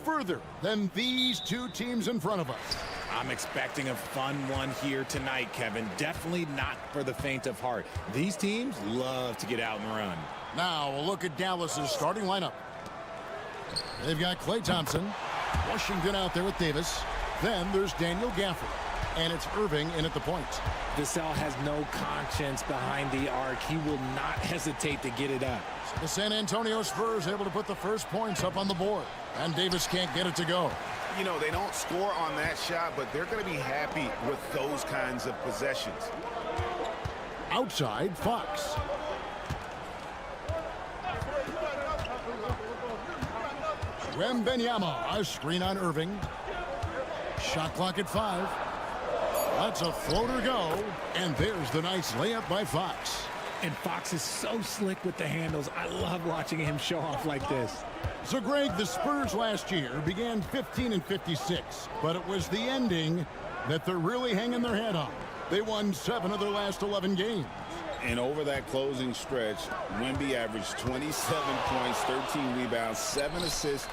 Further than these two teams in front of us. I'm expecting a fun one here tonight, Kevin. Definitely not for the faint of heart. These teams love to get out and run. Now a look at Dallas's starting lineup. They've got Klay Thompson, Washington out there with Davis. Then there's Daniel Gafford, and it's Irving in at the point. Vassell has no conscience behind the arc. He will not hesitate to get it up. The San Antonio Spurs able to put the first points up on the board, and Davis can't get it to go. You know, they don't score on that shot, but they're going to be happy with those kinds of possessions. Outside, Fox. Wembanyama, a screen on Irving. Shot clock at 5. That's a floater go, and there's the nice layup by Fox. And Fox is so slick with the handles. I love watching him show off like this. So, Greg, the Spurs last year began 15-56, but it was the ending that they're really hanging their head on. They won 7 of their last 11 games. And over that closing stretch, Wemby averaged 27 points, 13 rebounds, 7 assists,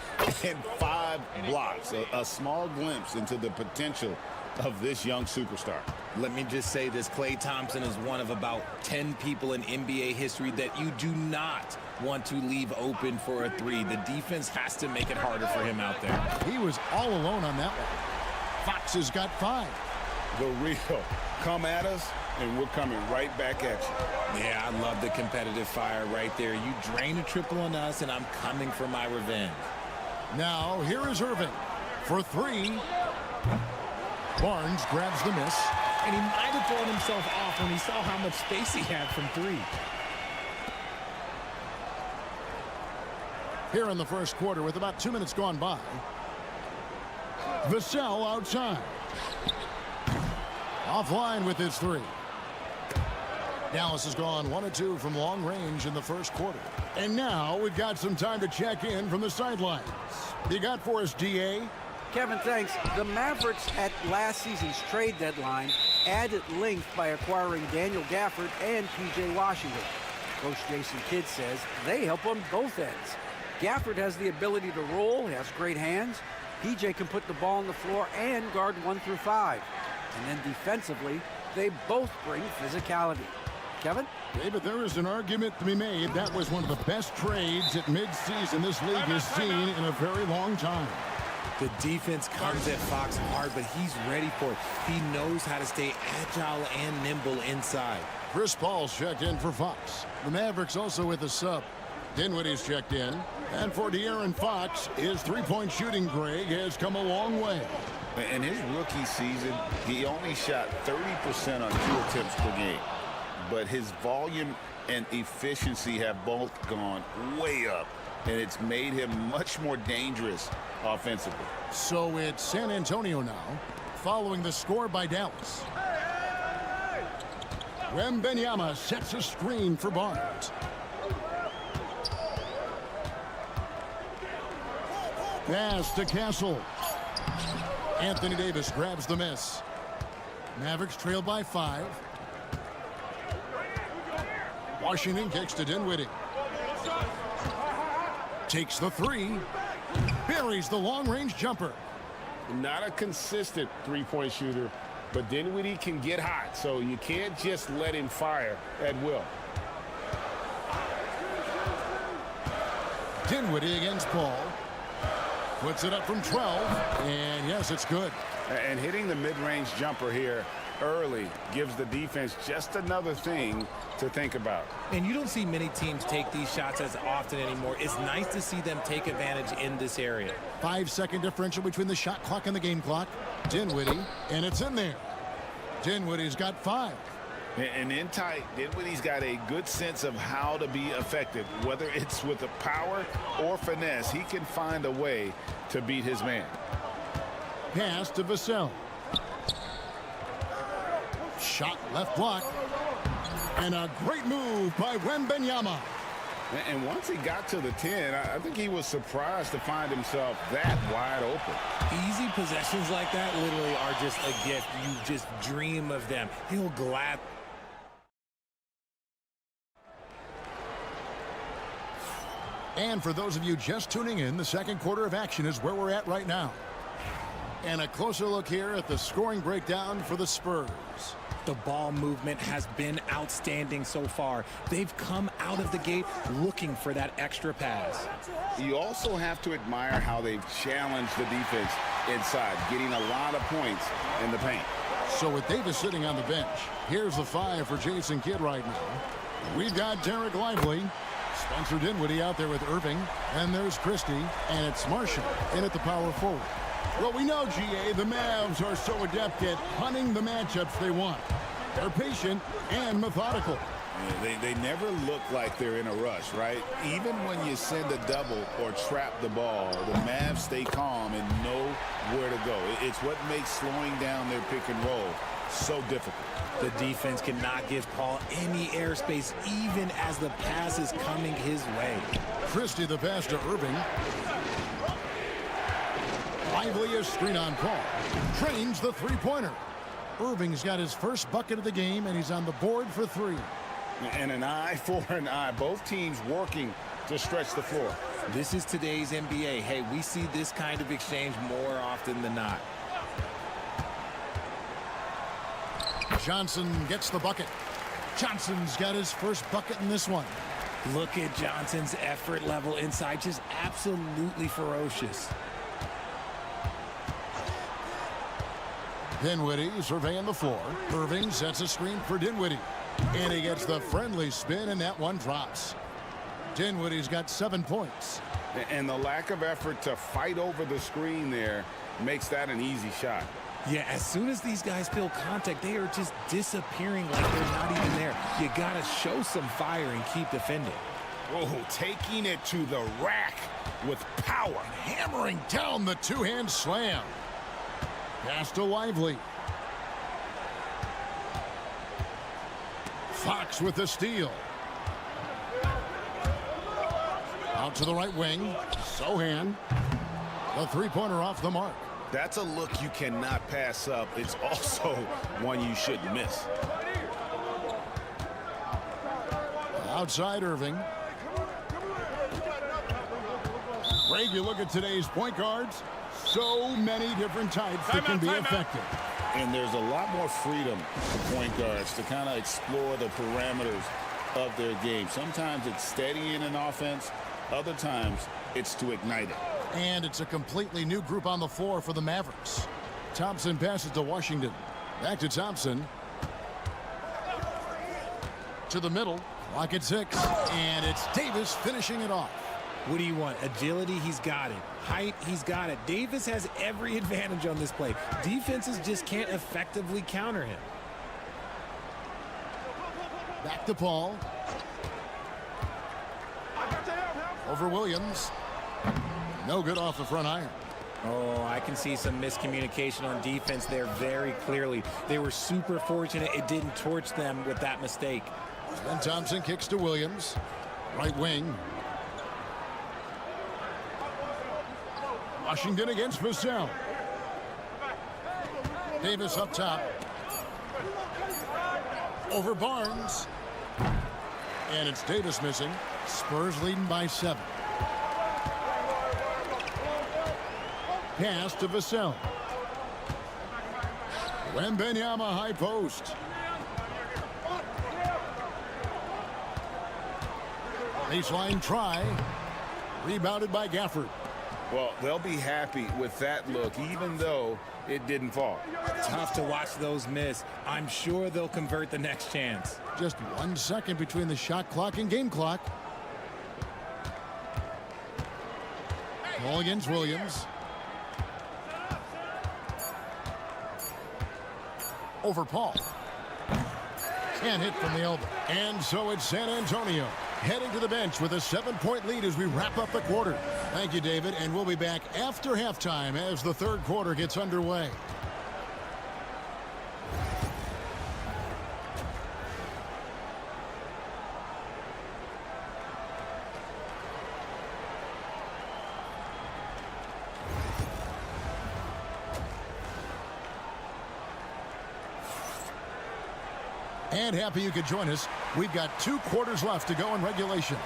and 5 blocks. A small glimpse into the potential of this young superstar. Let me just say this, Klay Thompson is one of about 10 people in NBA history that you do not want to leave open for a three. The defense has to make it harder for him out there. He was all alone on that one. Fox has got 5. The real come at us, and we're coming right back at you. Yeah, I love the competitive fire right there. You drain a triple on us, and I'm coming for my revenge. Now, here is Irving for 3. Barnes grabs the miss. And he might have thrown himself off when he saw how much space he had from 3. Here in the first quarter with about 2 minutes gone by. Vassell outside. Offline with his 3. Dallas has gone 1 of 2 from long range in the first quarter. And now we've got some time to check in from the sidelines. You got for us, DA? Kevin, thanks. The Mavericks at last season's trade deadline added length by acquiring Daniel Gafford and P.J. Washington. Coach Jason Kidd says they help on both ends. Gafford has the ability to roll, he has great hands. P.J. can put the ball on the floor and guard 1 through 5. And then defensively, they both bring physicality. Kevin? David, there is an argument to be made. That was one of the best trades at midseason this league has seen in a very long time. The defense comes at Fox hard, but he's ready for it. He knows how to stay agile and nimble inside. Chris Paul's checked in for Fox. The Mavericks also with a sub. Dinwiddie's checked in. And for De'Aaron Fox, his three-point shooting, Greg, has come a long way. In his rookie season, he only shot 30% on 2 attempts per game. But his volume and efficiency have both gone way up. And it's made him much more dangerous offensively. So it's San Antonio now, following the score by Dallas. Wembanyama sets a screen for Barnes. Pass to Castle. Anthony Davis grabs the miss. Mavericks trail by 5. Washington kicks to Dinwiddie. Takes the 3. Buries the long-range jumper. Not a consistent three-point shooter, but Dinwiddie can get hot, so you can't just let him fire at will. Dinwiddie against Paul. Puts it up from 12, and yes, it's good. And hitting the mid-range jumper here early gives the defense just another thing to think about. And you don't see many teams take these shots as often anymore. It's nice to see them take advantage in this area. 5-second differential between the shot clock and the game clock. Dinwiddie, and it's in there. Dinwiddie's got 5. And in tight, Dinwiddie's got a good sense of how to be effective. Whether it's with the power or finesse, he can find a way to beat his man. Pass to Vassell. Shot left block. And a great move by Wembanyama. And once he got to the 10, I think he was surprised to find himself that wide open. Easy possessions like that literally are just a gift. You just dream of them. He'll glad. And for those of you just tuning in, the second quarter of action is where we're at right now. And a closer look here at the scoring breakdown for the Spurs. The ball movement has been outstanding so far. They've come out of the gate looking for that extra pass. You also have to admire how they've challenged the defense inside, getting a lot of points in the paint. So with Davis sitting on the bench, here's the 5 for Jason Kidd right now. We've got Derek Lively, Spencer Dinwiddie out there with Irving, and there's Christie, and it's Marshall in at the power forward. Well, we know, GA, the Mavs are so adept at hunting the matchups they want. They're patient and methodical. Yeah, they never look like they're in a rush, right? Even when you send a double or trap the ball, the Mavs stay calm and know where to go. It's what makes slowing down their pick and roll so difficult. The defense cannot give Paul any airspace, even as the pass is coming his way. Christie the pass to Irving. Lively a screen on Paul. Trains the three-pointer. Irving's got his first bucket of the game, and he's on the board for 3. And an eye for an eye. Both teams working to stretch the floor. This is today's NBA. Hey, we see this kind of exchange more often than not. Johnson gets the bucket. Johnson's got his first bucket in this one. Look at Johnson's effort level inside, just absolutely ferocious. Dinwiddie surveying the floor. Irving sets a screen for Dinwiddie. And he gets the friendly spin, and that one drops. Dinwiddie's got 7 points. And the lack of effort to fight over the screen there makes that an easy shot. Yeah, as soon as these guys feel contact, they are just disappearing like they're not even there. You got to show some fire and keep defending. Oh, taking it to the rack with power. Hammering down the two-hand slam. Pass to Lively. Fox with the steal. Out to the right wing. Sohan. The three-pointer off the mark. That's a look you cannot pass up. It's also one you shouldn't miss. Outside Irving. Greg, you look at today's point guards. So many different types that can be effective. And there's a lot more freedom for point guards to kind of explore the parameters of their game. Sometimes it's steadying an offense. Other times it's to ignite it. And it's a completely new group on the floor for the Mavericks. Thompson passes to Washington. Back to Thompson. To the middle. Clock at 6. And it's Davis finishing it off. What do you want? Agility, he's got it. Height, he's got it. Davis has every advantage on this play. Defenses just can't effectively counter him. Back to Paul. Over Williams. No good off the front iron. Oh, I can see some miscommunication on defense there very clearly. They were super fortunate it didn't torch them with that mistake. Then Thompson kicks to Williams. Right wing. Washington against Vassell. Davis up top. Over Barnes. And it's Davis missing. Spurs leading by 7. Pass to Vassell. Wembanyama high post. Baseline try. Rebounded by Gafford. Well, they'll be happy with that look, even though it didn't fall. Tough to watch those miss. I'm sure they'll convert the next chance. Just 1 second between the shot clock and game clock. Ball against Williams. Over Paul. Can't hit from the elbow. And so it's San Antonio heading to the bench with a 7-point lead as we wrap up the quarter. Thank you, David, and we'll be back after halftime as the third quarter gets underway. And happy you could join us. We've got 2 quarters left to go in regulation.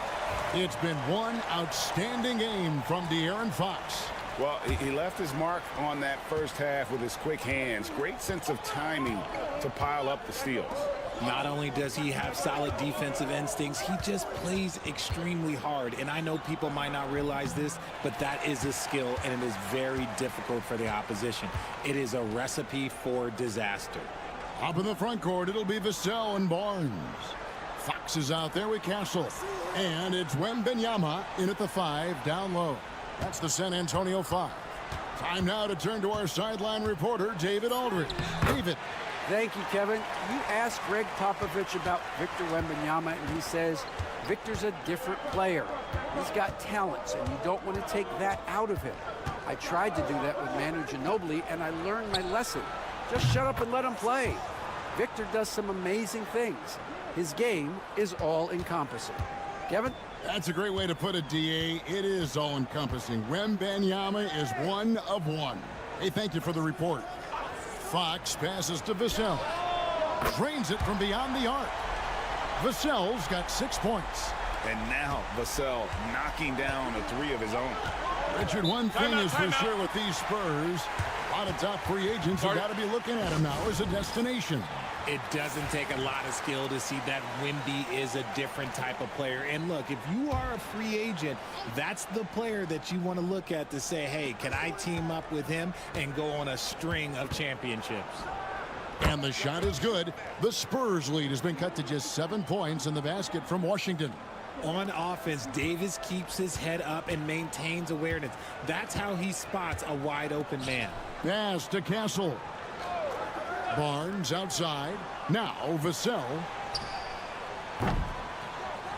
It's been one outstanding game from De'Aaron Fox. Well, he left his mark on that first half with his quick hands. Great sense of timing to pile up the steals. Not only does he have solid defensive instincts, he just plays extremely hard. And I know people might not realize this, but that is a skill, and it is very difficult for the opposition. It is a recipe for disaster. Up in the front court, it'll be Vassell and Barnes. Fox is out there with Castle. And it's Wembanyama in at the 5, down low. That's the San Antonio 5. Time now to turn to our sideline reporter, David Aldridge. David. Thank you, Kevin. You asked Greg Popovich about Victor Wembanyama, and he says Victor's a different player. He's got talents, and you don't want to take that out of him. I tried to do that with Manu Ginobili, and I learned my lesson. Just shut up and let him play. Victor does some amazing things. His game is all-encompassing. Kevin? That's a great way to put it, D.A. It is all-encompassing. Wembanyama is one of one. Hey, thank you for the report. Fox passes to Vassell. Drains it from beyond the arc. Vassell's got 6 points. And now Vassell knocking down a 3 of his own. Richard, one thing is for sure with these Spurs, a lot of top free agents have got to be looking at him now as a destination. It doesn't take a lot of skill to see that Wemby is a different type of player. And look, if you are a free agent, that's the player that you want to look at to say, hey, can I team up with him and go on a string of championships? And the shot is good. The Spurs lead has been cut to just 7 points in the basket from Washington. On offense, Davis keeps his head up and maintains awareness. That's how he spots a wide open man. Pass to Castle. Barnes outside. Now Vassell.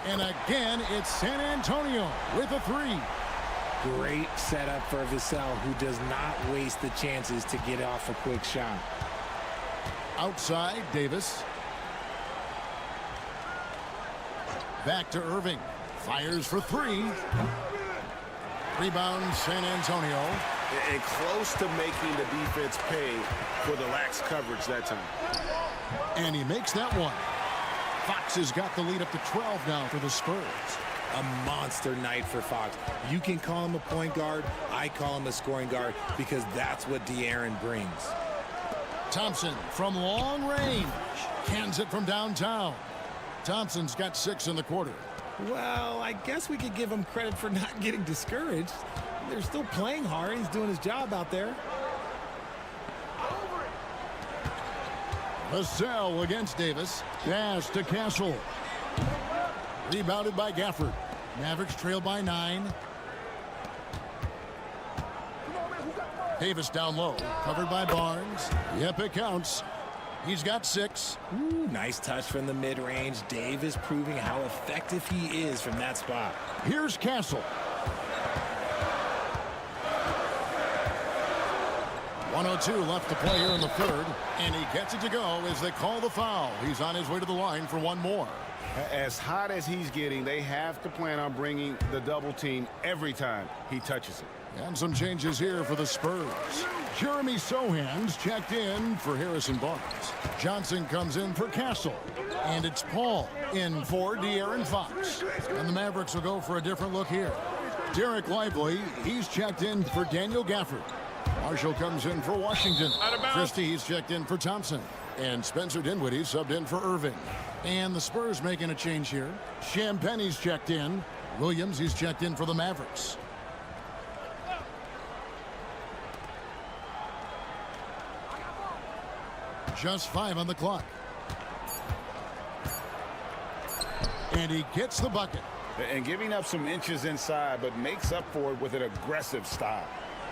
And again, it's San Antonio with a 3. Great setup for Vassell, who does not waste the chances to get off a quick shot. Outside, Davis. Back to Irving. Fires for 3. Rebound, San Antonio. And close to making the defense pay for the lax coverage that time. And he makes that one. Fox has got the lead up to 12 now for the Spurs. A monster night for Fox. You can call him a point guard. I call him a scoring guard because that's what De'Aaron brings. Thompson from long range. Cans it from downtown. Thompson's got 6 in the quarter. Well, I guess we could give him credit for not getting discouraged. They're still playing hard. He's doing his job out there. Vassell against Davis. Pass to Castle. Rebounded by Gafford. Mavericks trail by 9. Davis down low. Covered by Barnes. Yep, it counts. He's got 6. Ooh, nice touch from the mid-range. Davis proving how effective he is from that spot. Here's Castle. 1:02 left to play here in the third, and he gets it to go as they call the foul. He's on his way to the line for one more. As hot as he's getting, they have to plan on bringing the double team every time he touches it. And some changes here for the Spurs. Jeremy Sohan's checked in for Harrison Barnes. Johnson comes in for Castle. And it's Paul in for De'Aaron Fox. And the Mavericks will go for a different look here. Derek Lively, he's checked in for Daniel Gafford. Marshall comes in for Washington. Christie, he's checked in for Thompson. And Spencer Dinwiddie subbed in for Irving. And the Spurs making a change here. Champagne's checked in. Williams, he's checked in for the Mavericks. Just 5 on the clock. And he gets the bucket. And giving up some inches inside, but makes up for it with an aggressive style.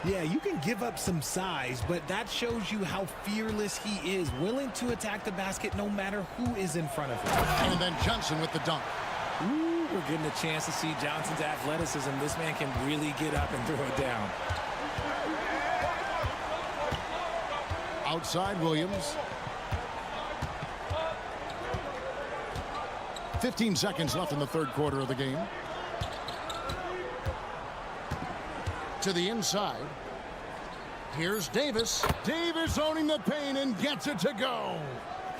Yeah, you can give up some size, but that shows you how fearless he is, willing to attack the basket no matter who is in front of him. And then Johnson with the dunk. Ooh, we're getting a chance to see Johnson's athleticism. This man can really get up and throw it down. Outside Williams. 15 seconds left in the third quarter of the game. To the inside. Here's Davis. Davis owning the paint and gets it to go.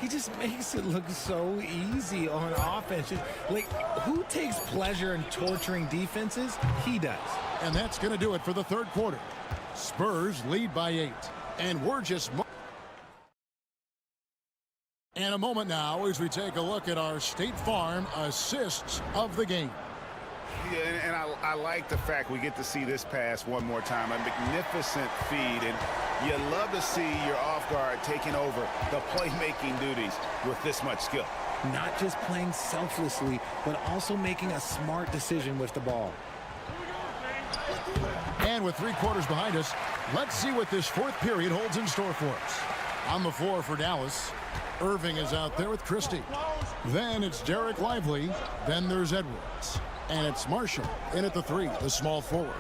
He just makes it look so easy on offense. Like, who takes pleasure in torturing defenses? He does. And that's going to do it for the third quarter. Spurs lead by 8. And we're just... And a moment now as we take a look at our State Farm assists of the game. Yeah, and I like the fact we get to see this pass one more time. A magnificent feed, and you love to see your off guard taking over the playmaking duties with this much skill. Not just playing selflessly, but also making a smart decision with the ball. And with 3 quarters behind us, let's see what this fourth period holds in store for us. On the floor for Dallas, Irving is out there with Christie. Then it's Derek Lively. Then there's Edwards. And it's Marshall in at the 3, the small forward.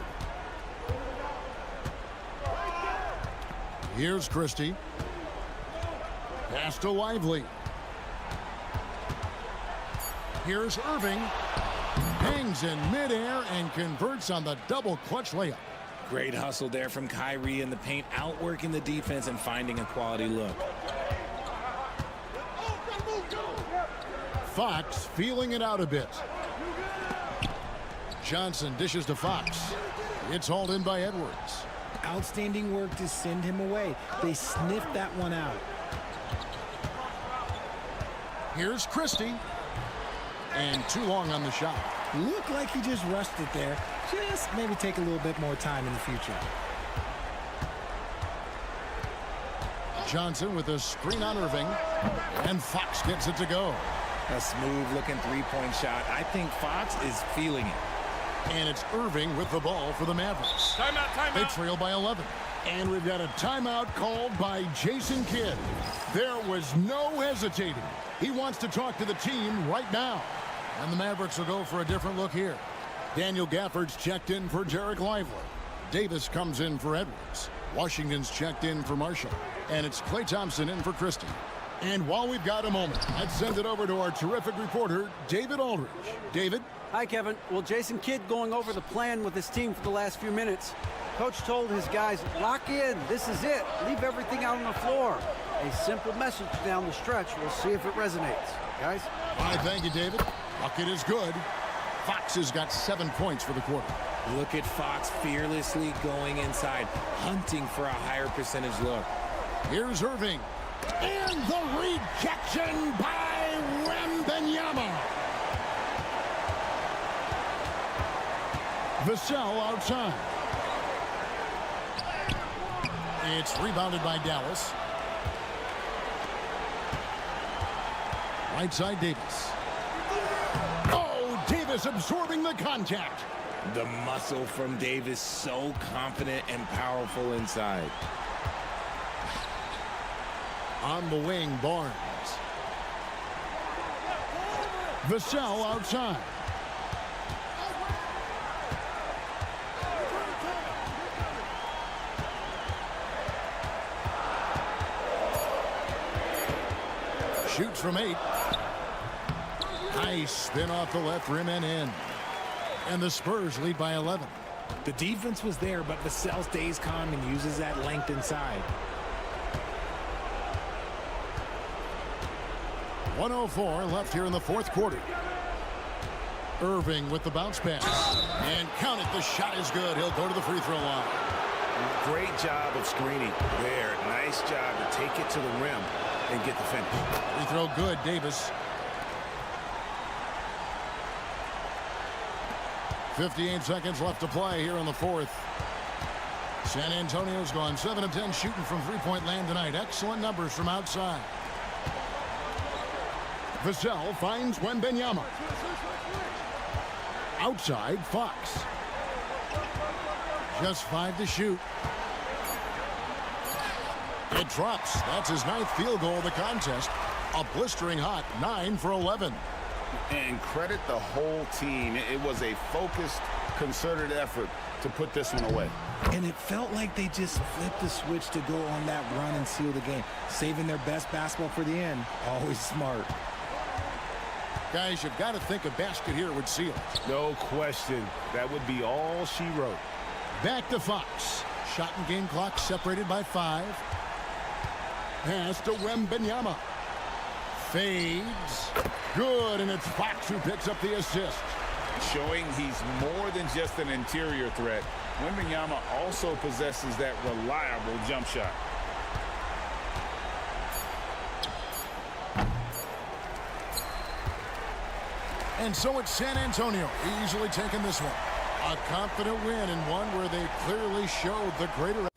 Here's Christie. Pass to Lively. Here's Irving. Hangs in midair and converts on the double clutch layup. Great hustle there from Kyrie in the paint, outworking the defense and finding a quality look. Fox feeling it out a bit. Johnson dishes to Fox. It's hauled in by Edwards. Outstanding work to send him away. They sniffed that one out. Here's Christie. And too long on the shot. Looked like he just rushed it there. Just maybe take a little bit more time in the future. Johnson with a screen on Irving. And Fox gets it to go. A smooth-looking three-point shot. I think Fox is feeling it. And it's Irving with the ball for the Mavericks. Timeout. They trail by 11. And we've got a timeout called by Jason Kidd. There was no hesitating. He wants to talk to the team right now. And the Mavericks will go for a different look here. Daniel Gafford's checked in for Derek Lively. Davis comes in for Edwards. Washington's checked in for Marshall. And it's Klay Thompson in for Christie. And while we've got a moment, I'd send it over to our terrific reporter, David Aldridge. David? Hi, Kevin. Well, Jason Kidd going over the plan with his team for the last few minutes. Coach told his guys, lock in. This is it. Leave everything out on the floor. A simple message down the stretch. We'll see if it resonates. Guys? I thank you, David. Bucket is good. Fox has got 7 points for the quarter. Look at Fox fearlessly going inside, hunting for a higher percentage look. Here's Irving. And the rejection by Wembanyama. Vassell outside. It's rebounded by Dallas. Right side Davis. Oh, Davis absorbing the contact. The muscle from Davis, so confident and powerful inside. On the wing, Barnes. Vassell outside. Shoots from 8. Nice spin off the left rim and in. And the Spurs lead by 11. The defense was there, but Vassell stays calm and uses that length inside. 1:04 left here in the fourth quarter. Irving with the bounce pass. And count it, the shot is good. He'll go to the free throw line. Great job of screening there. Nice job to take it to the rim and get the finish. Free throw good, Davis. 58 seconds left to play here in the fourth. San Antonio's gone 7 of 10 shooting from three-point land tonight. Excellent numbers from outside. Vassell finds Wembanyama. Outside, Fox. Just 5 to shoot. It drops. That's his 9th field goal of the contest. A blistering hot 9 for 11. And credit the whole team. It was a focused, concerted effort to put this one away. And it felt like they just flipped the switch to go on that run and seal the game. Saving their best basketball for the end. Always smart. Guys, you've got to think a basket here would seal. No question. That would be all she wrote. Back to Fox. Shot and game clock separated by 5. Pass to Wembanyama. Fades. Good, and it's Fox who picks up the assist. Showing he's more than just an interior threat. Wembanyama also possesses that reliable jump shot. And so it's San Antonio easily taking this one. A confident win and one where they clearly showed the greater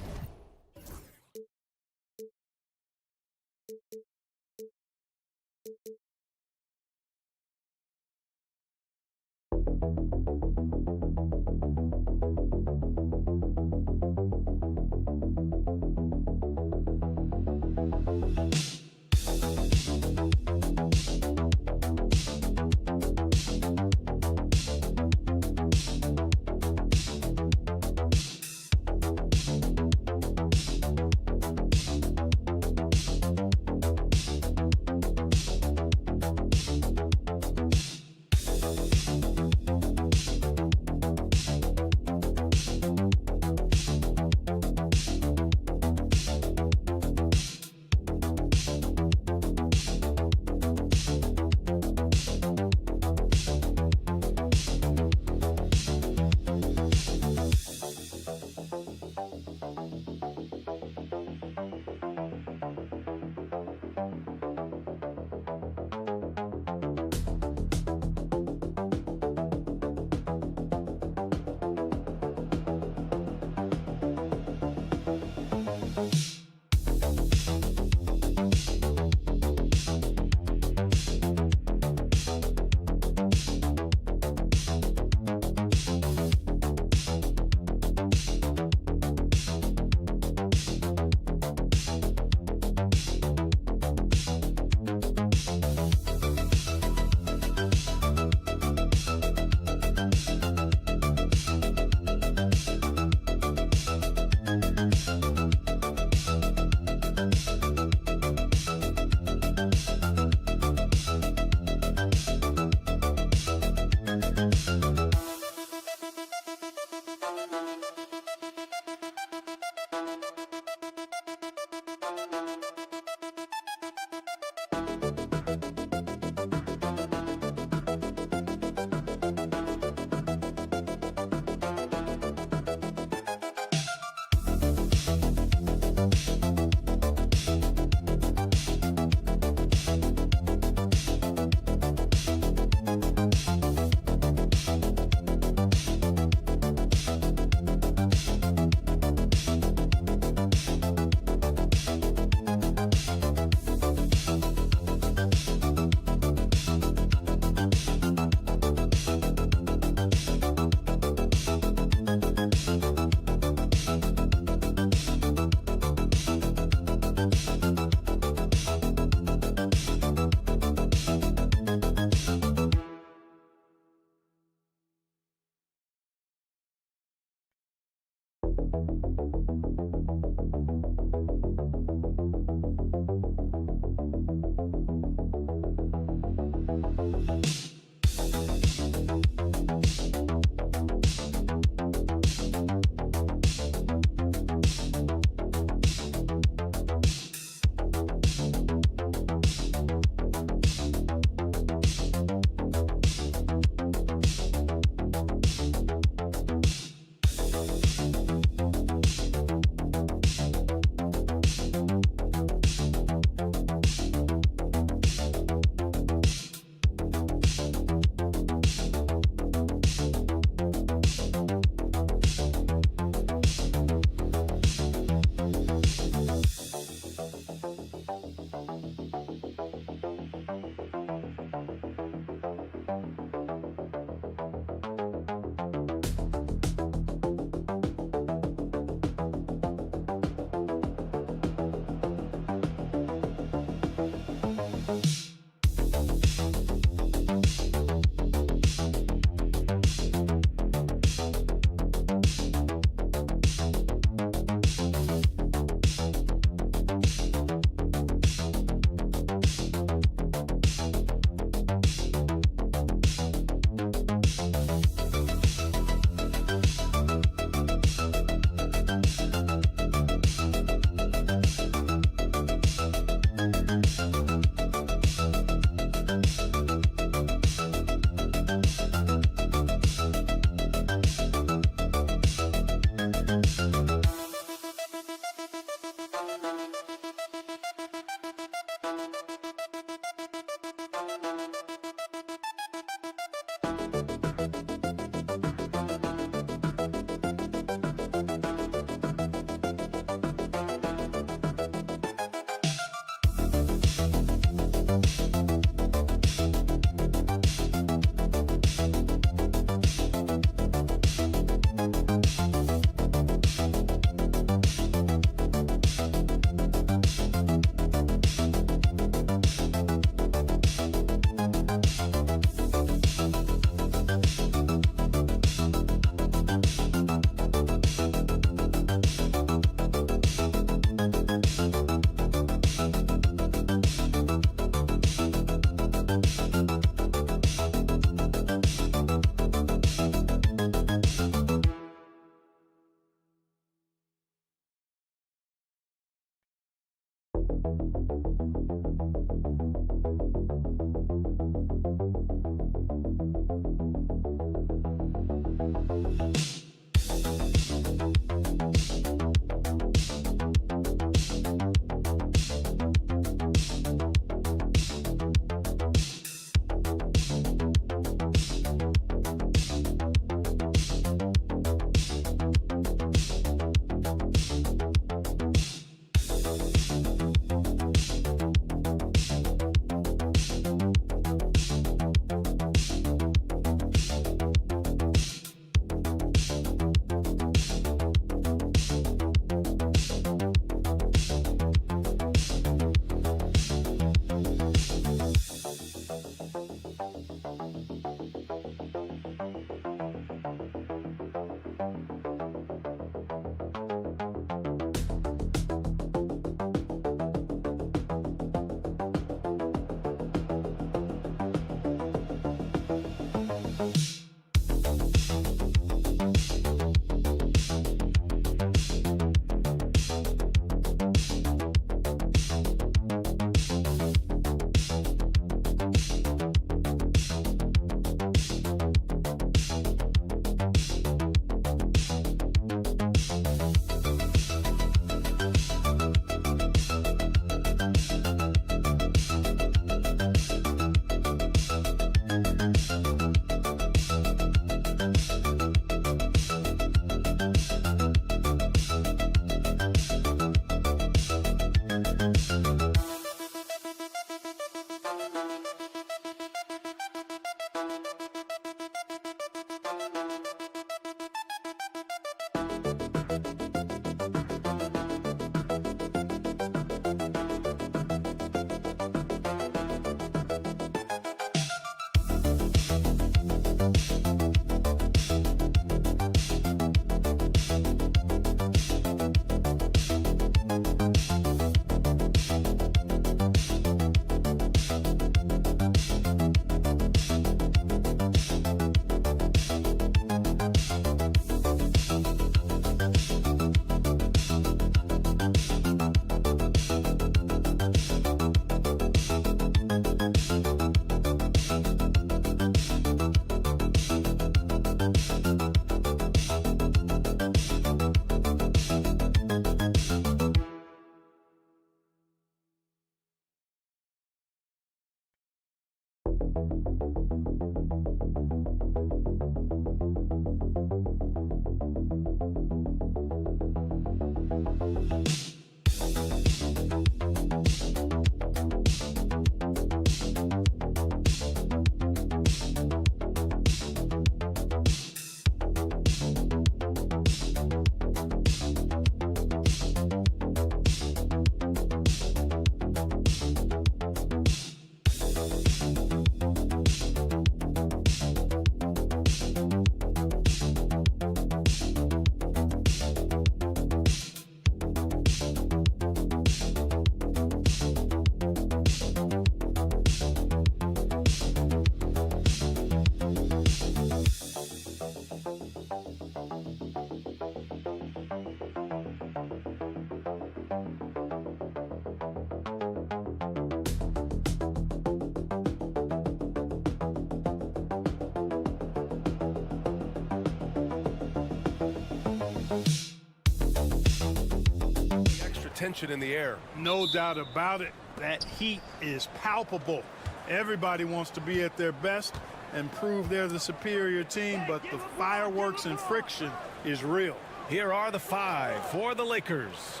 tension in the air. No doubt about it. That heat is palpable. Everybody wants to be at their best and prove they're the superior team, but the fireworks and friction is real. Here are the 5 for the Lakers.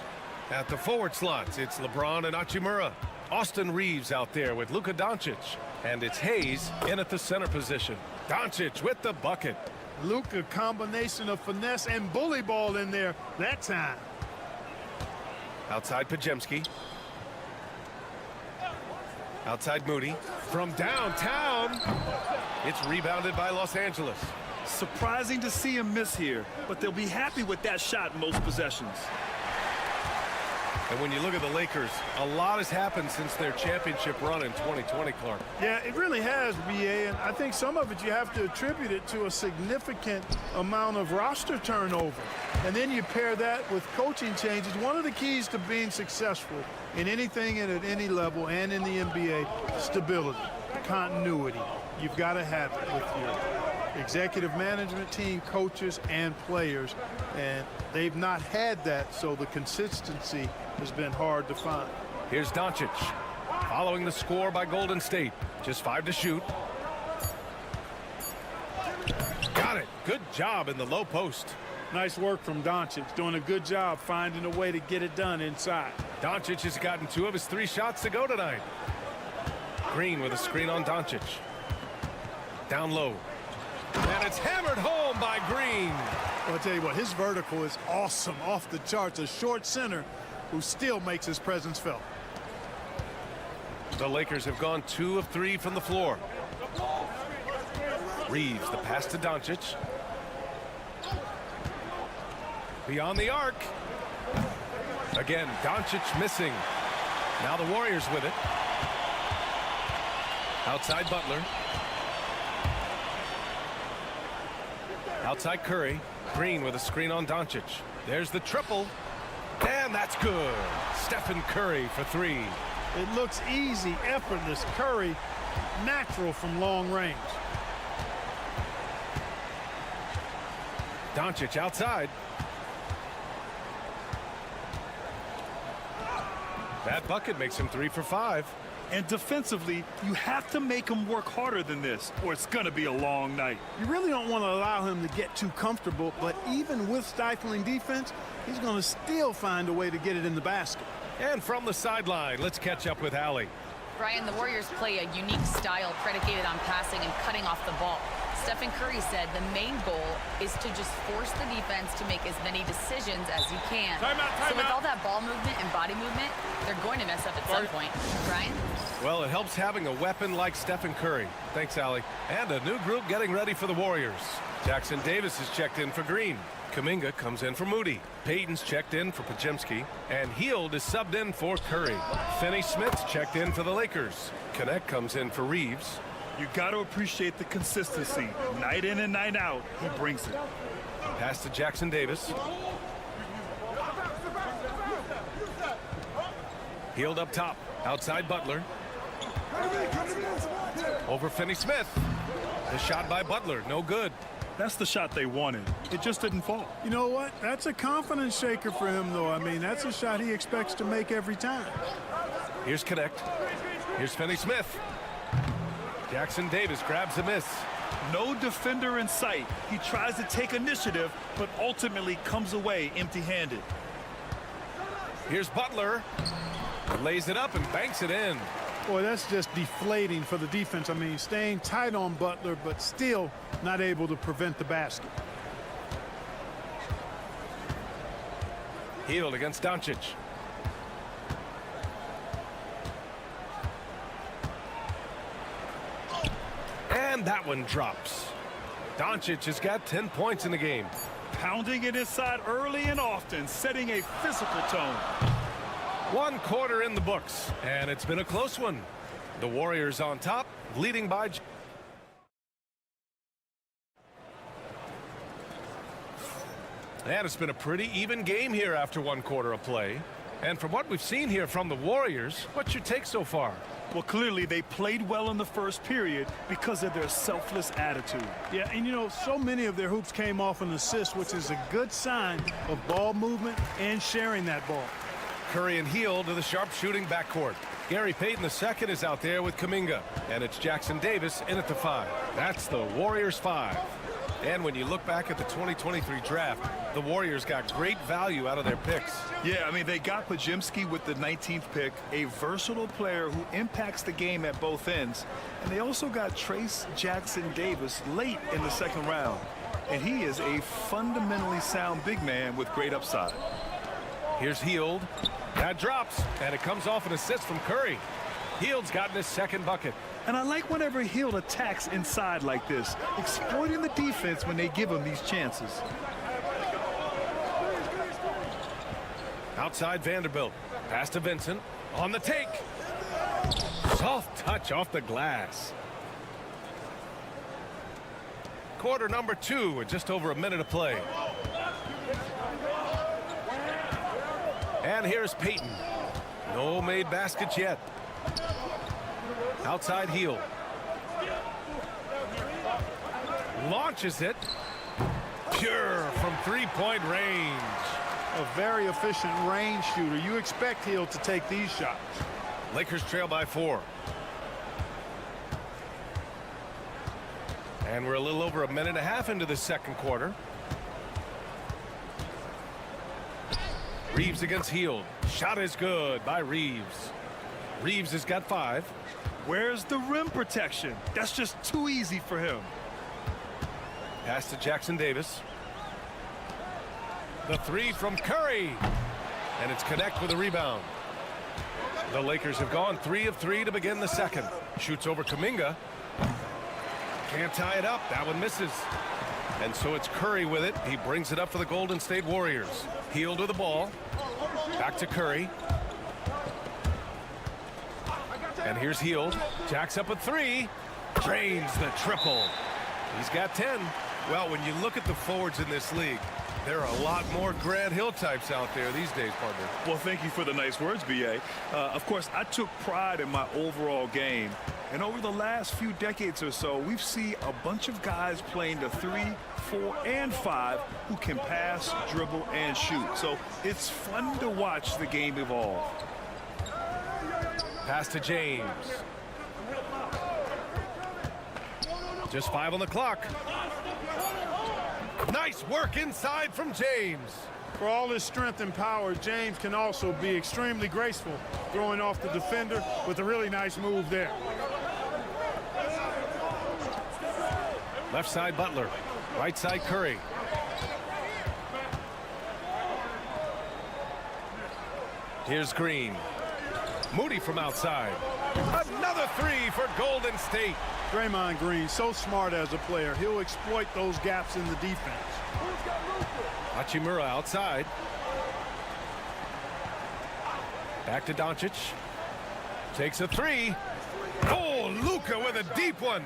At the forward slots, it's LeBron and Hachimura. Austin Reeves out there with Luka Doncic. And it's Hayes in at the center position. Doncic with the bucket. Luka, combination of finesse and bully ball in there that time. Outside Pajemski. Outside Moody. From downtown, it's rebounded by Los Angeles. Surprising to see him miss here, but they'll be happy with that shot most possessions. And when you look at the Lakers, a lot has happened since their championship run in 2020, Clark. Yeah, it really has, BA, and I think some of it you have to attribute it to a significant amount of roster turnover. And then you pair that with coaching changes. One of the keys to being successful in anything and at any level and in the NBA, stability, continuity. You've got to have it with your executive management team, coaches, and players, and they've not had that, so the consistency has been hard to find. Here's Doncic, following the score by Golden State. Just 5 to shoot. Got it. Good job in the low post. Nice work from Doncic, doing a good job finding a way to get it done inside. Doncic has gotten 2 of his 3 shots to go tonight. Green with a screen on Doncic. Down low. And it's hammered home by Green. Well, I'll tell you what, his vertical is awesome, off the charts. A short center who still makes his presence felt. The Lakers have gone 2 of 3 from the floor. Reeves, the pass to Doncic. Beyond the arc. Again, Doncic missing. Now the Warriors with it. Outside Butler. Outside Curry. Green with a screen on Doncic. There's the triple. And that's good. Stephen Curry for 3. It looks easy, effortless. Curry, natural from long range. Doncic outside. That bucket makes him 3 for 5. And defensively, you have to make him work harder than this, or it's going to be a long night. You really don't want to allow him to get too comfortable, but even with stifling defense, he's going to still find a way to get it in the basket. And from the sideline, let's catch up with Allie. Brian, the Warriors play a unique style predicated on passing and cutting off the ball. Stephen Curry said the main goal is to just force the defense to make as many decisions as you can. So with all that ball movement and body movement, they're going to mess up at some point. Brian? Well, it helps having a weapon like Stephen Curry. Thanks, Allie. And a new group getting ready for the Warriors. Jackson Davis is checked in for Green. Kuminga comes in for Moody. Payton's checked in for Pajemski. And Hield is subbed in for Curry. Finney Smith's checked in for the Lakers. Connect comes in for Reeves. You got to appreciate the consistency. Night in and night out, he brings it. Pass to Jackson Davis. Hield up top. Outside Butler. Over Finney Smith. The shot by Butler, no good. That's the shot they wanted. It just didn't fall. You know what? That's a confidence shaker for him, though. I mean, that's a shot he expects to make every time. Here's Connect. Here's Finney Smith. Jackson Davis grabs the miss. No defender in sight. He tries to take initiative, but ultimately comes away empty-handed. Here's Butler. Lays it up and banks it in. Boy, that's just deflating for the defense. I mean, staying tight on Butler, but still not able to prevent the basket. Hield against Doncic. And that one drops. Doncic has got 10 points in the game. Pounding it inside early and often, setting a physical tone. 1 quarter in the books, and it's been a close one. The Warriors on top, leading by... And it's been a pretty even game here after 1 quarter of play. And from what we've seen here from the Warriors, what's your take so far? Well, clearly they played well in the first period because of their selfless attitude. Yeah, and you know, so many of their hoops came off an assist, which is a good sign of ball movement and sharing that ball. Curry and Hield to the sharpshooting backcourt. Gary Payton II is out there with Kuminga. And it's Jackson Davis in at the 5. That's the Warriors 5. And when you look back at the 2023 draft, the Warriors got great value out of their picks. Yeah, I mean, they got Pajimski with the 19th pick, a versatile player who impacts the game at both ends. And they also got Trace Jackson Davis late in the 2nd round. And he is a fundamentally sound big man with great upside. Here's Hield. That drops, and it comes off an assist from Curry. Hield's gotten his 2nd bucket. And I like whenever Hield attacks inside like this, exploiting the defense when they give him these chances. Outside Vanderbilt. Pass to Vincent. On the take. Soft touch off the glass. Quarter number 2 with just over a minute to play. And here's Payton. No made baskets yet. Outside Hield. Launches it. Pure from 3-point range. A very efficient range shooter. You expect Hield to take these shots. Lakers trail by 4. And we're a little over a minute and a half into the 2nd quarter. Reeves against Hield. Shot is good by Reeves. Reeves has got 5. Where's the rim protection? That's just too easy for him. Pass to Jackson Davis. The 3 from Curry. And it's connect with a rebound. The Lakers have gone 3 of 3 to begin the 2nd. Shoots over Kuminga. Can't tie it up. That one misses. And so it's Curry with it. He brings it up for the Golden State Warriors. Hield to the ball. Back to Curry. And here's Hield. Jacks up a 3. Drains the triple. He's got 10. Well, when you look at the forwards in this league, there are a lot more Grant Hill types out there these days, partner. Well, thank you for the nice words, B.A. Of course, I took pride in my overall game. And over the last few decades or so, we've seen a bunch of guys playing the 3, 4, and 5 who can pass, dribble, and shoot. So it's fun to watch the game evolve. Pass to James. Just 5 on the clock. Nice work inside from James. For all his strength and power, James can also be extremely graceful, throwing off the defender with a really nice move there. Left side Butler. Right side Curry. Here's Green. Moody from outside. Another 3 for Golden State. Draymond Green, so smart as a player. He'll exploit those gaps in the defense. Hachimura outside. Back to Doncic. Takes a 3. Oh, Luka with a deep one.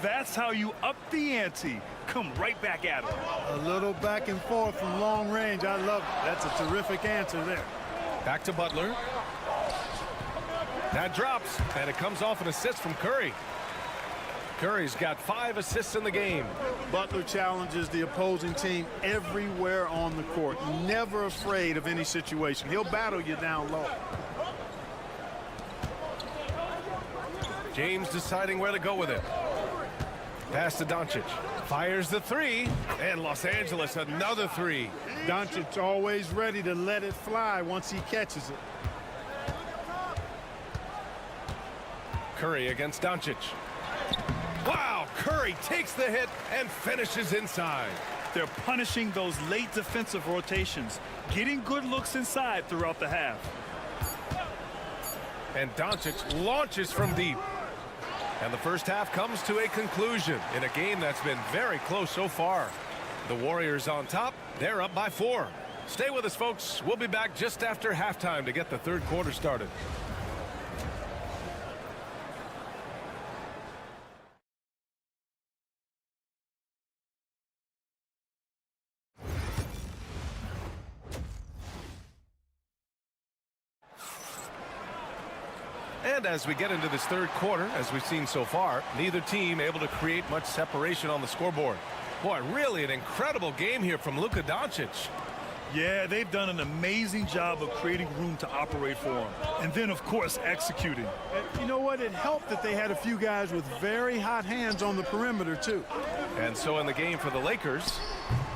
That's how you up the ante. Come right back at him. A little back and forth from long range. I love it. That's a terrific answer there. Back to Butler. That drops, and it comes off an assist from Curry. Curry's got 5 assists in the game. Butler challenges the opposing team everywhere on the court. Never afraid of any situation. He'll battle you down low. James deciding where to go with it. Pass to Doncic. Fires the 3, and Los Angeles another 3. Doncic always ready to let it fly once he catches it. Curry against Doncic. Wow, Curry takes the hit and finishes inside. They're punishing those late defensive rotations, getting good looks inside throughout the half. And Doncic launches from deep. And the first half comes to a conclusion in a game that's been very close so far. The Warriors on top. They're up by 4. Stay with us, folks. We'll be back just after halftime to get the 3rd quarter started. And as we get into this 3rd quarter, as we've seen so far, neither team able to create much separation on the scoreboard. Boy, really an incredible game here from Luka Doncic. Yeah, they've done an amazing job of creating room to operate for him. And then, of course, executing. And you know what? It helped that they had a few guys with very hot hands on the perimeter, too. And so in the game for the Lakers,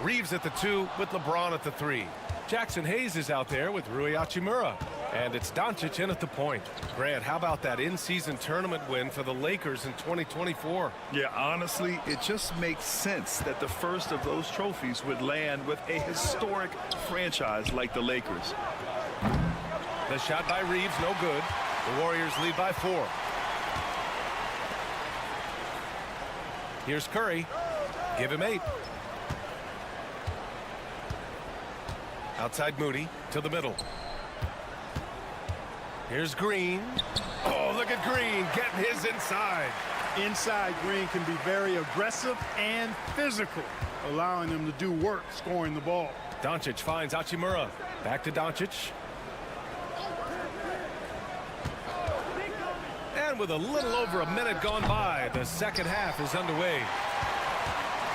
Reeves at the 2 with LeBron at the 3. Jackson Hayes is out there with Rui Hachimura. And it's Doncic in at the point. Grant, how about that in-season tournament win for the Lakers in 2024? Yeah, honestly, it just makes sense that the first of those trophies would land with a historic franchise like the Lakers. The shot by Reeves, no good. The Warriors lead by 4. Here's Curry. Give him 8. Outside Moody to the middle. Here's Green. Oh, look at Green getting his inside. Inside, Green can be very aggressive and physical, allowing them to do work scoring the ball. Doncic finds Hachimura. Back to Doncic. And with a little over a minute gone by, the second half is underway.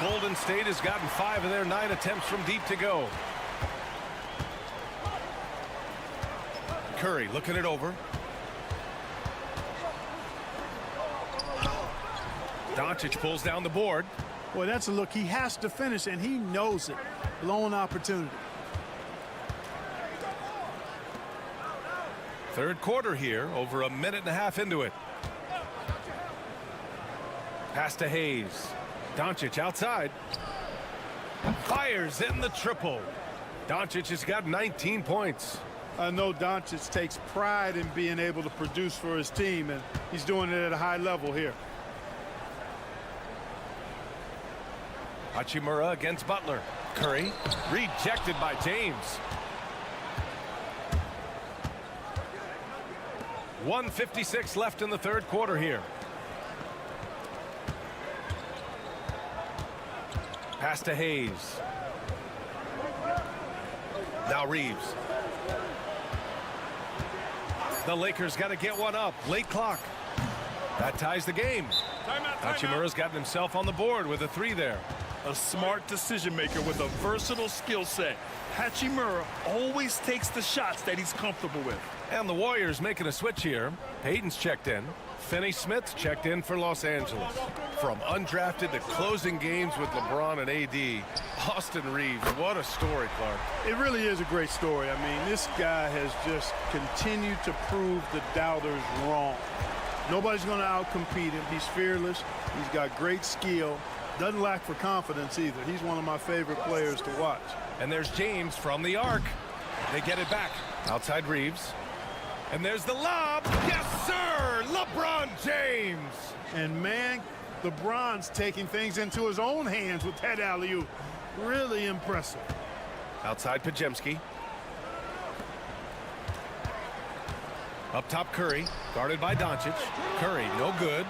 Golden State has gotten 5 of their 9 attempts from deep to go. Curry looking it over. Doncic pulls down the board. Boy, that's a look he has to finish, and he knows it. Blown opportunity. Third quarter here, over a minute and a half into it. Pass to Hayes. Doncic outside. Fires in the triple. Doncic has got 19 points. I know Doncic takes pride in being able to produce for his team, and he's doing it at a high level here. Hachimura against Butler. Curry rejected by James. 1:56 left in the third quarter here. Pass to Hayes. Now Reeves. The Lakers got to get one up. Late clock. That ties the game. Hachimura's gotten himself on the board with a 3 there. A smart decision maker with a versatile skill set. Hachimura always takes the shots that he's comfortable with. And the Warriors making a switch here. Payton's checked in. Finney-Smith checked in for Los Angeles. From undrafted to closing games with LeBron and AD, Austin Reeves, what a story, Clark. It really is a great story. I mean, this guy has just continued to prove the doubters wrong. Nobody's going to outcompete him. He's fearless. He's got great skill. Doesn't lack for confidence either. He's one of my favorite players to watch. And there's James from the arc. They get it back. Outside Reeves. And there's the lob. Yes, sir! LeBron James! And, man, LeBron's taking things into his own hands with that alley-oop. Really impressive. Outside Pajemski. Up top Curry. Guarded by Doncic. Curry, no good.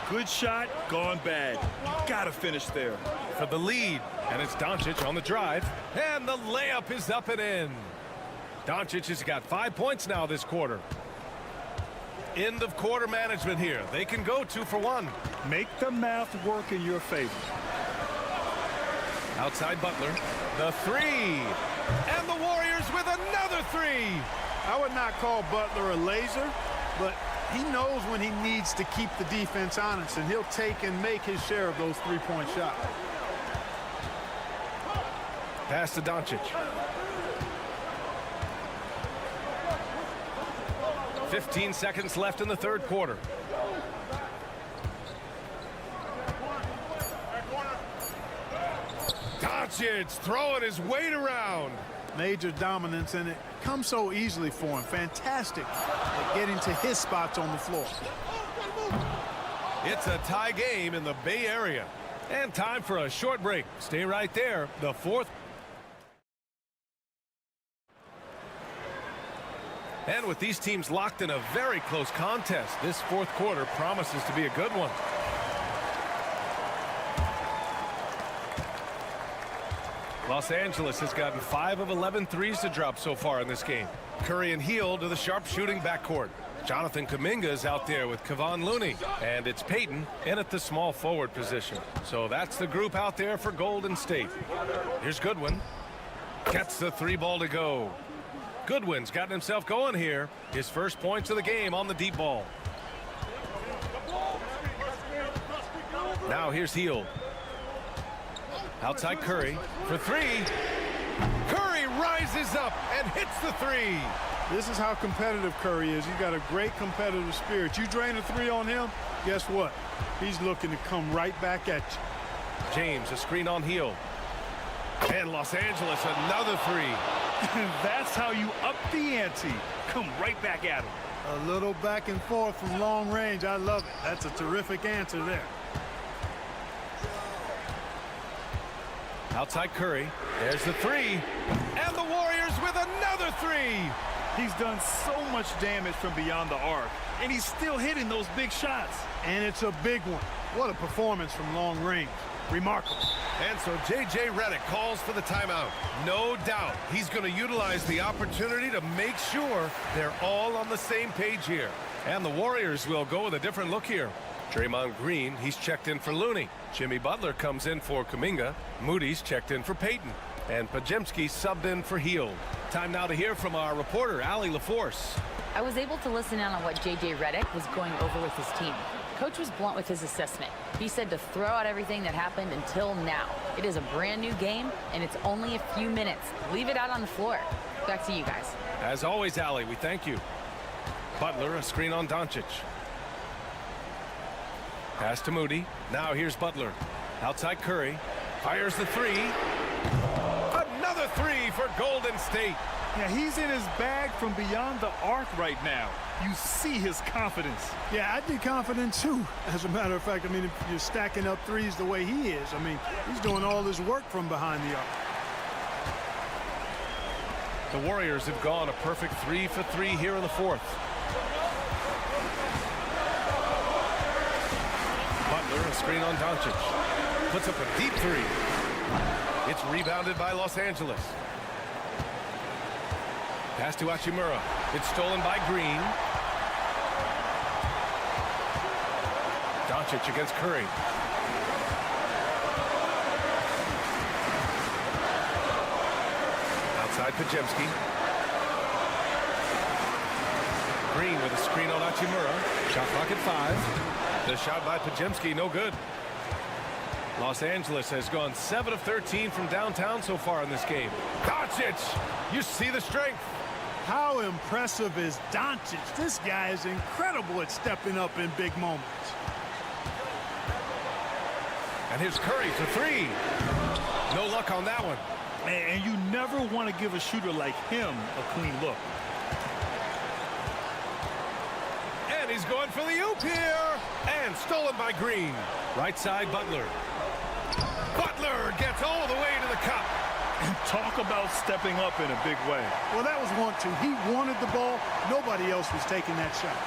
Good shot, gone bad. You gotta finish there. For the lead. And it's Doncic on the drive. And the layup is up and in. Doncic has got 5 points now this quarter. End of quarter management here. They can go 2 for 1. Make the math work in your favor. Outside Butler. The 3. And the Warriors with another 3. I would not call Butler a laser, but he knows when he needs to keep the defense honest, and he'll take and make his share of those three-point shots. Pass to Doncic. 15 seconds left in the third quarter. Doncic throwing his weight around. Major dominance, and it comes so easily for him. Fantastic at getting to his spots on the floor. It's a tie game in the Bay Area. And time for a short break. Stay right there. The fourth. And with these teams locked in a very close contest, this fourth quarter promises to be a good one. Los Angeles has gotten 5 of 11 threes to drop so far in this game. Curry and Hield to the sharpshooting backcourt. Jonathan Kuminga is out there with Kevon Looney. And it's Payton in at the small forward position. So that's the group out there for Golden State. Here's Goodwin. Gets the 3 ball to go. Goodwin's gotten himself going here. His first points of the game on the deep ball. Now here's Hield. Outside Curry for 3. Curry rises up and hits the 3. This is how competitive Curry is. He's got a great competitive spirit. You drain a 3 on him, guess what? He's looking to come right back at you. James, a screen on Hield. And Los Angeles, another 3. That's how you up the ante. Come right back at him. A little back and forth from long range. I love it. That's a terrific answer there. Outside Curry. There's the 3. And the Warriors with another 3. He's done so much damage from beyond the arc, and he's still hitting those big shots. And it's a big one. What a performance from long range. Remarkable. And so J.J. Redick calls for the timeout. No doubt he's going to utilize the opportunity to make sure they're all on the same page here. And the Warriors will go with a different look here. Draymond Green, he's checked in for Looney. Jimmy Butler comes in for Kuminga. Moody's checked in for Payton. And Podziemski subbed in for Hield. Time now to hear from our reporter, Allie LaForce. I was able to listen in on what J.J. Redick was going over with his team. Coach was blunt with his assessment. He said to throw out everything that happened until now. It is a brand new game, and it's only a few minutes. Leave it out on the floor. Back to you guys. As always, Allie, we thank you. Butler, a screen on Doncic. Pass to Moody. Now here's Butler. Outside Curry. Fires the 3. Another 3 for Golden State. Yeah, he's in his bag from beyond the arc right now. You see his confidence. Yeah, I'd be confident too. As a matter of fact, I mean, if you're stacking up 3s the way he is, I mean, he's doing all his work from behind the arc. The Warriors have gone a perfect 3 for 3 here in the 4th. Butler, a screen on Doncic. Puts up a deep 3. It's rebounded by Los Angeles. Pass to Hachimura. It's stolen by Green. Doncic against Curry. Outside Podziemski. Green with a screen on Hachimura. Shot clock at 5. The shot by Podziemski, no good. Los Angeles has gone 7 of 13 from downtown so far in this game. Doncic, you see the strength. How impressive is Doncic? This guy is incredible at stepping up in big moments. And here's Curry for 3. No luck on that one. And you never want to give a shooter like him a clean look. And he's going for the oop here. And stolen by Green. Right side, Butler. Butler gets all the way to the cup. And talk about stepping up in a big way. Well, that was 1-2. He wanted the ball. Nobody else was taking that shot.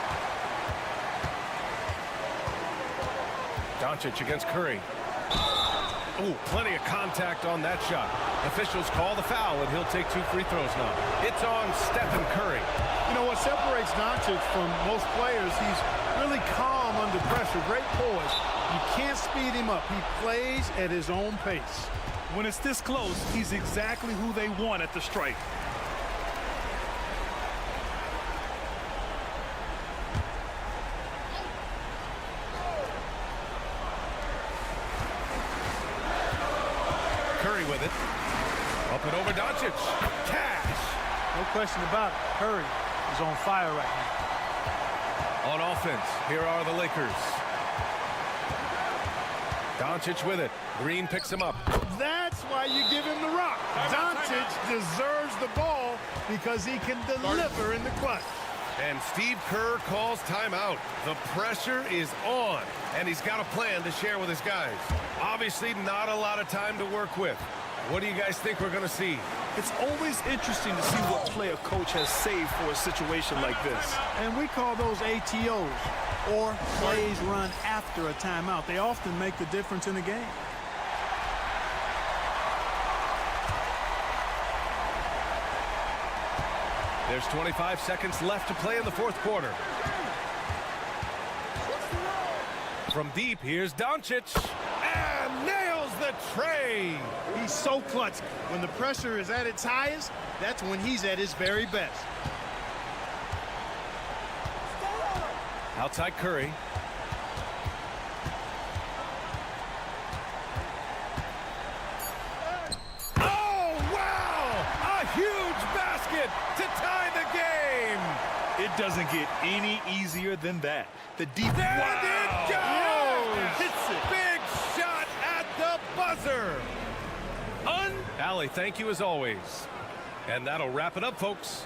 Doncic against Curry. Oh, plenty of contact on that shot. Officials call the foul, and he'll take 2 free throws now. It's on Stephen Curry. You know what separates Doncic from most players? He's really calm under pressure. Great poise. You can't speed him up. He plays at his own pace. When it's this close, he's exactly who they want at the stripe. Curry with it. Up and over Doncic. Cash. No question about it. Curry is on fire right now. On offense, here are the Lakers. Doncic with it. Green picks him up. That's why you give him the rock. Doncic deserves the ball because he can deliver in the clutch. And Steve Kerr calls timeout. The pressure is on, and he's got a plan to share with his guys. Obviously, not a lot of time to work with. What do you guys think we're going to see? It's always interesting to see what play a coach has saved for a situation like this. And we call those ATOs, or plays run after a timeout. They often make the difference in a game. There's 25 seconds left to play in the 4th quarter. From deep, here's Doncic. And nails the the tray. He's so clutch. When the pressure is at its highest, that's when he's at his very best. Outside Curry. Oh, wow! A huge basket to tie the game. It doesn't get any easier than that. The deep. There it goes! Hits it. Big shot at the buzzer. Allie, thank you as always. And that'll wrap it up, folks.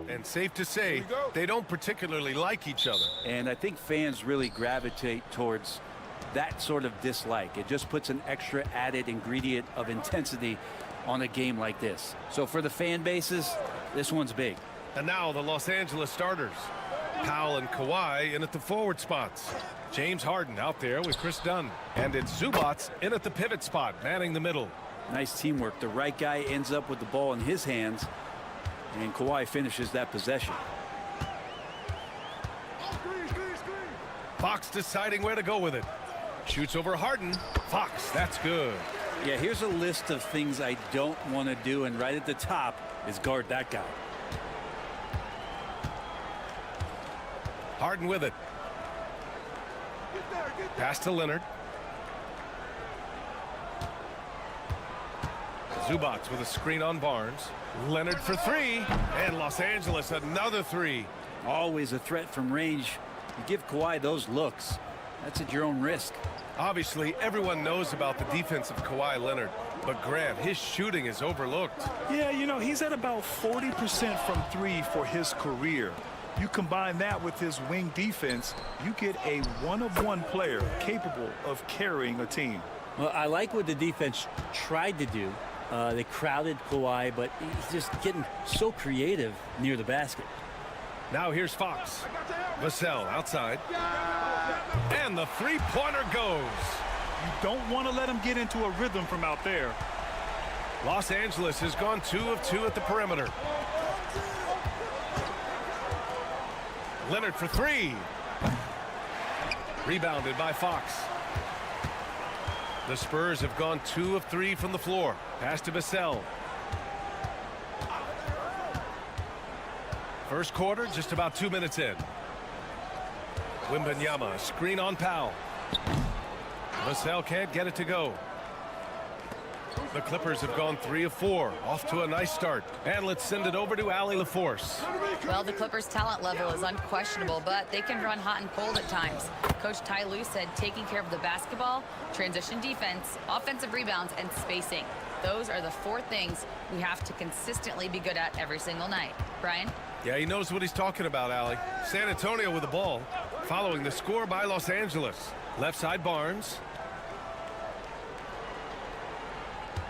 And safe to say, they don't particularly like each other. And I think fans really gravitate towards that sort of dislike. It just puts an extra added ingredient of intensity on a game like this. So for the fan bases, this one's big. And now the Los Angeles starters. Powell and Kawhi in at the forward spots. James Harden out there with Chris Dunn. And it's Zubats in at the pivot spot, manning the middle. Nice teamwork. The right guy ends up with the ball in his hands, and Kawhi finishes that possession. Fox deciding where to go with it. Shoots over Harden. Fox, that's good. Yeah, here's a list of things I don't want to do, and right at the top is guard that guy. Harden with it. Pass to Leonard. Zubats with a screen on Barnes. Leonard for three. And Los Angeles another three. Always a threat from range. You give Kawhi those looks, that's at your own risk. Obviously, everyone knows about the defense of Kawhi Leonard. But Grant, his shooting is overlooked. Yeah, you know, he's at about 40% from three for his career. You combine that with his wing defense, you get a one-of-one player capable of carrying a team. Well, I like what the defense tried to do. They crowded Kawhi, but he's just getting so creative near the basket. Now here's Fox. Vassell outside. And the three-pointer goes. You don't want to let him get into a rhythm from out there. Los Angeles has gone 2 of 2 at the perimeter. Leonard for 3. Rebounded by Fox. The Spurs have gone 2 of 3 from the floor. Pass to Vassell. First quarter, just about 2 minutes in. Wembanyama, screen on Powell. Vassell can't get it to go. The Clippers have gone 3 of 4, off to a nice start. And let's send it over to Allie LaForce. Well, the Clippers' talent level is unquestionable, but they can run hot and cold at times. Coach Ty Lue said taking care of the basketball, transition defense, offensive rebounds, and spacing. Those are the 4 things we have to consistently be good at every single night. Brian? Yeah, he knows what he's talking about, Allie. San Antonio with the ball, following the score by Los Angeles. Left side, Barnes.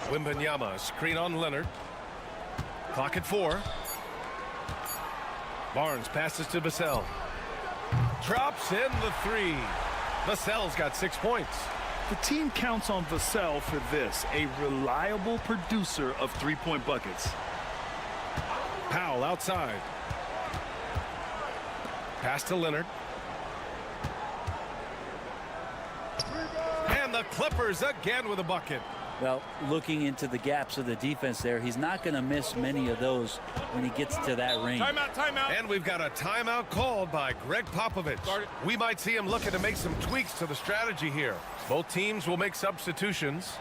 Wembanyama, screen on Leonard. Clock at 4. Barnes passes to Vassell. Drops in the 3. Vassell's got 6 points. The team counts on Vassell for this, a reliable producer of three-point buckets. Powell outside. Pass to Leonard. And the Clippers again with a bucket. Well, looking into the gaps of the defense there, he's not going to miss many of those when he gets to that range. Timeout. And we've got a timeout called by Greg Popovich. We might see him looking to make some tweaks to the strategy here. Both teams will make substitutions.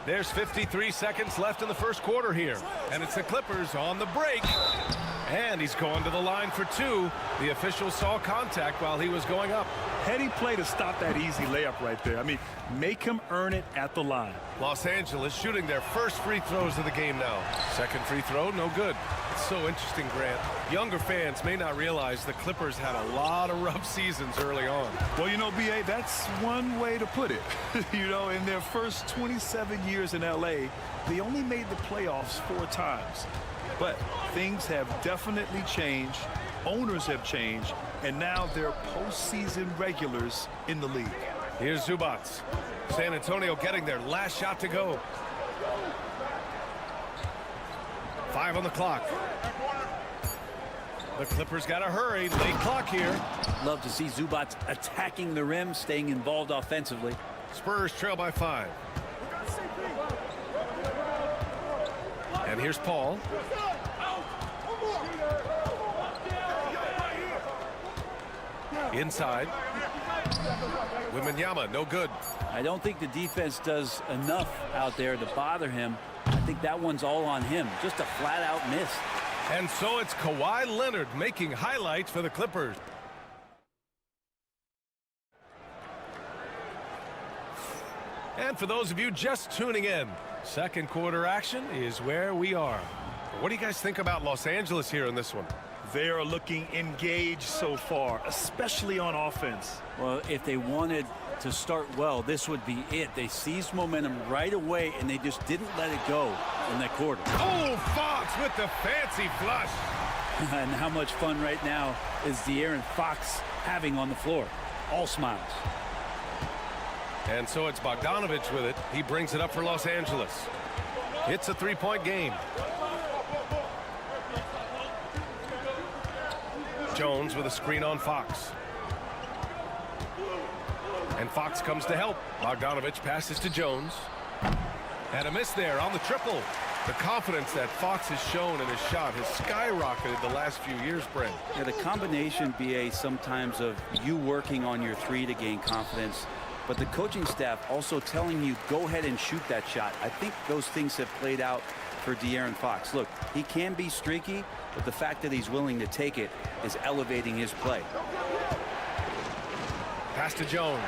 There's 53 seconds left in the first quarter here. And it's the Clippers on the break. And he's going to the line for 2. The official saw contact while he was going up. Heady play to stop that easy layup right there. I mean, make him earn it at the line. Los Angeles shooting their first free throws of the game now. Second free throw, no good. It's so interesting, Grant. Younger fans may not realize the Clippers had a lot of rough seasons early on. Well, you know, B.A., that's one way to put it. You know, in their first 27 years in L.A., they only made the playoffs 4 times. But things have definitely changed. Owners have changed. And now they're postseason regulars in the league. Here's Zubac. San Antonio getting their last shot to go. 5 on the clock. The Clippers got to hurry. Late clock here. Love to see Zubac attacking the rim, staying involved offensively. Spurs trail by 5. And here's Paul. Inside. Wembanyama, no good. I don't think the defense does enough out there to bother him. I think that one's all on him. Just a flat-out miss. And so it's Kawhi Leonard making highlights for the Clippers. And for those of you just tuning in, second quarter action is where we are. What do you guys think about Los Angeles here in this one? They are looking engaged so far, especially on offense. Well, if they wanted to start well, this would be it. They seized momentum right away, and they just didn't let it go in that quarter. Oh, Fox with the fancy flush. And how much fun right now is De'Aaron Fox having on the floor? All smiles. And so it's Bogdanovich with it. He brings it up for Los Angeles. It's a 3-point game. Jones with a screen on Fox. And Fox comes to help. Bogdanovich passes to Jones. And a miss there on the triple. The confidence that Fox has shown in his shot has skyrocketed the last few years, Brent. Yeah, the combination, BA, sometimes of you working on your 3 to gain confidence, but the coaching staff also telling you go ahead and shoot that shot. I think those things have played out for De'Aaron Fox. Look, he can be streaky, but the fact that he's willing to take it is elevating his play. Pass to Jones.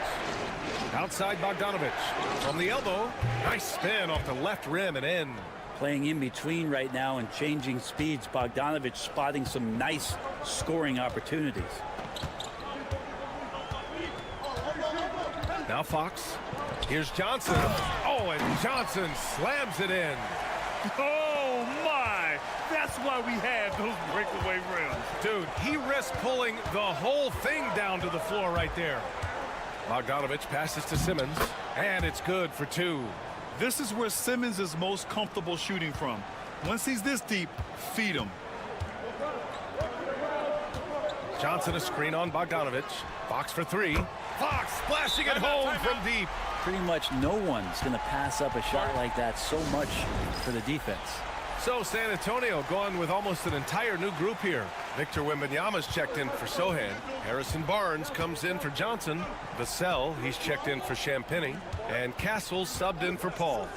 Outside Bogdanovich. From the elbow. Nice spin off the left rim and in. Playing in between right now and changing speeds. Bogdanovich spotting some nice scoring opportunities. Now Fox. Here's Johnson. Oh, and Johnson slams it in. Oh, my. That's why we have those breakaway rims. Dude, he risked pulling the whole thing down to the floor right there. Bogdanovich passes to Simmons, and it's good for 2. This is where Simmons is most comfortable shooting from. Once he's this deep, feed him. Johnson a screen on Bogdanovich. Fox for 3. Fox splashing it home from deep. Pretty much no one's going to pass up a shot like that. So much for the defense. So San Antonio going with almost an entire new group here. Victor Wembanyama's checked in for Sohan. Harrison Barnes comes in for Johnson. Vassell, he's checked in for Champagny. And Castle subbed in for Paul.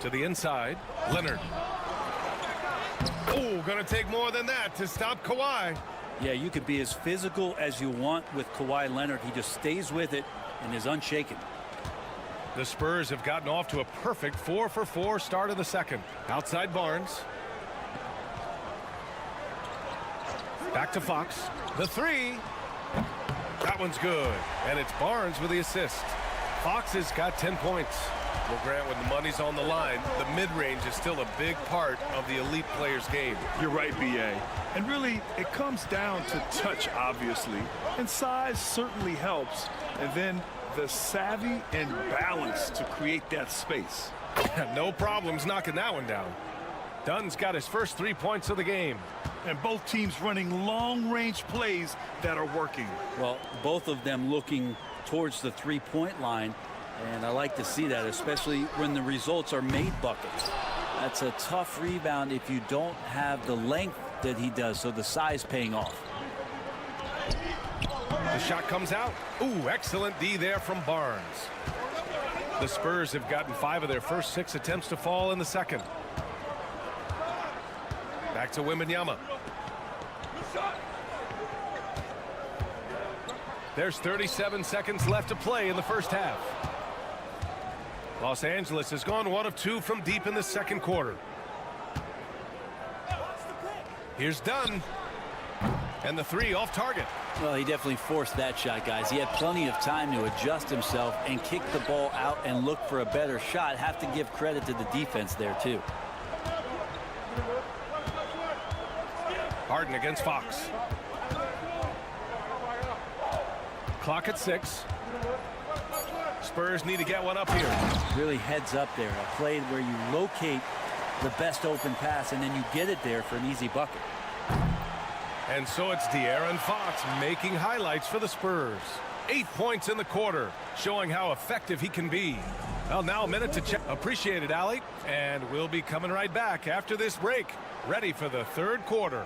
To the inside, Leonard. Oh, gonna take more than that to stop Kawhi. Yeah, you could be as physical as you want with Kawhi Leonard. He just stays with it and is unshaken. The Spurs have gotten off to a perfect 4-for-4 start of the second. Outside Barnes. Back to Fox. The 3. That one's good. And it's Barnes with the assist. Fox has got 10 points. Well, Grant, when the money's on the line, the mid-range is still a big part of the elite player's game. You're right, B.A. And really, it comes down to touch, obviously. And size certainly helps. And then the savvy and balance to create that space. No problems knocking that one down. Dunn's got his first 3 points of the game. And both teams running long-range plays that are working. Well, both of them looking towards the three-point line. And I like to see that, especially when the results are made buckets. That's a tough rebound if you don't have the length that he does, so the size paying off. The shot comes out. Ooh, excellent D there from Barnes. The Spurs have gotten 5 of their first 6 attempts to fall in the second. Back to Wembanyama. There's 37 seconds left to play in the first half. Los Angeles has gone 1 of 2 from deep in the second quarter. Here's Dunn. And the 3 off target. Well, he definitely forced that shot, guys. He had plenty of time to adjust himself and kick the ball out and look for a better shot. Have to give credit to the defense there, too. Harden against Fox. Clock at 6. Spurs need to get one up here. Really heads up there. A play where you locate the best open pass and then you get it there for an easy bucket. And so it's De'Aaron Fox making highlights for the Spurs. 8 points in the quarter, showing how effective he can be. Well, now a minute to check. Appreciate it, Allie. And we'll be coming right back after this break. Ready for the third quarter.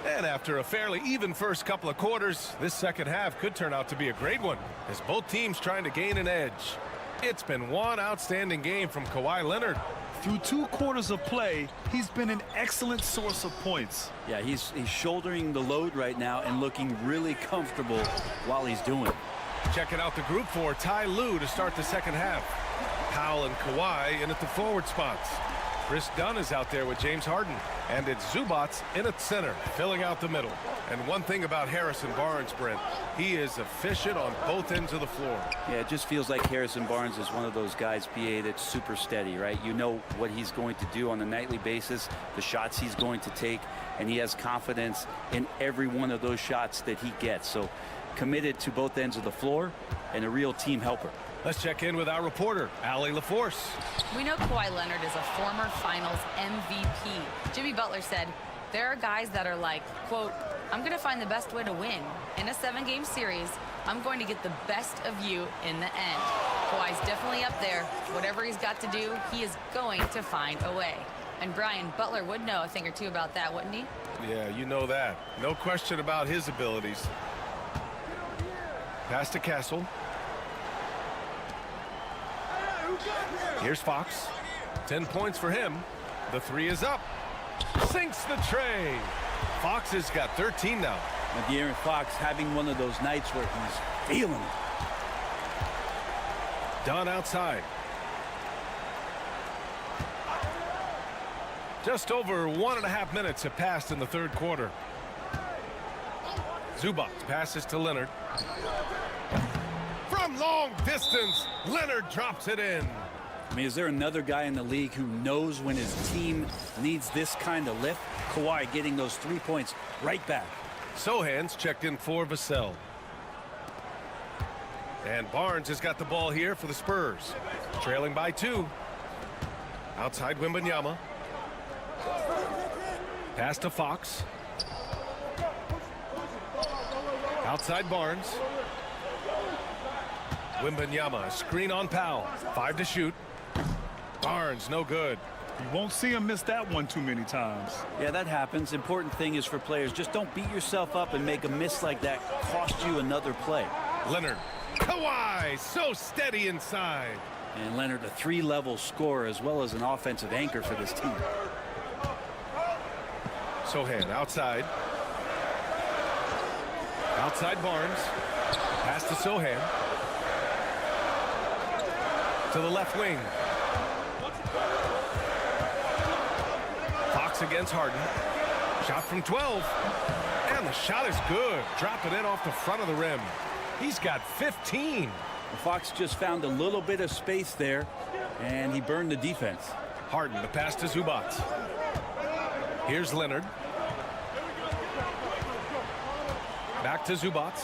And after a fairly even first couple of quarters, this second half could turn out to be a great one, as both teams trying to gain an edge. It's been one outstanding game from Kawhi Leonard. Through 2 quarters of play, he's been an excellent source of points. Yeah, he's shouldering the load right now and looking really comfortable while he's doing it. Checking out the group for Ty Lue to start the second half. Powell and Kawhi in at the forward spots. Chris Dunn is out there with James Harden. And it's Zubats in at center, filling out the middle. And one thing about Harrison Barnes, Brent, he is efficient on both ends of the floor. Yeah, it just feels like Harrison Barnes is one of those guys, PA, that's super steady, right? You know what he's going to do on a nightly basis, the shots he's going to take, and he has confidence in every one of those shots that he gets. So committed to both ends of the floor and a real team helper. Let's check in with our reporter, Allie LaForce. We know Kawhi Leonard is a former Finals MVP. Jimmy Butler said, there are guys that are like, quote, I'm going to find the best way to win. In a 7-game series, I'm going to get the best of you in the end. Kawhi's definitely up there. Whatever he's got to do, he is going to find a way. And Brian, Butler would know a thing or two about that, wouldn't he? Yeah, you know that. No question about his abilities. Pass to Castle. Here's Fox. 10 points for him. The three is up. Sinks the tray. Fox has got 13 now. And De'Aaron Fox having one of those nights where he's feeling it. Dunn outside. Just over 1.5 minutes have passed in the third quarter. Zubac passes to Leonard. From long distance, Leonard drops it in. I mean, is there another guy in the league who knows when his team needs this kind of lift? Kawhi getting those 3 points right back. Sohan's checked in for Vassell. And Barnes has got the ball here for the Spurs. Trailing by 2. Outside Wembanyama. Pass to Fox. Outside Barnes. Wembanyama, a screen on Powell. 5 to shoot. Barnes, no good. You won't see him miss that one too many times. Yeah, that happens. Important thing is for players, just don't beat yourself up and make a miss like that cost you another play. Leonard. Kawhi, so steady inside. And Leonard, a 3-level scorer as well as an offensive anchor for this team. Sohan outside. Outside Barnes. Pass to Sohan. To the left wing. Fox against Harden. Shot from 12. And the shot is good. Drop it in off the front of the rim. He's got 15. Fox just found a little bit of space there, and he burned the defense. Harden, the pass to Zubac. Here's Leonard. Back to Zubac.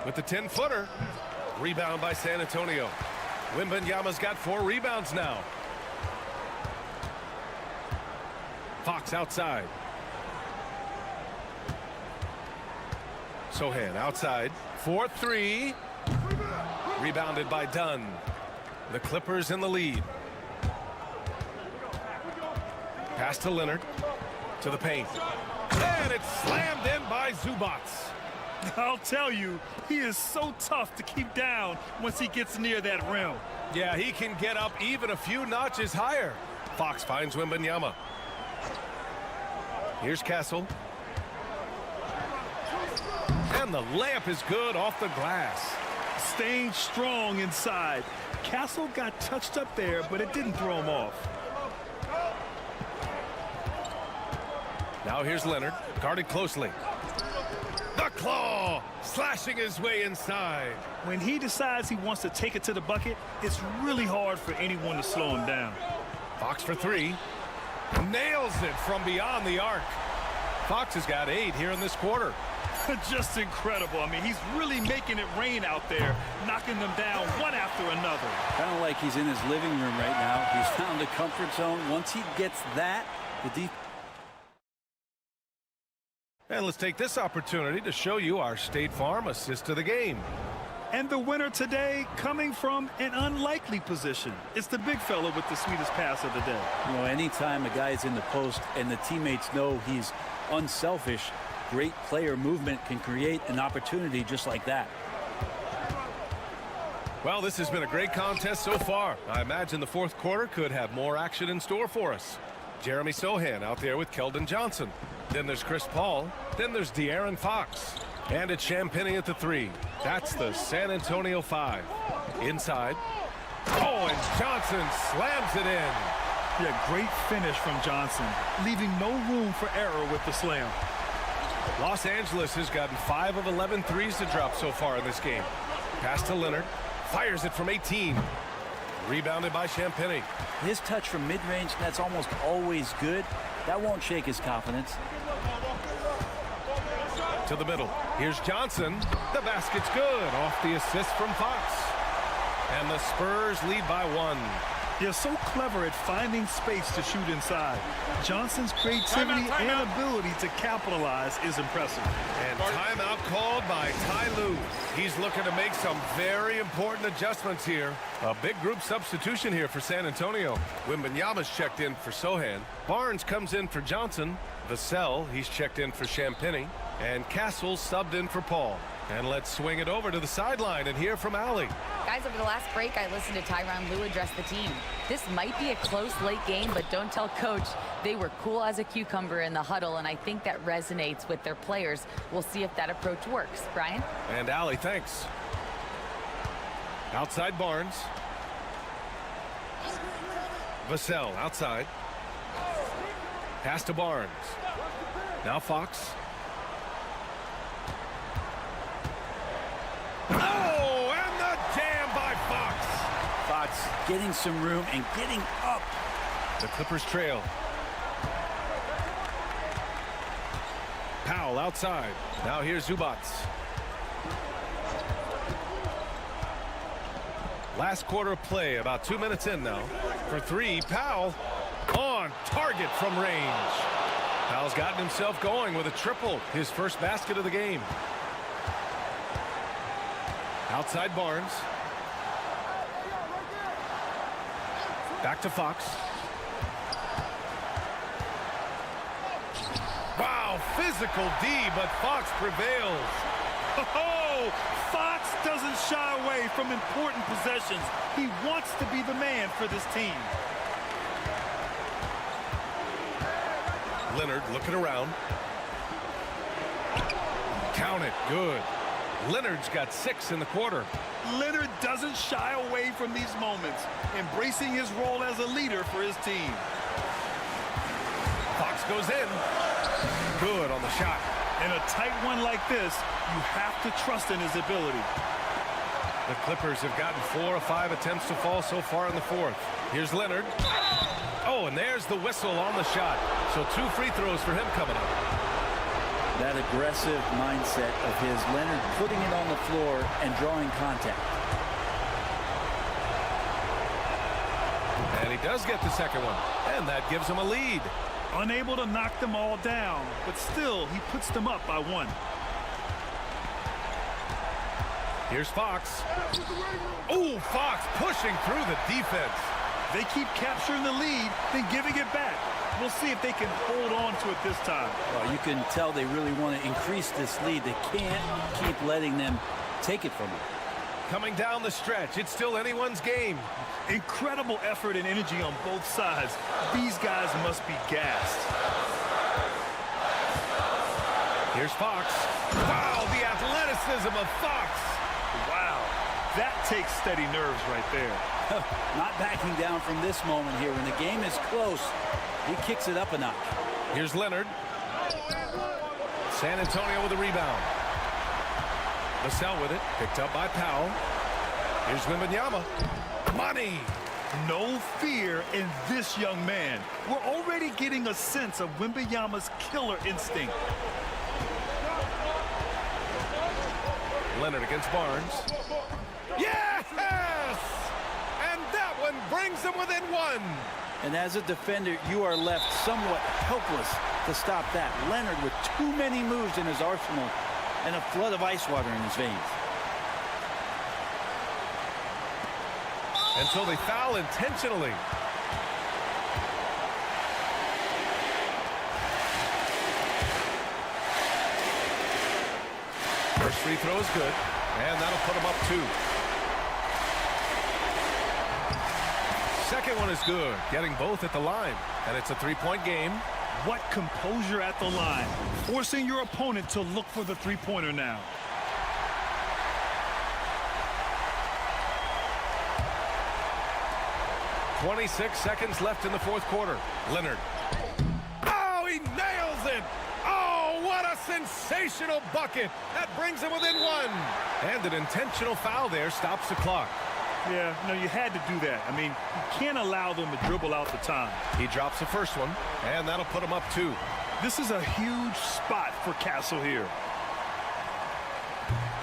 With the 10-footer. Rebound by San Antonio. Wembanyama's got 4 rebounds now. Fox outside. Sohan outside. 4-3. Rebounded by Dunn. The Clippers in the lead. Pass to Leonard. To the paint. And it's slammed in by Zubac. I'll tell you, he is so tough to keep down once he gets near that rim. Yeah, he can get up even a few notches higher. Fox finds Wembanyama. Here's Castle. And the layup is good off the glass. Staying strong inside. Castle got touched up there, but it didn't throw him off. Now here's Leonard, guarded closely. The claw, slashing his way inside. When he decides he wants to take it to the bucket, it's really hard for anyone to slow him down. Fox for 3. Nails it from beyond the arc. Fox has got 8 here in this quarter. Just incredible. I mean, he's really making it rain out there, knocking them down one after another. Kind of like he's in his living room right now. He's found a comfort zone. Once he gets that, the defense. And let's take this opportunity to show you our State Farm assist of the game. And the winner today coming from an unlikely position. It's the big fella with the sweetest pass of the day. You know, anytime a guy's in the post and the teammates know he's unselfish, great player movement can create an opportunity just like that. Well, this has been a great contest so far. I imagine the fourth quarter could have more action in store for us. Jeremy Sohan out there with Keldon Johnson. Then there's Chris Paul. Then there's De'Aaron Fox. And it's Champagnie at the 3. That's the San Antonio 5. Inside. Oh, and Johnson slams it in. Yeah, great finish from Johnson, leaving no room for error with the slam. Los Angeles has gotten 5 of 11 threes to drop so far in this game. Pass to Leonard. Fires it from 18. Rebounded by Champagnie. His touch from mid-range, that's almost always good. That won't shake his confidence. To the middle. Here's Johnson. The basket's good off the assist from Fox. And the Spurs lead by 1. They're so clever at finding space to shoot inside. Johnson's creativity and ability to capitalize is impressive. And timeout called by Ty Lue. He's looking to make some very important adjustments here. A big group substitution here for San Antonio. Wembanyama's checked in for Sohan. Barnes comes in for Johnson. Vassell, he's checked in for Champagnie. And Castle subbed in for Paul. And let's swing it over to the sideline and hear from Allie. Guys, over the last break, I listened to Tyronn Lue address the team. This might be a close late game, but don't tell coach. They were cool as a cucumber in the huddle, and I think that resonates with their players. We'll see if that approach works. Brian? And Allie, thanks. Outside Barnes. Vassell outside. Pass to Barnes. Now Fox. Oh, and the jam by Fox. Fox getting some room and getting up. The Clippers trail. Powell outside. Now here's Zubac. Last quarter of play, about 2 minutes in now. For three, Powell on target from range. Powell's gotten himself going with a triple, his first basket of the game. Outside Barnes. Back to Fox. Wow, physical D, but Fox prevails. Oh, Fox doesn't shy away from important possessions. He wants to be the man for this team. Leonard looking around. Count it. Good. Leonard's got 6 in the quarter. Leonard doesn't shy away from these moments, embracing his role as a leader for his team. Fox goes in. Good on the shot. In a tight one like this, you have to trust in his ability. The Clippers have gotten 4 of 5 attempts to fall so far in the fourth. Here's Leonard. Oh, and there's the whistle on the shot. So 2 free throws for him coming up. That aggressive mindset of his, Leonard putting it on the floor and drawing contact. And he does get the second one. And that gives him a lead. Unable to knock them all down, but still he puts them up by 1. Here's Fox. Oh, Fox pushing through the defense. They keep capturing the lead, then giving it back. We'll see if they can hold on to it this time. Well, you can tell they really want to increase this lead. They can't keep letting them take it from them. Coming down the stretch, it's still anyone's game. Incredible effort and energy on both sides. These guys must be gassed. Here's Fox. Wow, the athleticism of Fox. Wow, that takes steady nerves right there. Not backing down from this moment here. When the game is close, he kicks it up a notch. Here's Leonard. San Antonio with a rebound. Vassell with it. Picked up by Powell. Here's Wembanyama. Money. No fear in this young man. We're already getting a sense of Wembanyama's killer instinct. Leonard against Barnes. Yes! And that one brings them within 1. And as a defender, you are left somewhat helpless to stop that. Leonard with too many moves in his arsenal and a flood of ice water in his veins. And so they foul intentionally. First free throw is good, and that'll put him up 2. Second one is good, getting both at the line, and it's a 3-point game. What composure at the line, forcing your opponent to look for the three-pointer now. .26 seconds left in the fourth quarter. Leonard. Oh, he nails it! Oh, what a sensational bucket! That brings him within 1. And an intentional foul there stops the clock. Yeah, no, you had to do that. I mean, you can't allow them to dribble out the time. He drops the first one, and that'll put him up 2. This is a huge spot for Castle here.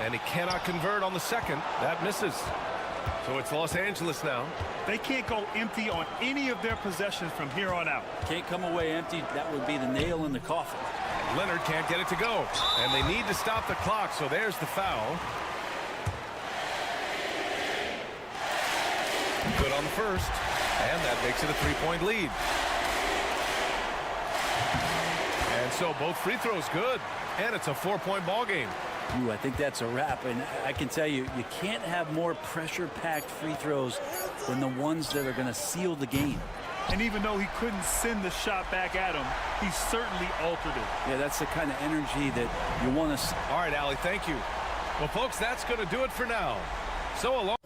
And he cannot convert on the second. That misses. So it's Los Angeles now. They can't go empty on any of their possessions from here on out. Can't come away empty. That would be the nail in the coffin. Leonard can't get it to go. And they need to stop the clock, so there's the foul. Good on the first. And that makes it a 3-point lead. And so both free throws good. And it's a 4-point ball game. I think that's a wrap. And I can tell you, you can't have more pressure-packed free throws than the ones that are going to seal the game. And even though he couldn't send the shot back at him, he certainly altered it. Yeah, that's the kind of energy that you want to see. All right, Allie, thank you. Well, folks, that's going to do it for now. So along.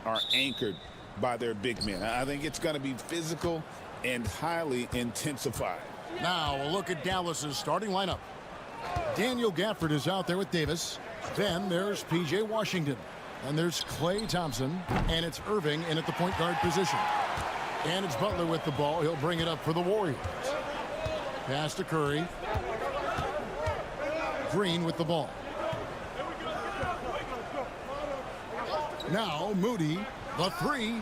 Are anchored by their big men. I think it's going to be physical and highly intensified. Now a look at Dallas's starting lineup. Daniel Gafford is out there with Davis. Then there's P.J. Washington. And there's Klay Thompson. And it's Irving in at the point guard position. And it's Butler with the ball. He'll bring it up for the Warriors. Pass to Curry. Green with the ball. Now Moody, the three,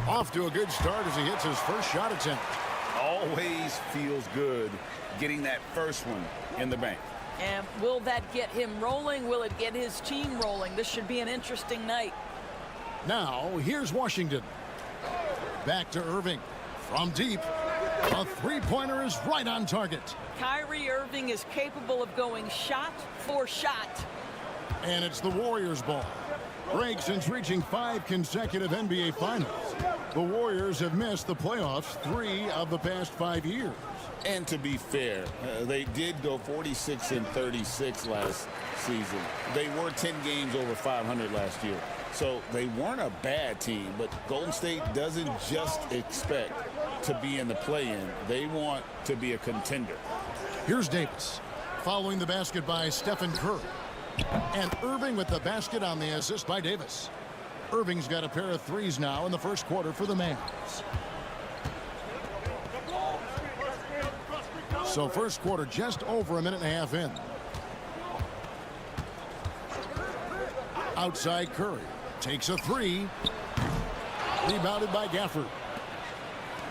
off to a good start as he hits his first shot attempt. Always feels good getting that first one in the bank. And will that get him rolling? Will it get his team rolling? This should be an interesting night. Now here's Washington. Back to Irving. From deep, a three-pointer is right on target. Kyrie Irving is capable of going shot for shot. And it's the Warriors' ball. Break since reaching 5 consecutive NBA Finals. The Warriors have missed the playoffs 3 of the past 5 years. And to be fair, they did go 46-36 last season. They were 10 games over 500 last year. So they weren't a bad team, but Golden State doesn't just expect to be in the play-in. They want to be a contender. Here's Davis. Following the basket by Stephen Curry. And Irving with the basket on the assist by Davis. Irving's got a pair of threes now in the first quarter for the Mavs. So first quarter just over a minute and a half in. Outside Curry. Takes a three. Rebounded by Gafford.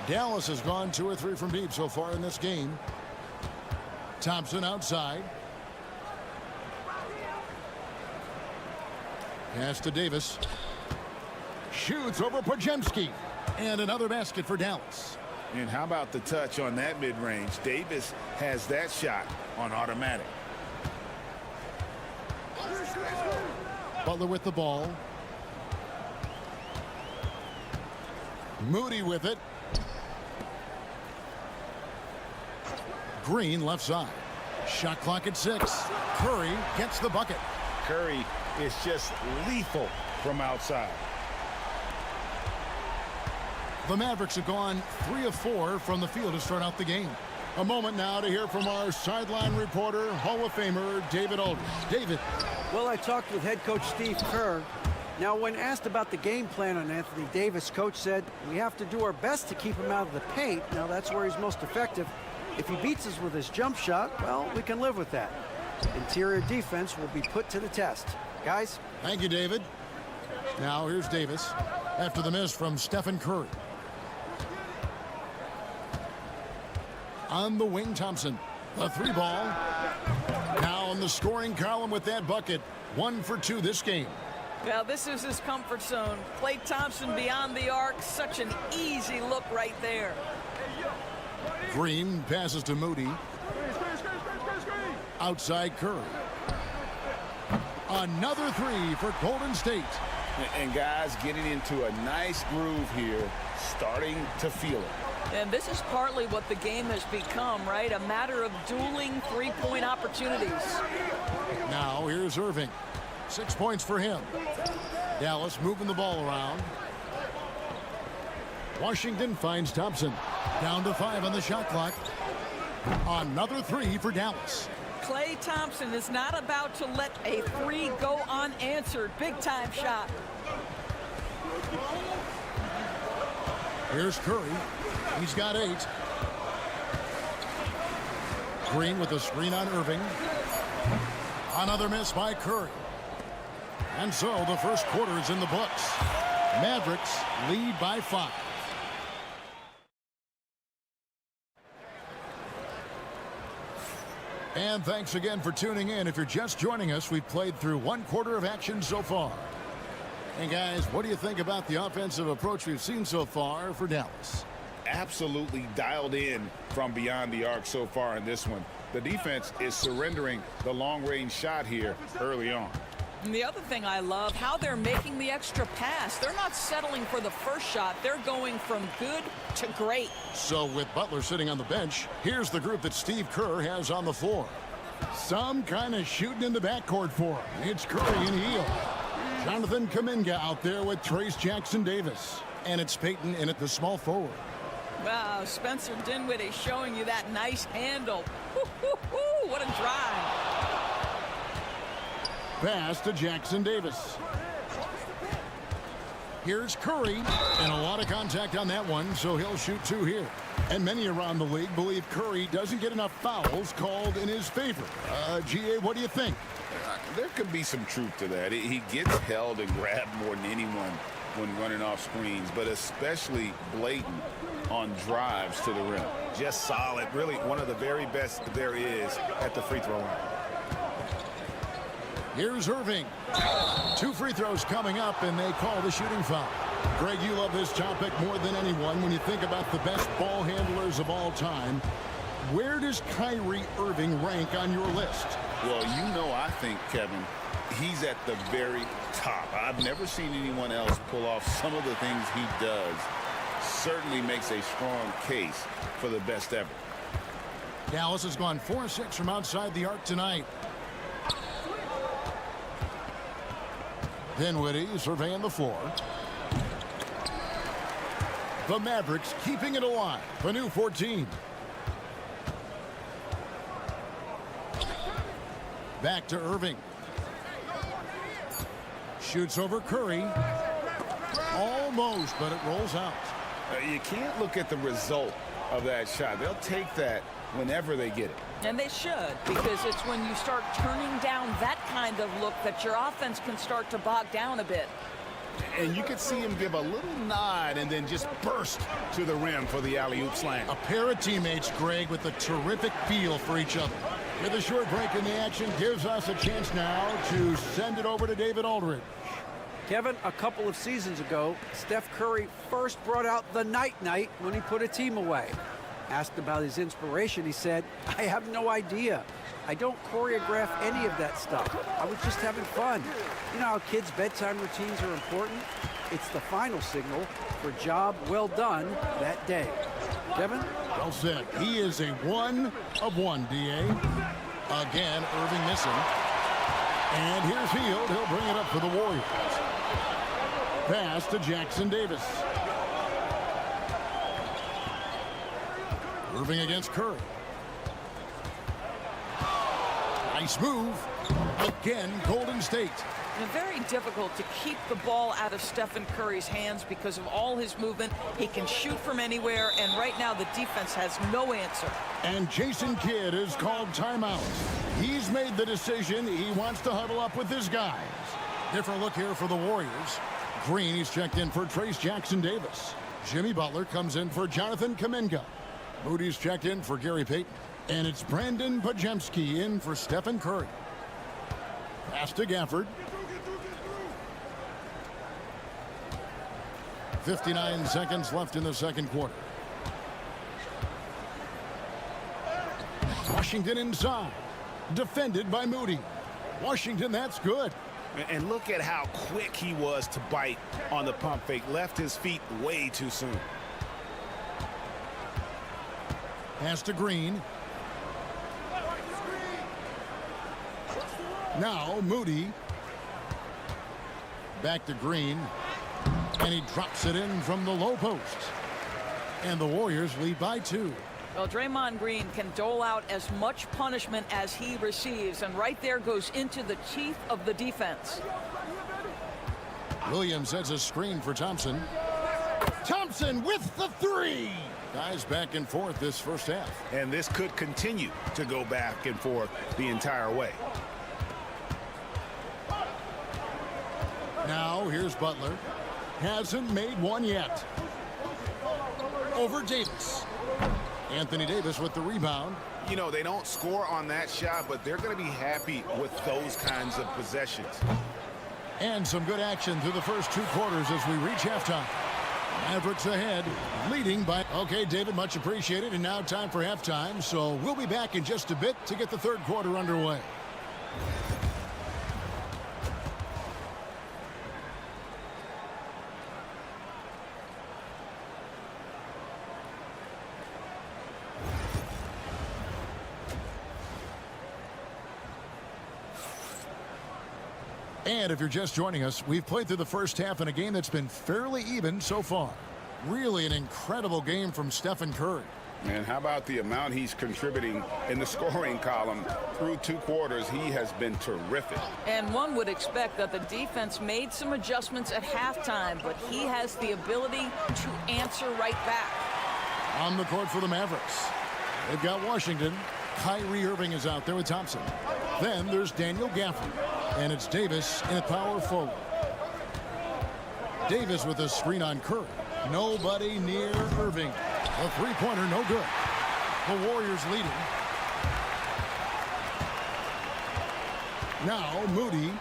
Dallas has gone 2 or 3 from deep so far in this game. Thompson outside. Pass to Davis. Shoots over Podziemski. And another basket for Dallas. And how about the touch on that mid-range? Davis has that shot on automatic. Butler with the ball. Moody with it. Green left side. Shot clock at 6. Curry gets the bucket. Curry is just lethal from outside. The Mavericks have gone 3 of 4 from the field to start out the game. A moment now to hear from our sideline reporter, Hall of Famer David Aldridge. David. Well, I talked with head coach Steve Kerr. Now, when asked about the game plan on Anthony Davis, coach said, we have to do our best to keep him out of the paint. Now, that's where he's most effective. If he beats us with his jump shot, well, we can live with that. Interior defense will be put to the test. Guys? Thank you, David. Now, here's Davis after the miss from Stephen Curry. On the wing, Thompson. The 3 ball. Now in the scoring column with that bucket. 1 for 2 this game. Well, this is his comfort zone. Klay Thompson beyond the arc. Such an easy look right there. Green passes to Moody. Outside Curry. Another 3 for Golden State. And guys getting into a nice groove here, starting to feel it. And this is partly what the game has become, right? A matter of dueling three-point opportunities. Now here's Irving. 6 points for him. Dallas moving the ball around. Washington finds Thompson. Down to 5 on the shot clock. Another 3 for Dallas. Klay Thompson is not about to let a 3 go unanswered. Big-time shot. Here's Curry. He's got 8. Green with a screen on Irving. Another miss by Curry. And so the first quarter is in the books. Mavericks lead by 5. And thanks again for tuning in. If you're just joining us, we've played through 1 quarter of action so far. And guys, what do you think about the offensive approach we've seen so far for Dallas? Absolutely dialed in from beyond the arc so far in this one. The defense is surrendering the long-range shot here early on. And the other thing I love, how they're making the extra pass. They're not settling for the first shot. They're going from good to great. So with Butler sitting on the bench, here's the group that Steve Kerr has on the floor. Some kind of shooting in the backcourt for him. It's Curry and Heel. Jonathan Kuminga out there with Trace Jackson-Davis. And it's Payton in at the small forward. Wow, Spencer Dinwiddie showing you that nice handle. What a drive. Pass to Jackson-Davis. Here's Curry, and a lot of contact on that one, so he'll shoot 2 here. And many around the league believe Curry doesn't get enough fouls called in his favor. GA, what do you think? There could be some truth to that. He gets held and grabbed more than anyone when running off screens, but especially blatant on drives to the rim. Just solid. Really one of the very best there is at the free throw line. Here's Irving. 2 free throws coming up, and they call the shooting foul. Greg, you love this topic more than anyone when you think about the best ball handlers of all time. Where does Kyrie Irving rank on your list? Well, you know, I think, Kevin, he's at the very top. I've never seen anyone else pull off some of the things he does. Certainly makes a strong case for the best ever. Dallas has gone 4-6 from outside the arc tonight. Dinwiddie surveying the floor. The Mavericks keeping it alive. A new 14. Back to Irving. Shoots over Curry. Almost, but it rolls out. You can't look at the result of that shot. They'll take that whenever they get it. And they should, because it's when you start turning down that kind of look that your offense can start to bog down a bit. And you could see him give a little nod and then just burst to the rim for the alley-oop slam. A pair of teammates, Greg, with a terrific feel for each other. With a short break in the action, gives us a chance now to send it over to David Aldridge. Kevin, a couple of seasons ago, Steph Curry first brought out the night-night when he put a team away. Asked about his inspiration, he said, I have no idea. I don't choreograph any of that stuff. I was just having fun. You know how kids' bedtime routines are important? It's the final signal for job well done that day. Kevin? Well said. He is a 1 of 1, D.A. Again, Irving missing. And here's Hield. He'll bring it up for the Warriors. Pass to Jackson Davis. Irving against Curry. Nice move. Again, Golden State. And very difficult to keep the ball out of Stephen Curry's hands because of all his movement. He can shoot from anywhere, and right now the defense has no answer. And Jason Kidd is called timeout. He's made the decision. He wants to huddle up with his guys. Different look here for the Warriors. Green, he's checked in for Trace Jackson Davis. Jimmy Butler comes in for Jonathan Kuminga. Moody's checked in for Gary Payton. And it's Brandon Podziemski in for Stephen Curry. Pass to Gafford. 59 seconds left in the second quarter. Washington inside. Defended by Moody. Washington, that's good. And look at how quick he was to bite on the pump fake. Left his feet way too soon. Pass to Green. Now Moody. Back to Green. And he drops it in from the low post. And the Warriors lead by 2. Well, Draymond Green can dole out as much punishment as he receives, and right there goes into the teeth of the defense. Williams sets a screen for Thompson. Thompson with the 3. Guys back and forth this first half. And this could continue to go back and forth the entire way. Now here's Butler. Hasn't made one yet. Over Davis. Anthony Davis with the rebound. You know, they don't score on that shot, but they're going to be happy with those kinds of possessions. And some good action through the first 2 quarters as we reach halftime. Mavericks ahead, leading by... Okay, David, much appreciated. And now time for halftime. So we'll be back in just a bit to get the third quarter underway. And if you're just joining us, we've played through the first half in a game that's been fairly even so far. Really an incredible game from Stephen Curry. And how about the amount he's contributing in the scoring column through 2 quarters? He has been terrific. And one would expect that the defense made some adjustments at halftime, but he has the ability to answer right back. On the court for the Mavericks. They've got Washington. Kyrie Irving is out there with Thompson. Then there's Daniel Gafford. And it's Davis in a power forward. Davis with a screen on Curry. Nobody near Irving. A three-pointer, no good. The Warriors leading. Now Moody.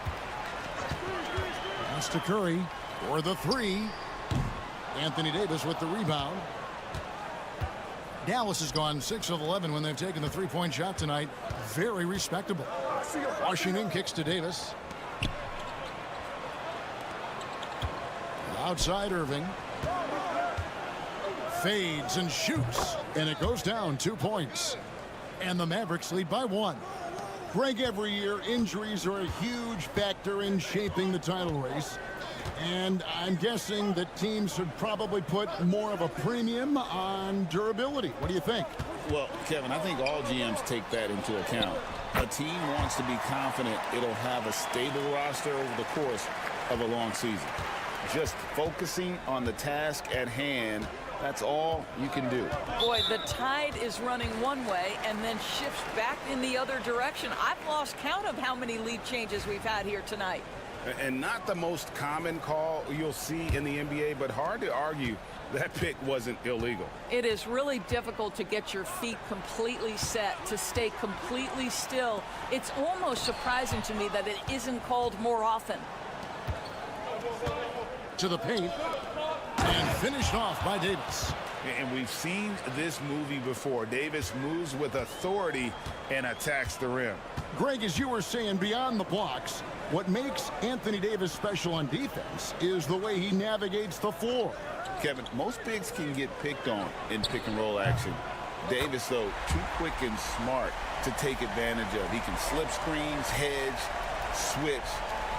Pass to Curry for the 3. Anthony Davis with the rebound. Dallas has gone 6 of 11 when they've taken the three-point shot tonight. Very respectable. Washington kicks to Davis. Outside Irving. Fades and shoots. And it goes down 2 points. And the Mavericks lead by 1. Greg, every year injuries are a huge factor in shaping the title race. And I'm guessing that teams should probably put more of a premium on durability. What do you think? Well, Kevin, I think all GMs take that into account. A team wants to be confident it'll have a stable roster over the course of a long season. Just focusing on the task at hand, that's all you can do. Boy, the tide is running one way and then shifts back in the other direction. I've lost count of how many lead changes we've had here tonight. And not the most common call you'll see in the NBA, but hard to argue that pick wasn't illegal. It is really difficult to get your feet completely set, to stay completely still. It's almost surprising to me that it isn't called more often. To the paint. And finished off by Davis. And we've seen this movie before. Davis moves with authority and attacks the rim. Greg, as you were saying, beyond the blocks, what makes Anthony Davis special on defense is the way he navigates the floor. Kevin, most bigs can get picked on in pick and roll action. Davis, though, too quick and smart to take advantage of. He can slip screens, hedge, switch,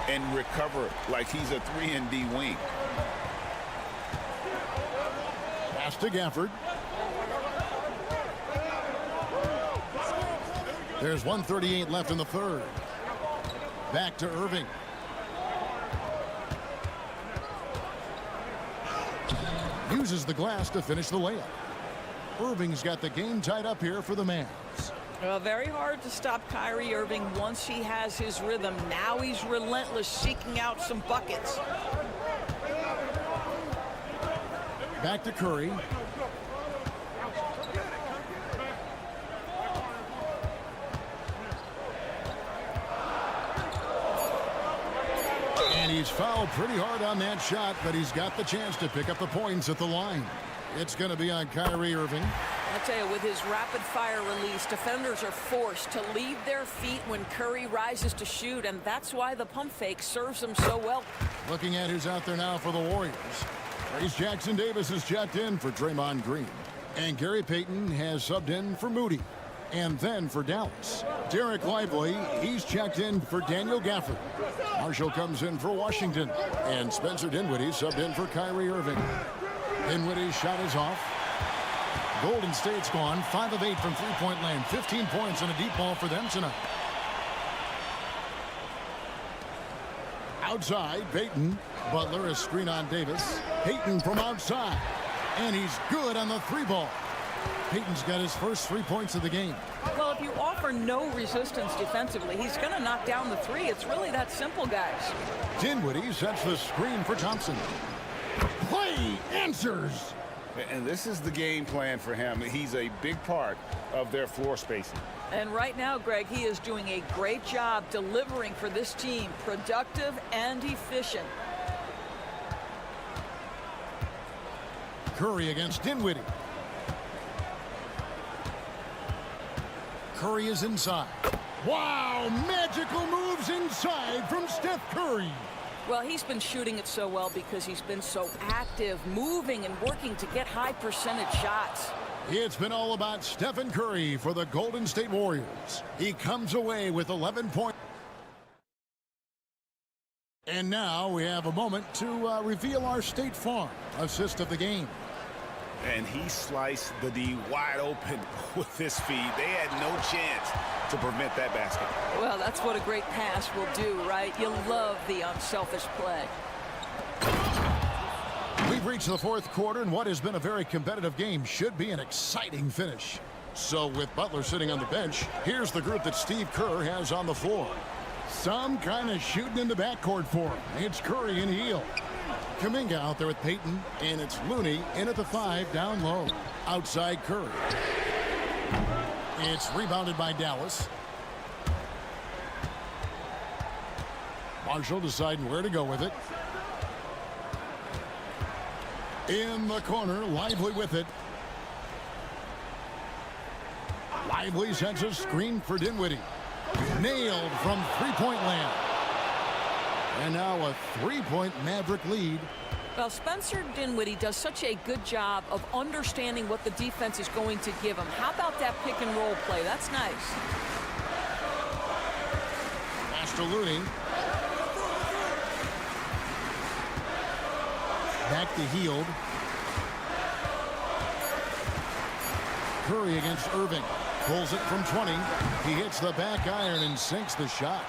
and recover like he's a 3-and-D wing. Pass to Gafford. There's 1:38 left in the third. Back to Irving. Uses the glass to finish the layup. Irving's got the game tied up here for the Mavs. Well, very hard to stop Kyrie Irving once he has his rhythm. Now he's relentless, seeking out some buckets. Back to Curry. And he's fouled pretty hard on that shot, but he's got the chance to pick up the points at the line. It's going to be on Kyrie Irving. I tell you, with his rapid-fire release, defenders are forced to leave their feet when Curry rises to shoot, and that's why the pump fake serves him so well. Looking at who's out there now for the Warriors. Trace Jackson Davis is checked in for Draymond Green. And Gary Payton has subbed in for Moody. And then for Dallas, Derek Lively, he's checked in for Daniel Gafford. Marshall comes in for Washington. And Spencer Dinwiddie subbed in for Kyrie Irving. Dinwiddie's shot is off. Golden State's gone 5 of 8 from three-point land. 15 points and a deep ball for them tonight. Outside, Payton. Butler, a screen on Davis. Payton from outside. And he's good on the three ball. Payton's got his first 3 points of the game. Well, if you offer no resistance defensively, he's going to knock down the three. It's really that simple, guys. Dinwiddie sets the screen for Thompson. Play answers. And this is the game plan for him. He's a big part of their floor spacing. And right now, Greg, he is doing a great job delivering for this team, productive and efficient. Curry against Dinwiddie. Curry is inside. Wow, magical moves inside from Steph Curry. Well, he's been shooting it so well because he's been so active, moving and working to get high percentage shots. It's been all about Stephen Curry for the Golden State Warriors. He comes away with 11 points. And now we have a moment to reveal our State Farm assist of the game. And he sliced the D wide open with his feed. They had no chance to prevent that basket. Well, that's what a great pass will do, right? You love the unselfish play. We've reached the fourth quarter, and what has been a very competitive game should be an exciting finish. So with Butler sitting on the bench, here's the group that Steve Kerr has on the floor. Some kind of shooting in the backcourt for him. It's Curry and Hield. Kuminga out there with Payton, and it's Looney in at the 5 down low. Outside Curry. It's rebounded by Dallas. Marshall deciding where to go with it. In the corner, Lively with it. Lively sends a screen for Dinwiddie. Nailed from three-point land. And now a three-point Maverick lead. Well, Spencer Dinwiddie does such a good job of understanding what the defense is going to give him. How about that pick and roll play? That's nice. Pass to Looney. Back to Hield. Curry against Irving. Pulls it from 20. He hits the back iron and sinks the shot.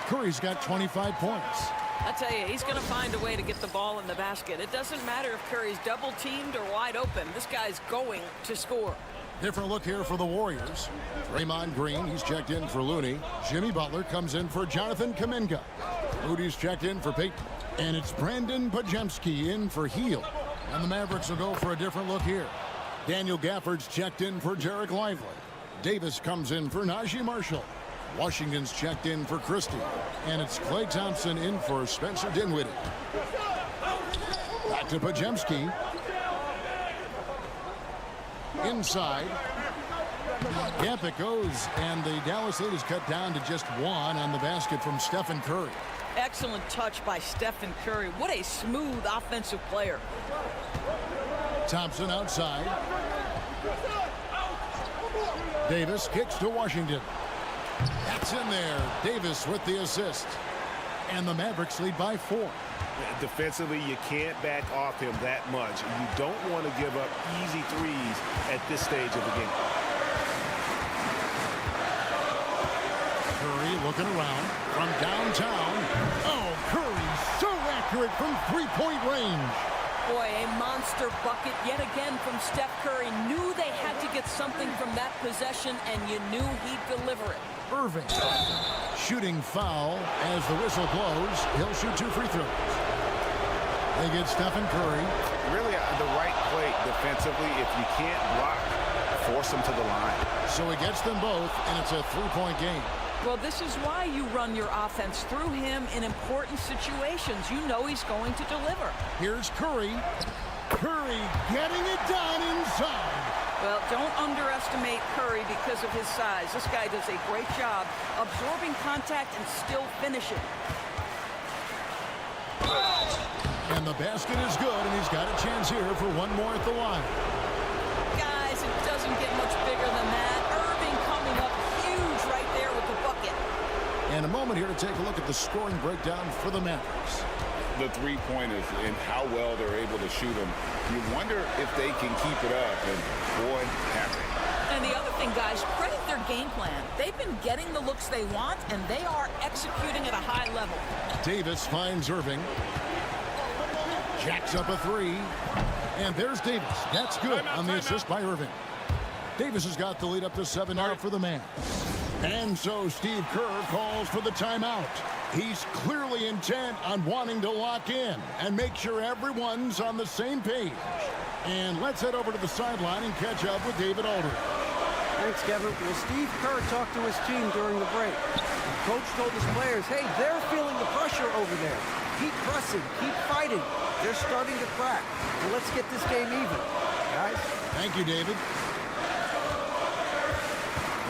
Curry's got 25 points. I tell you, he's going to find a way to get the ball in the basket. It doesn't matter if Curry's double teamed or wide open. This guy's going to score. Different look here for the Warriors. Draymond Green, he's checked in for Looney. Jimmy Butler comes in for Jonathan Kuminga. Moody's checked in for Payton. And it's Brandon Pajemski in for Hield. And the Mavericks will go for a different look here. Daniel Gafford's checked in for Derek Lively. Davis comes in for Najee Marshall. Washington's checked in for Christie. And it's Klay Thompson in for Spencer Dinwiddie. Back to Pajemski. Inside. Gap it goes, and the Dallas lead is cut down to just 1 on the basket from Stephen Curry. Excellent touch by Stephen Curry. What a smooth offensive player. Thompson outside. Davis kicks to Washington. That's in there. Davis with the assist. And the Mavericks lead by 4. Defensively, you can't back off him that much. You don't want to give up easy threes at this stage of the game. Curry looking around from downtown. Oh, Curry so accurate from three-point range. Boy, a monster bucket yet again from Steph Curry. Knew they had to get something from that possession, and you knew he'd deliver it. Irving. Shooting foul as the whistle blows. He'll shoot 2 free throws. They get Stephen Curry. Really the right play defensively. If you can't block, force them to the line. So he gets them both, and it's a 3-point game. Well, this is why you run your offense through him in important situations. You know he's going to deliver. Here's Curry. Curry getting it done inside. Well, don't underestimate Curry because of his size. This guy does a great job absorbing contact and still finishing. And the basket is good, and he's got a chance here for one more at the line. Guys, it doesn't get much bigger than that. Irving coming up huge right there with the bucket. And a moment here to take a look at the scoring breakdown for the Mavericks. The three-pointers and how well they're able to shoot them. You wonder if they can keep it up, and boy, have they. And the other thing, guys, credit their game plan. They've been getting the looks they want, and they are executing at a high level. Davis finds Irving. Jacks up a 3. And there's Davis. That's good on the assist by Irving. Davis has got the lead up to 7 out for the man. And so Steve Kerr calls for the timeout. He's clearly intent on wanting to lock in and make sure everyone's on the same page. And let's head over to the sideline and catch up with David Aldridge. Thanks, Kevin. Well, Steve Kerr talked to his team during the break. The coach told his players, hey, they're feeling the pressure over there. Keep pressing, keep fighting. They're starting to crack. And let's get this game even, guys. Thank you, David.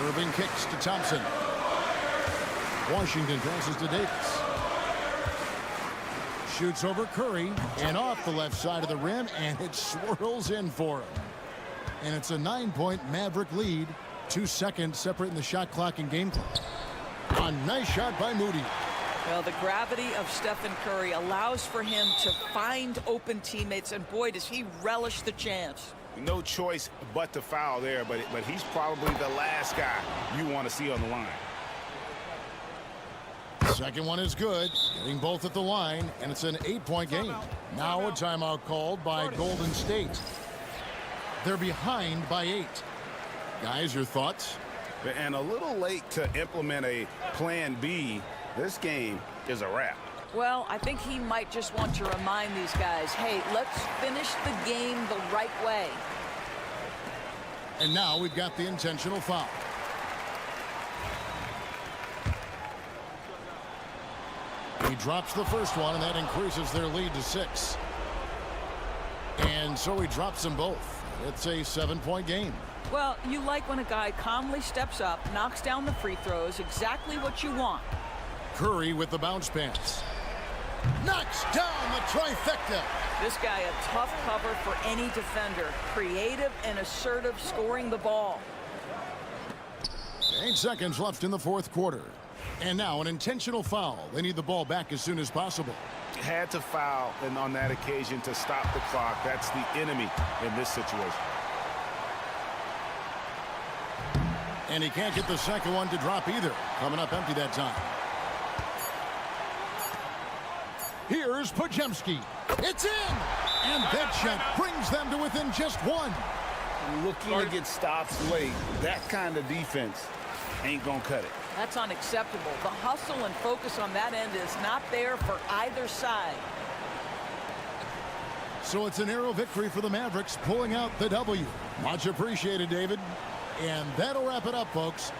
Irving kicks to Thompson. Washington passes to Davis. Shoots over Curry and off the left side of the rim, and it swirls in for him. And it's a 9-point Maverick lead. 2 seconds separating the shot clock and game clock. A nice shot by Moody. Well, the gravity of Stephen Curry allows for him to find open teammates, and boy, does he relish the chance. No choice but to foul there, but he's probably the last guy you want to see on the line. Second one is good, getting both at the line, and it's an 8-point game. Now a timeout called by Golden State. They're behind by 8. Guys, your thoughts? And a little late to implement a plan B. This game is a wrap. Well, I think he might just want to remind these guys, hey, let's finish the game the right way. And now we've got the intentional foul. He drops the first one, and that increases their lead to 6. And so he drops them both. It's a 7-point game. Well, you like when a guy calmly steps up, knocks down the free throws, exactly what you want. Curry with the bounce pass. Knocks down the trifecta. This guy a tough cover for any defender. Creative and assertive scoring the ball. 8 seconds left in the fourth quarter. And now an intentional foul. They need the ball back as soon as possible. Had to foul and on that occasion to stop the clock. That's the enemy in this situation. And he can't get the second one to drop either. Coming up empty that time. Here's Podziemski. It's in! And that shot brings them to within just 1. Looking to get stops late. That kind of defense ain't gonna cut it. That's unacceptable. The hustle and focus on that end is not there for either side. So it's a narrow victory for the Mavericks, pulling out the W. Much appreciated, David. And that'll wrap it up, folks.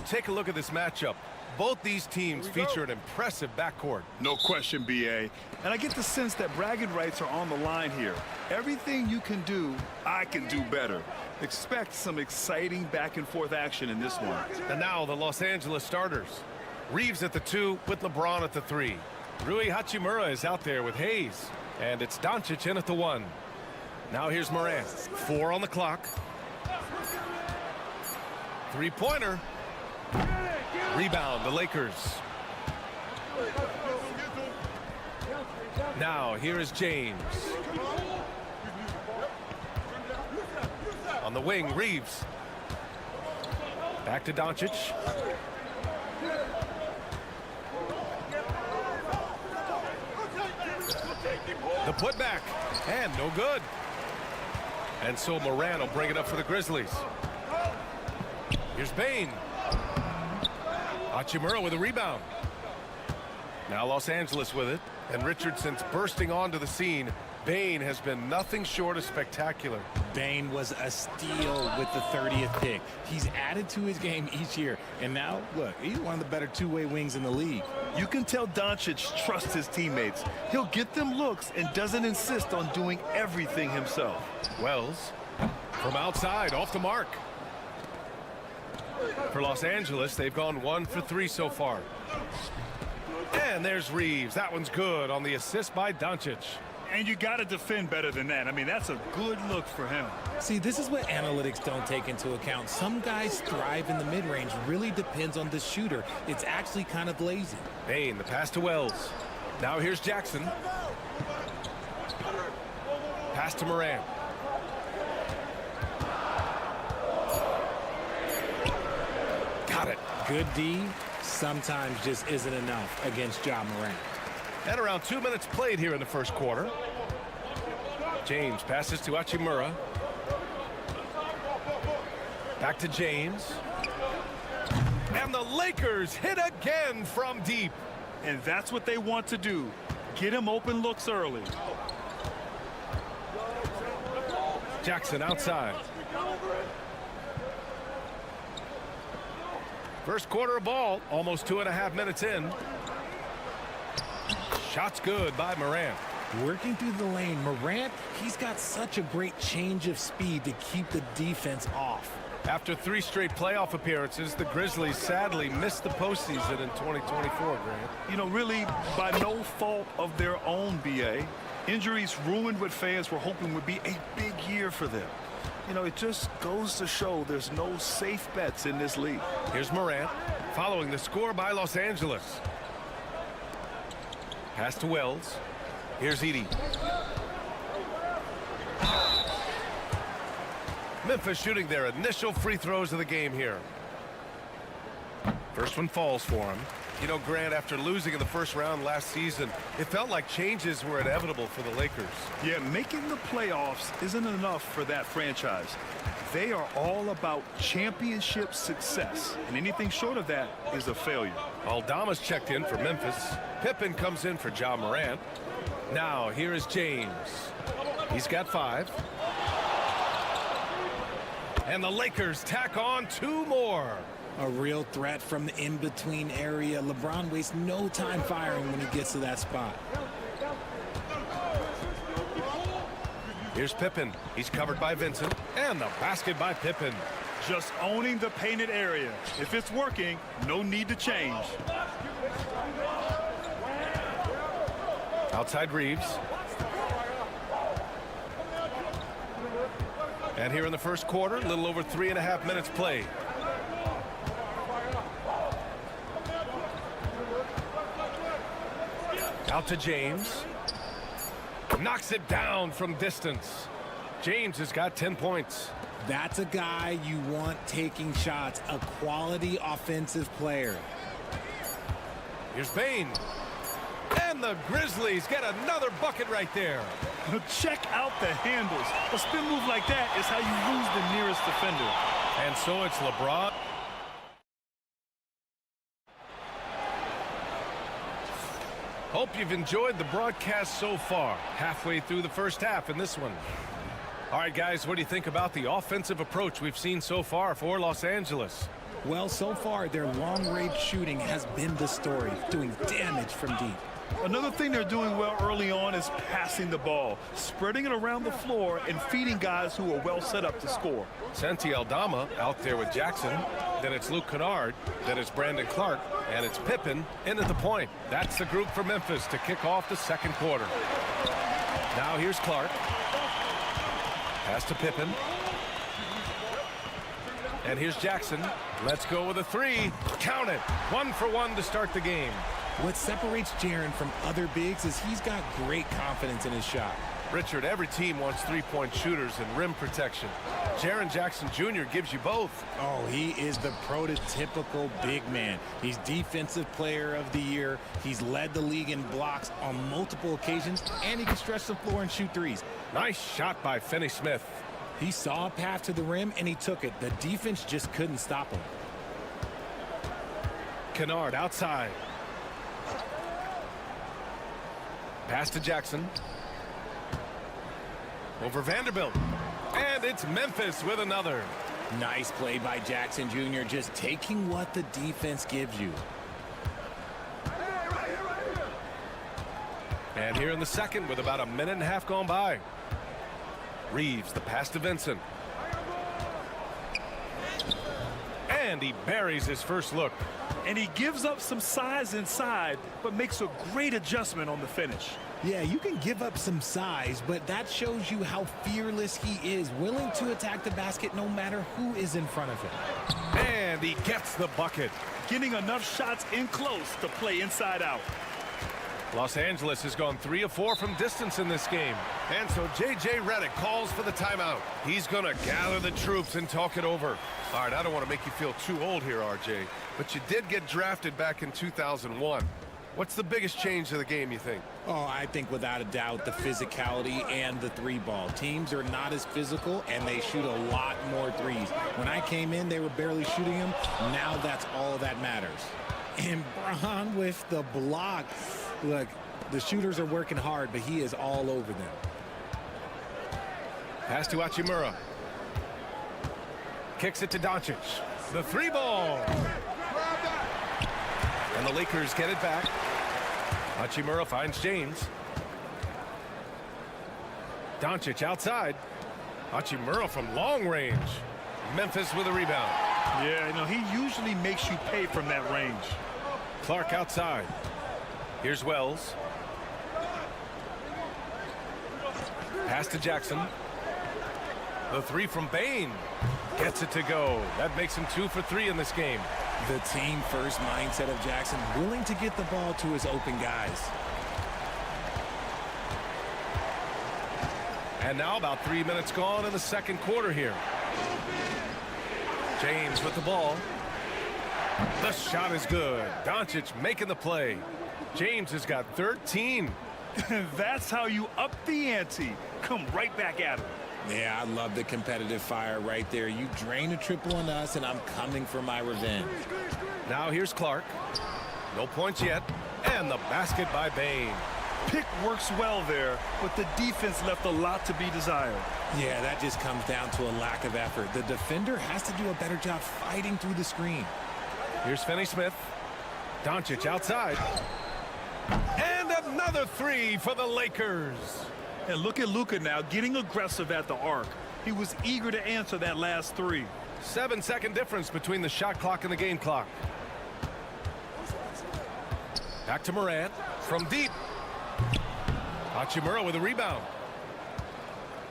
Take a look at this matchup. Both these teams feature an impressive backcourt. No question, BA. And I get the sense that bragging rights are on the line here. Everything you can do, I can do better. Expect some exciting back-and-forth action in this one. And now the Los Angeles starters. Reeves at the 2 with LeBron at the 3. Rui Hachimura is out there with Hayes. And it's Doncic in at the 1. Now here's Morant. 4 on the clock. Three-pointer. Rebound, the Lakers. Now, here is James. On the wing, Reeves. Back to Doncic. The putback, and no good. And so Morant will bring it up for the Grizzlies. Here's Bane. Hachimura with a rebound. Now Los Angeles with it, and Richardson's bursting onto the scene. Bane has been nothing short of spectacular. Bane was a steal with the 30th pick. He's added to his game each year, and now, look, he's one of the better two-way wings in the league. You can tell Doncic trusts his teammates. He'll get them looks and doesn't insist on doing everything himself. Wells from outside, off the mark. For Los Angeles, they've gone 1 for 3 so far. And there's Reeves. That one's good on the assist by Doncic. And you got to defend better than that. I mean, that's a good look for him. See, this is what analytics don't take into account. Some guys thrive in the mid-range. Really depends on the shooter. It's actually kind of lazy. Bain, the pass to Wells. Now here's Jackson. Pass to Moran. Got it. Good D sometimes just isn't enough against Ja Morant. And around 2 minutes played here in the first quarter. James passes to Hachimura. Back to James. And the Lakers hit again from deep. And that's what they want to do. Get him open looks early. Jackson outside. First quarter of ball, almost 2.5 minutes in. Shot's good by Morant. Working through the lane, Morant, he's got such a great change of speed to keep the defense off. After 3 straight playoff appearances, the Grizzlies sadly missed the postseason in 2024, Grant. You know, really by no fault of their own, B.A. Injuries ruined what fans were hoping would be a big year for them. You know, it just goes to show there's no safe bets in this league. Here's Morant following the score by Los Angeles. Pass to Wells. Here's Edey. Memphis shooting their initial free throws of the game here. First one falls for him. You know, Grant, after losing in the first round last season, it felt like changes were inevitable for the Lakers. Yeah, making the playoffs isn't enough for that franchise. They are all about championship success, and anything short of that is a failure. Aldama's checked in for Memphis. Pippen comes in for Ja Morant. Now, here is James. He's got 5. And the Lakers tack on 2 more. A real threat from the in-between area. LeBron wastes no time firing when he gets to that spot. Here's Pippen. He's covered by Vincent. And the basket by Pippen. Just owning the painted area. If it's working, no need to change. Outside Reeves. And here in the first quarter, a little over 3.5 minutes played. Out to James. Knocks it down from distance. James has got 10 points. That's a guy you want taking shots, a quality offensive player. Here's Bain. And the Grizzlies get another bucket right there. Check out the handles. A spin move like that is how you lose the nearest defender. And so it's LeBron. Hope you've enjoyed the broadcast so far. Halfway through the first half in this one. All right, guys, what do you think about the offensive approach we've seen so far for Los Angeles? Well, so far, their long-range shooting has been the story, doing damage from deep. Another thing they're doing well early on is passing the ball, spreading it around the floor and feeding guys who are well set up to score. Santi Aldama out there with Jackson. Then it's Luke Kennard. Then it's Brandon Clark. And it's Pippen in at the point. That's the group for Memphis to kick off the second quarter. Now here's Clark. Pass to Pippen. And here's Jackson. Let's go with a 3. Count it. 1 for 1 to start the game. What separates Jaren from other bigs is he's got great confidence in his shot. Richard, every team wants three-point shooters and rim protection. Jaren Jackson Jr. gives you both. Oh, he is the prototypical big man. He's Defensive Player of the Year. He's led the league in blocks on multiple occasions, and he can stretch the floor and shoot threes. Nice shot by Finney-Smith. He saw a path to the rim, and he took it. The defense just couldn't stop him. Kennard outside. Pass to Jackson. Over Vanderbilt. And it's Memphis with another. Nice play by Jackson Jr., just taking what the defense gives you. And here in the second with about 1.5 minutes gone by. Reeves, the pass to Vincent. And he buries his first look. And he gives up some size inside, but makes a great adjustment on the finish. Yeah, you can give up some size, but that shows you how fearless he is, willing to attack the basket no matter who is in front of him. And he gets the bucket. Getting enough shots in close to play inside out. Los Angeles has gone 3 of 4 from distance in this game. And so J.J. Redick calls for the timeout. He's going to gather the troops and talk it over. All right, I don't want to make you feel too old here, R.J., but you did get drafted back in 2001. What's the biggest change to the game, you think? Oh, I think without a doubt the physicality and the three ball. Teams are not as physical, and they shoot a lot more threes. When I came in, they were barely shooting them. Now that's all that matters. And Bron with the block. Look, the shooters are working hard, but he is all over them. Pass to Hachimura. Kicks it to Doncic. The three ball. And the Lakers get it back. Hachimura finds James. Doncic outside. Hachimura from long range. Memphis with a rebound. Yeah, you know, he usually makes you pay from that range. Clark outside. Here's Wells. Pass to Jackson. The three from Bane. Gets it to go. That makes him 2 for 3 in this game. The team first mindset of Jackson, willing to get the ball to his open guys. And now about 3 minutes gone in the second quarter here. James with the ball. The shot is good. Doncic making the play. James has got 13. That's how you up the ante. Come right back at him. Yeah, I love the competitive fire right there. You drain a triple on us, and I'm coming for my revenge. Now here's Clark. No points yet. And the basket by Bane. Pick works well there, but the defense left a lot to be desired. Yeah, that just comes down to a lack of effort. The defender has to do a better job fighting through the screen. Here's Finney-Smith. Doncic outside. And another three for the Lakers. And look at Luka now getting aggressive at the arc. He was eager to answer that last three. 7-second difference between the shot clock and the game clock. Back to Morant from deep. Hachimura with a rebound.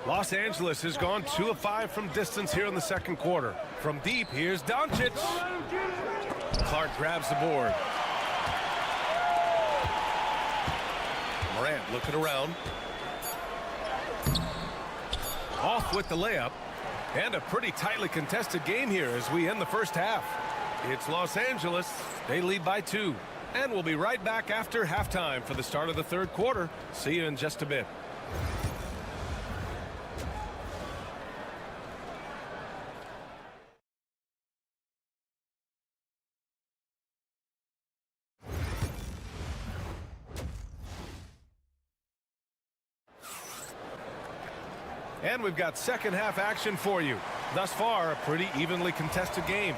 Los Angeles has gone 2 of 5 from distance here in the second quarter. From deep, here's Doncic. Clark grabs the board. Morant looking around. Off with the layup. And a pretty tightly contested game here as we end the first half. It's Los Angeles. They lead by 2. And we'll be right back after halftime for the start of the third quarter. See you in just a bit. And we've got second half action for you. Thus far, a pretty evenly contested game.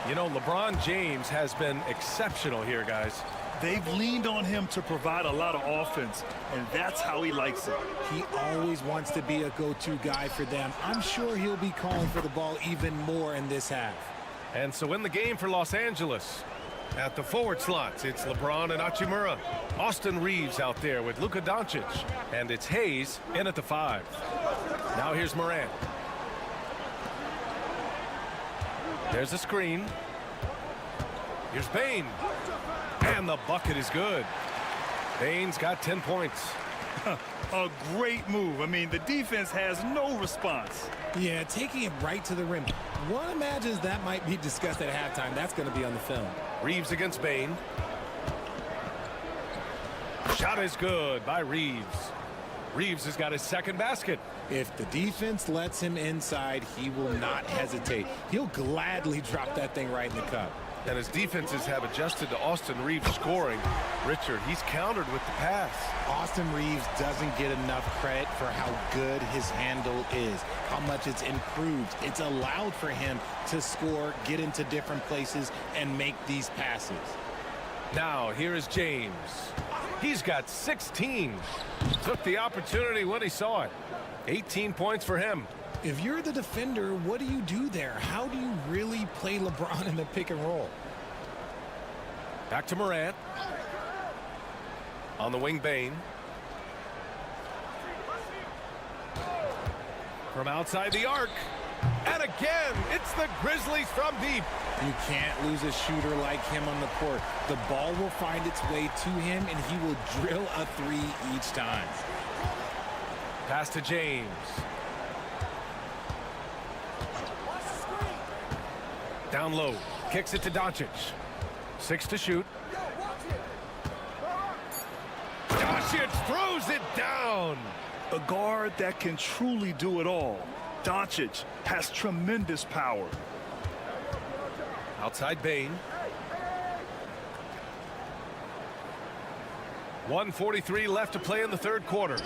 You know, LeBron James has been exceptional here, guys. They've leaned on him to provide a lot of offense, and that's how he likes it. He always wants to be a go-to guy for them. I'm sure he'll be calling for the ball even more in this half. And so in the game for Los Angeles, at the forward slots, it's LeBron and Hachimura. Austin Reeves out there with Luka Doncic. And it's Hayes in at the 5. Now here's Morant. There's a screen. Here's Bane. And the bucket is good. Bane's got 10 points. A great move. I mean, the defense has no response. Yeah, taking it right to the rim. One imagines that might be discussed at halftime. That's going to be on the film. Reeves against Bane. Shot is good by Reeves. Reeves has got his second basket. If the defense lets him inside, he will not hesitate. He'll gladly drop that thing right in the cup. And as defenses have adjusted to Austin Reeves scoring, Richard, he's countered with the pass. Austin Reeves doesn't get enough credit for how good his handle is, how much it's improved. It's allowed for him to score, get into different places, and make these passes. Now, here is James. He's got 16. Took the opportunity when he saw it. 18 points for him. If you're the defender, what do you do there? How do you really play LeBron in the pick and roll? Back to Morant. On the wing, Bane. from outside the arc. And again, it's the Grizzlies from deep. You can't lose a shooter like him on the court. The ball will find its way to him, and he will drill a three each time. Pass to James. Down low. Kicks it to Doncic. 6 to shoot. Doncic throws it down. A guard that can truly do it all. Doncic has tremendous power. Outside Bane. 1:43 left to play in the third quarter.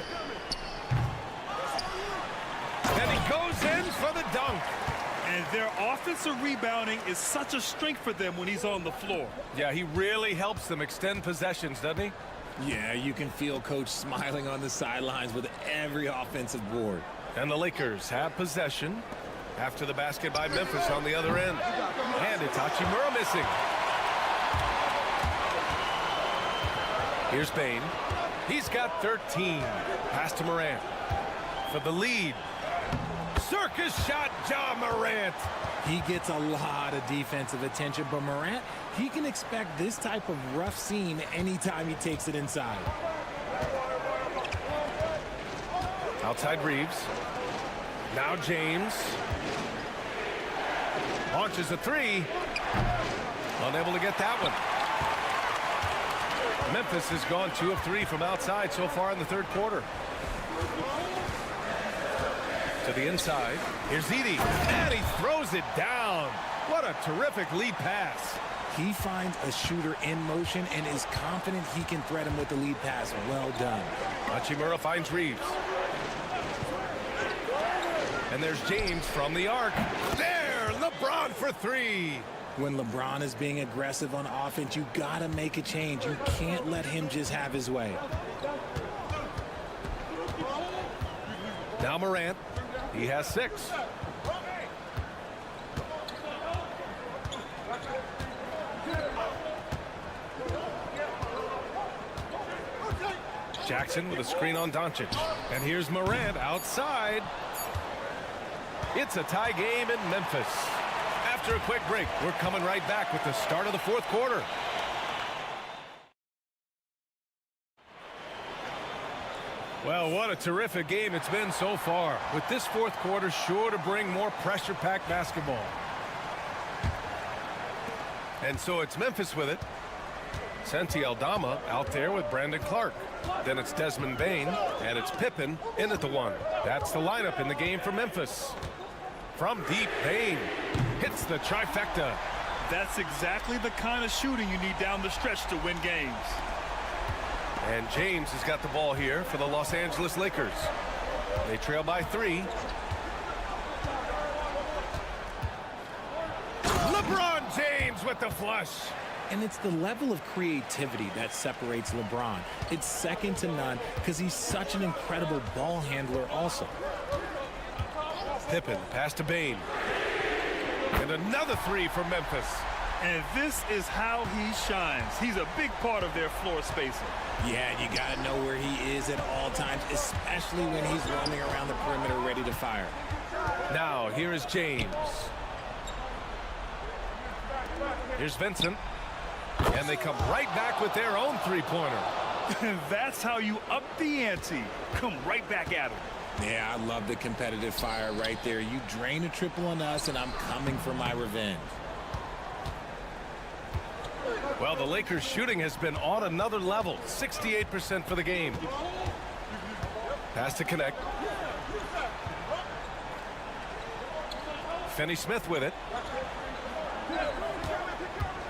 And he goes in for the dunk. And their offensive rebounding is such a strength for them when he's on the floor. Yeah, he really helps them extend possessions, doesn't he? Yeah, you can feel Coach smiling on the sidelines with every offensive board. And the Lakers have possession after the basket by Memphis on the other end. And it's Hachimura missing. Here's Bane. He's got 13. Pass to Morant. For the lead. Circus shot, Ja Morant. He gets a lot of defensive attention, but Morant, he can expect this type of rough scene anytime he takes it inside. Outside Reeves. Now James. Launches a three. Unable to get that one. Memphis has gone 2 of 3 from outside so far in the third quarter. To the inside. Here's Edey. And he throws it down. What a terrific lead pass. He finds a shooter in motion and is confident he can threat him with the lead pass. Well done. Hachimura finds Reeves. And there's James from the arc. There, LeBron for 3. When LeBron is being aggressive on offense, you gotta make a change. You can't let him just have his way. Now Morant. He has 6. Jackson with a screen on Doncic. And here's Morant outside. It's a tie game in Memphis. After a quick break, we're coming right back with the start of the fourth quarter. Well, what a terrific game it's been so far. With this fourth quarter sure to bring more pressure-packed basketball. And so it's Memphis with it. Santi Aldama out there with Brandon Clark. Then it's Desmond Bane, and it's Pippen in at the 1. That's the lineup in the game for Memphis. From deep, Bane hits the trifecta. That's exactly the kind of shooting you need down the stretch to win games. And James has got the ball here for the Los Angeles Lakers. They trail by 3. LeBron James with the flush. And it's the level of creativity that separates LeBron. It's second to none because he's such an incredible ball handler also. Pippen, pass to Bane. And another 3 for Memphis. And this is how he shines. He's a big part of their floor spacing. Yeah, you got to know where he is at all times, especially when he's roaming around the perimeter ready to fire. Now, here is James. Here's Vincent. And they come right back with their own three-pointer. That's how you up the ante. Come right back at him. Yeah, I love the competitive fire right there. You drain a triple on us, and I'm coming for my revenge. Well, the Lakers' shooting has been on another level. 68% for the game. Pass to connect. Finney-Smith with it.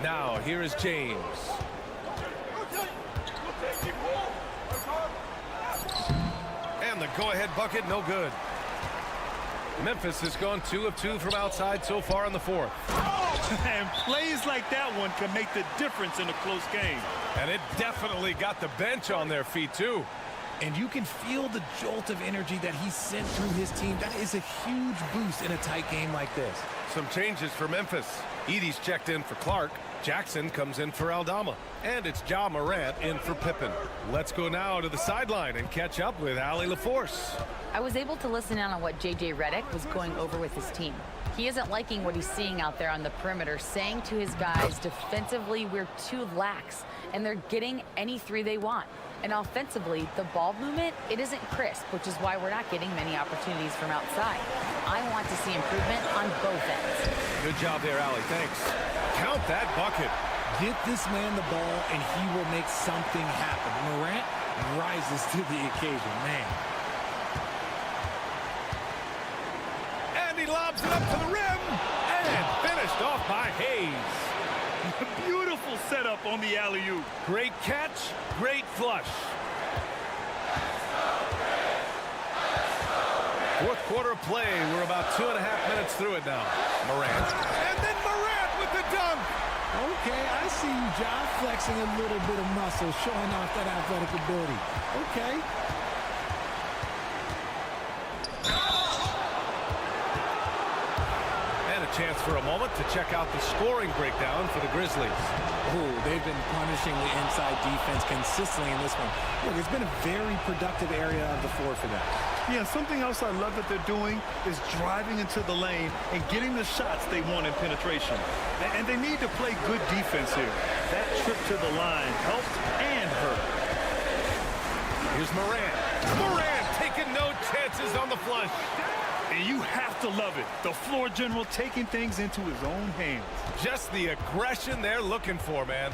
Now, here is James. And the go-ahead bucket, no good. Memphis has gone 2 of 2 from outside so far in the fourth. And plays like that one can make the difference in a close game. And it definitely got the bench on their feet, too. And you can feel the jolt of energy that he sent through his team. That is a huge boost in a tight game like this. Some changes for Memphis. Edey's checked in for Clark. Jackson comes in for Aldama. And it's Ja Morant in for Pippen. Let's go now to the sideline and catch up with Allie LaForce. I was able to listen in on what J.J. Redick was going over with his team. He isn't liking what he's seeing out there on the perimeter, saying to his guys, defensively, we're too lax, and they're getting any three they want. And offensively, the ball movement, it isn't crisp, which is why we're not getting many opportunities from outside. I want to see improvement on both ends. Good job there, Allie. Thanks. Count that bucket. Get this man the ball, and he will make something happen. Morant rises to the occasion, man. And he lobs it up to the rim. And finished off by Hayes. Beautiful setup on the alley-oop. Great catch, great flush. Fourth quarter of play. We're about 2.5 minutes through it now. Morant. And then Morant with the dunk. Okay, I see you, John, flexing a little bit of muscle, showing off that athletic ability. Okay. And a chance for a moment to check out the scoring breakdown for the Grizzlies. Oh, they've been punishing the inside defense consistently in this one. Look, it's been a very productive area of the floor for them. Yeah, something else I love that they're doing is driving into the lane and getting the shots they want in penetration. And they need to play good defense here. That trip to the line helped and hurt. Here's Morant. Morant taking no chances on the flush. And you have to love it. The floor general taking things into his own hands. Just the aggression they're looking for, man.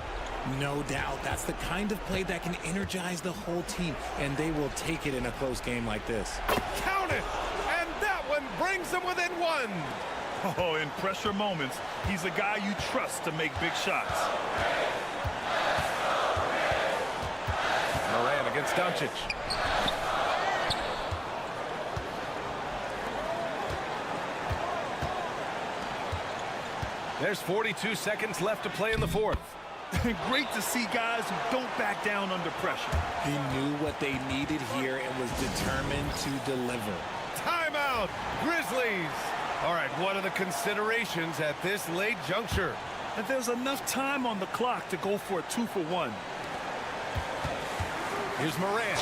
No doubt. That's the kind of play that can energize the whole team, and they will take it in a close game like this. Count it! And that one brings them within one. Oh, in pressure moments, he's a guy you trust to make big shots. Morant against Doncic. There's 42 seconds left to play in the fourth. Great to see guys who don't back down under pressure. He knew what they needed here and was determined to deliver. Timeout, Grizzlies. All right, what are the considerations at this late juncture? And there's enough time on the clock to go for a 2-for-1. Here's Morant.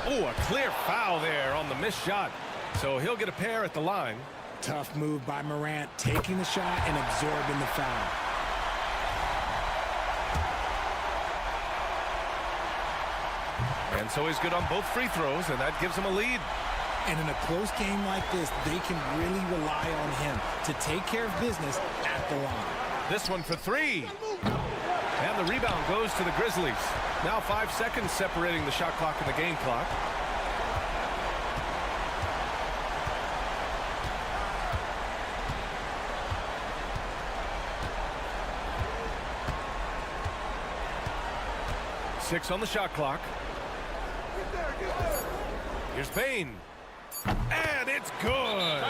Oh, a clear foul there on the missed shot. So he'll get a pair at the line. Tough move by Morant, taking the shot and absorbing the foul. And so he's good on both free throws, and that gives him a lead. And in a close game like this, they can really rely on him to take care of business at the line. This one for three. And the rebound goes to the Grizzlies. Now 5 seconds separating the shot clock and the game clock. Six on the shot clock. Here's Payne. And it's good.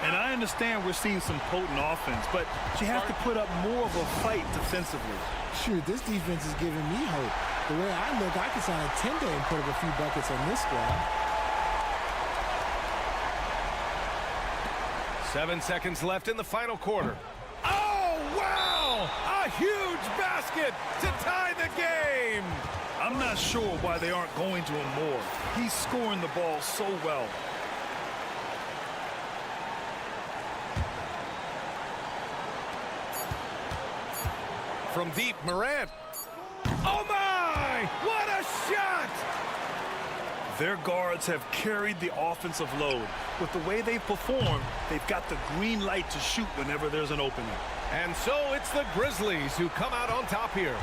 And I understand we're seeing some potent offense, but you have to put up more of a fight defensively. Shoot, this defense is giving me hope. The way I look, I could sign a 10-day and put up a few buckets on this squad. 7 seconds left in the final quarter. Oh, wow! A huge basket to tie the game. I'm not sure why they aren't going to him more. He's scoring the ball so well. From deep, Morant. Oh, my! What a shot! Their guards have carried the offensive load. With the way they've performed, they've got the green light to shoot whenever there's an opening. And so it's the Grizzlies who come out on top here.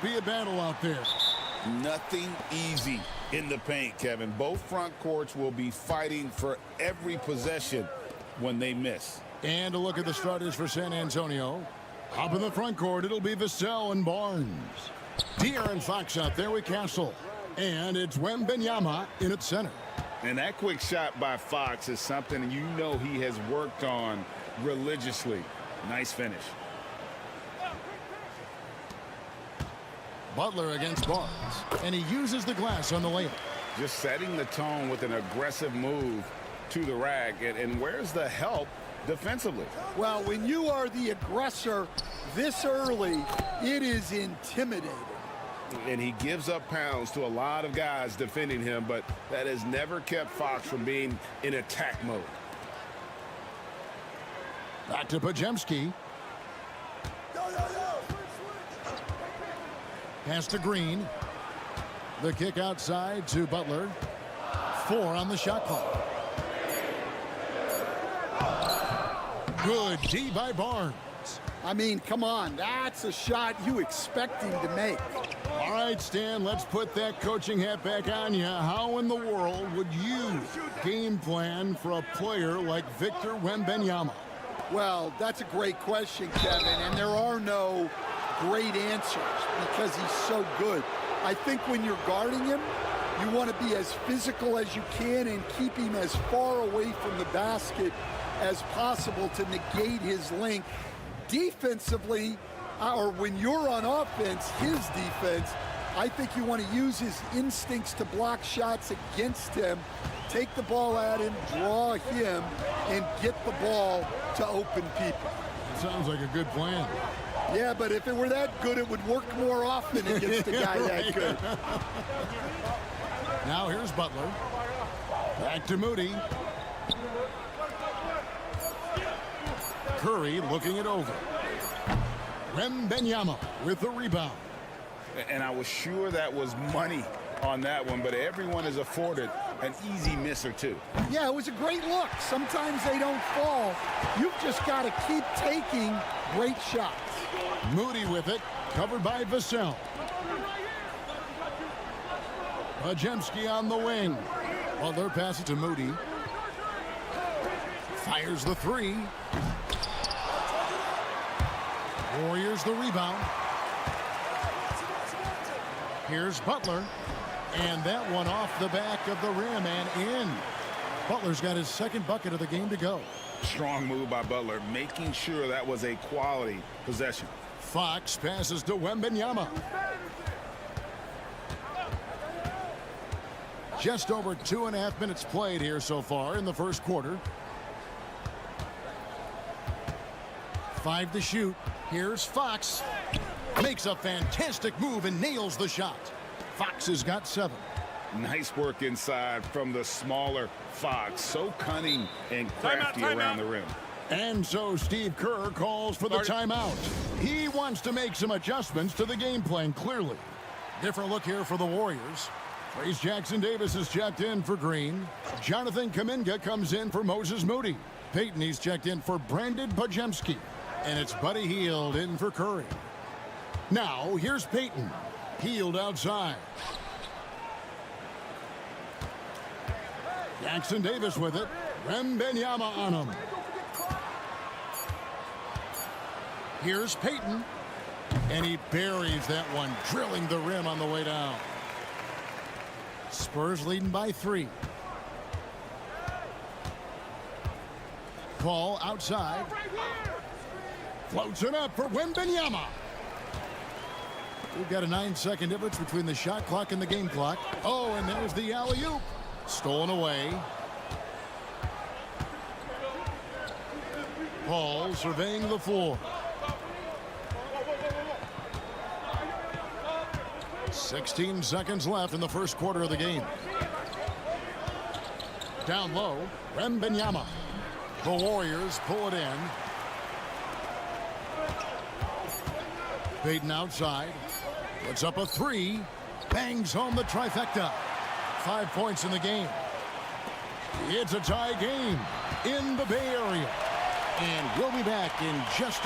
Be a battle out there. Nothing easy in the paint, Kevin. Both front courts will be fighting for every possession when they miss. And a look at the starters for San Antonio. Up in the front court, it'll be Vassell and Barnes. De'Aaron Fox out there with Castle. And it's Wembanyama in at center. And that quick shot by Fox is something you know he has worked on religiously. Nice finish. Butler against Barnes, and he uses the glass on the layup. Just setting the tone with an aggressive move to the rack. And where's the help defensively? Well, when you are the aggressor this early, it is intimidating. And he gives up pounds to a lot of guys defending him, but that has never kept Fox from being in attack mode. Back to Podziemski. Pass to Green. The kick outside to Butler. 4 on the shot clock. Good D by Barnes. I mean, come on, that's a shot you expect him to make. All right, Stan, let's put that coaching hat back on you. How in the world would you game plan for a player like Victor Wembanyama? Well, that's a great question, Kevin, and there are no great answers because he's so good. I think when you're guarding him, you want to be as physical as you can and keep him as far away from the basket as possible to negate his length. Defensively, or when you're on offense, his defense, I think you want to use his instincts to block shots against him, take the ball at him, draw him, and get the ball to open people. Sounds like a good plan. Yeah, but if it were that good, it would work more often against a guy that good. Now here's Butler. Back to Moody. Curry looking it over. Wembanyama with the rebound. And I was sure that was money on that one, but everyone is afforded an easy miss or two. Yeah, it was a great look. Sometimes they don't fall. You've just got to keep taking great shots. Moody with it, covered by Vassell. Podziemski on the wing. Butler passes to Moody. Fires the 3. Warriors the rebound. Here's Butler. And that one off the back of the rim and in. Butler's got his second bucket of the game to go. Strong move by Butler, making sure that was a quality possession. Fox passes to Wembanyama. Just over 2.5 minutes played here so far in the first quarter. 5 to shoot. Here's Fox. Makes a fantastic move and nails the shot. Fox has got 7. Nice work inside from the smaller Fox. So cunning and crafty around the rim. And so Steve Kerr calls for the timeout. He wants to make some adjustments to the game plan, clearly. Different look here for the Warriors. Trace Jackson-Davis is checked in for Green. Jonathan Kuminga comes in for Moses Moody. Payton, he's checked in for Brandon Podziemski. And it's Buddy Hield in for Curry. Now, here's Payton. Hield outside. Jackson-Davis with it. Wembanyama on him. Here's Payton. And he buries that one, drilling the rim on the way down. Spurs leading by 3. Ball outside. Floats it up for Wembanyama. We've got a 9-second difference between the shot clock and the game clock. Oh, and there's the alley-oop. Stolen away. Paul surveying the floor. 16 seconds left in the first quarter of the game. Down low, Wembanyama. The Warriors pull it in. Payton outside. Puts up a three. Bangs home the trifecta. 5 points in the game. It's a tie game in the Bay Area. And we'll be back in just...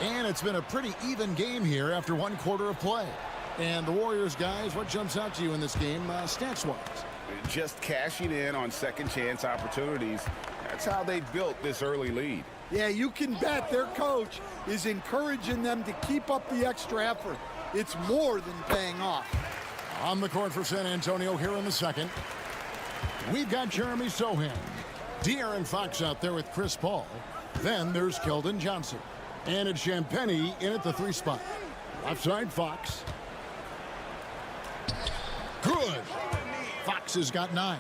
And it's been a pretty even game here after 1 quarter of play. And the Warriors, guys, what jumps out to you in this game, stats-wise? Just cashing in on second chance opportunities. That's how they built this early lead. Yeah, you can bet their coach is encouraging them to keep up the extra effort. It's more than paying off. On the court for San Antonio here in the second. We've got Jeremy Sohan. De'Aaron Fox out there with Chris Paul. Then there's Keldon Johnson. And it's Champagnie in at the 3 spot. Left side, Fox. Good. Fox has got 9.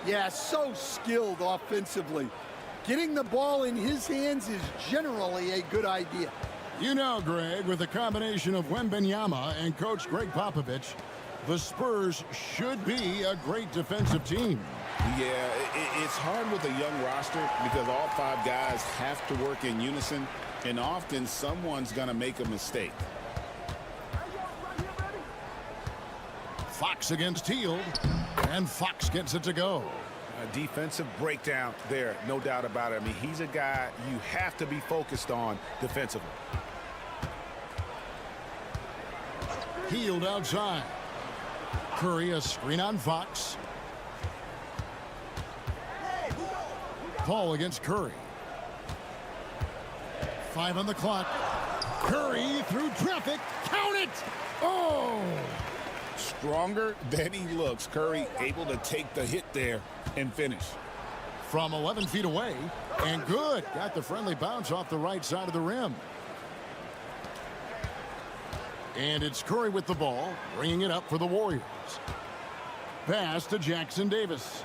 Yeah, so skilled offensively. Getting the ball in his hands is generally a good idea. You know, Greg, with a combination of Wembanyama and Coach Greg Popovich, the Spurs should be a great defensive team. Yeah, it's hard with a young roster because all 5 guys have to work in unison, and often someone's going to make a mistake. Fox against Hield, and Fox gets it to go. A defensive breakdown there, no doubt about it. I mean, he's a guy you have to be focused on defensively. Hield outside. Curry a screen on Fox. Paul against Curry. 5 on the clock. Curry through traffic. Count it! Oh! Stronger than he looks. Curry able to take the hit there and finish. From 11 feet away. And good. Got the friendly bounce off the right side of the rim. And it's Curry with the ball, bringing it up for the Warriors. Pass to Jackson Davis.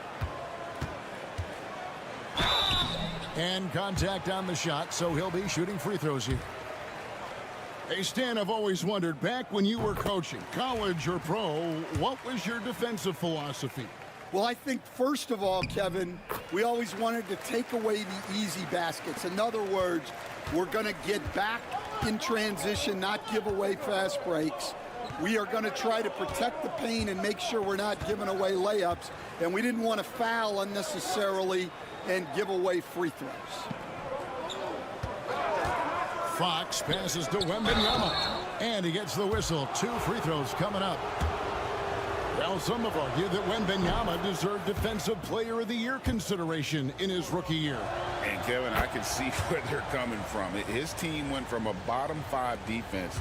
And contact on the shot, so he'll be shooting free throws here. Hey, Stan, I've always wondered, back when you were coaching, college or pro, what was your defensive philosophy? Well, I think, first of all, Kevin, we always wanted to take away the easy baskets. In other words, we're going to get back in transition, not give away fast breaks. We are going to try to protect the paint and make sure we're not giving away layups. And we didn't want to foul unnecessarily and give away free throws. Fox passes to Wembanyama. And he gets the whistle. 2 free throws coming up. Well, some have argued that Wembanyama deserved Defensive Player of the Year consideration in his rookie year. And, Kevin, I can see where they're coming from. His team went from a bottom 5 defense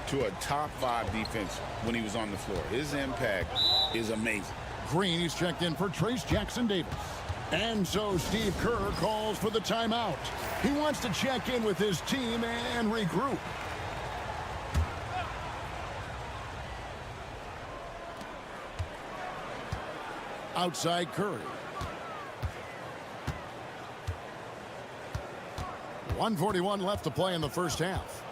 to a top 5 defense when he was on the floor. His impact is amazing. Green, he's checked in for Trace Jackson Davis. And so Steve Kerr calls for the timeout. He wants to check in with his team and regroup. Outside Curry. 1:41 left to play in the first half.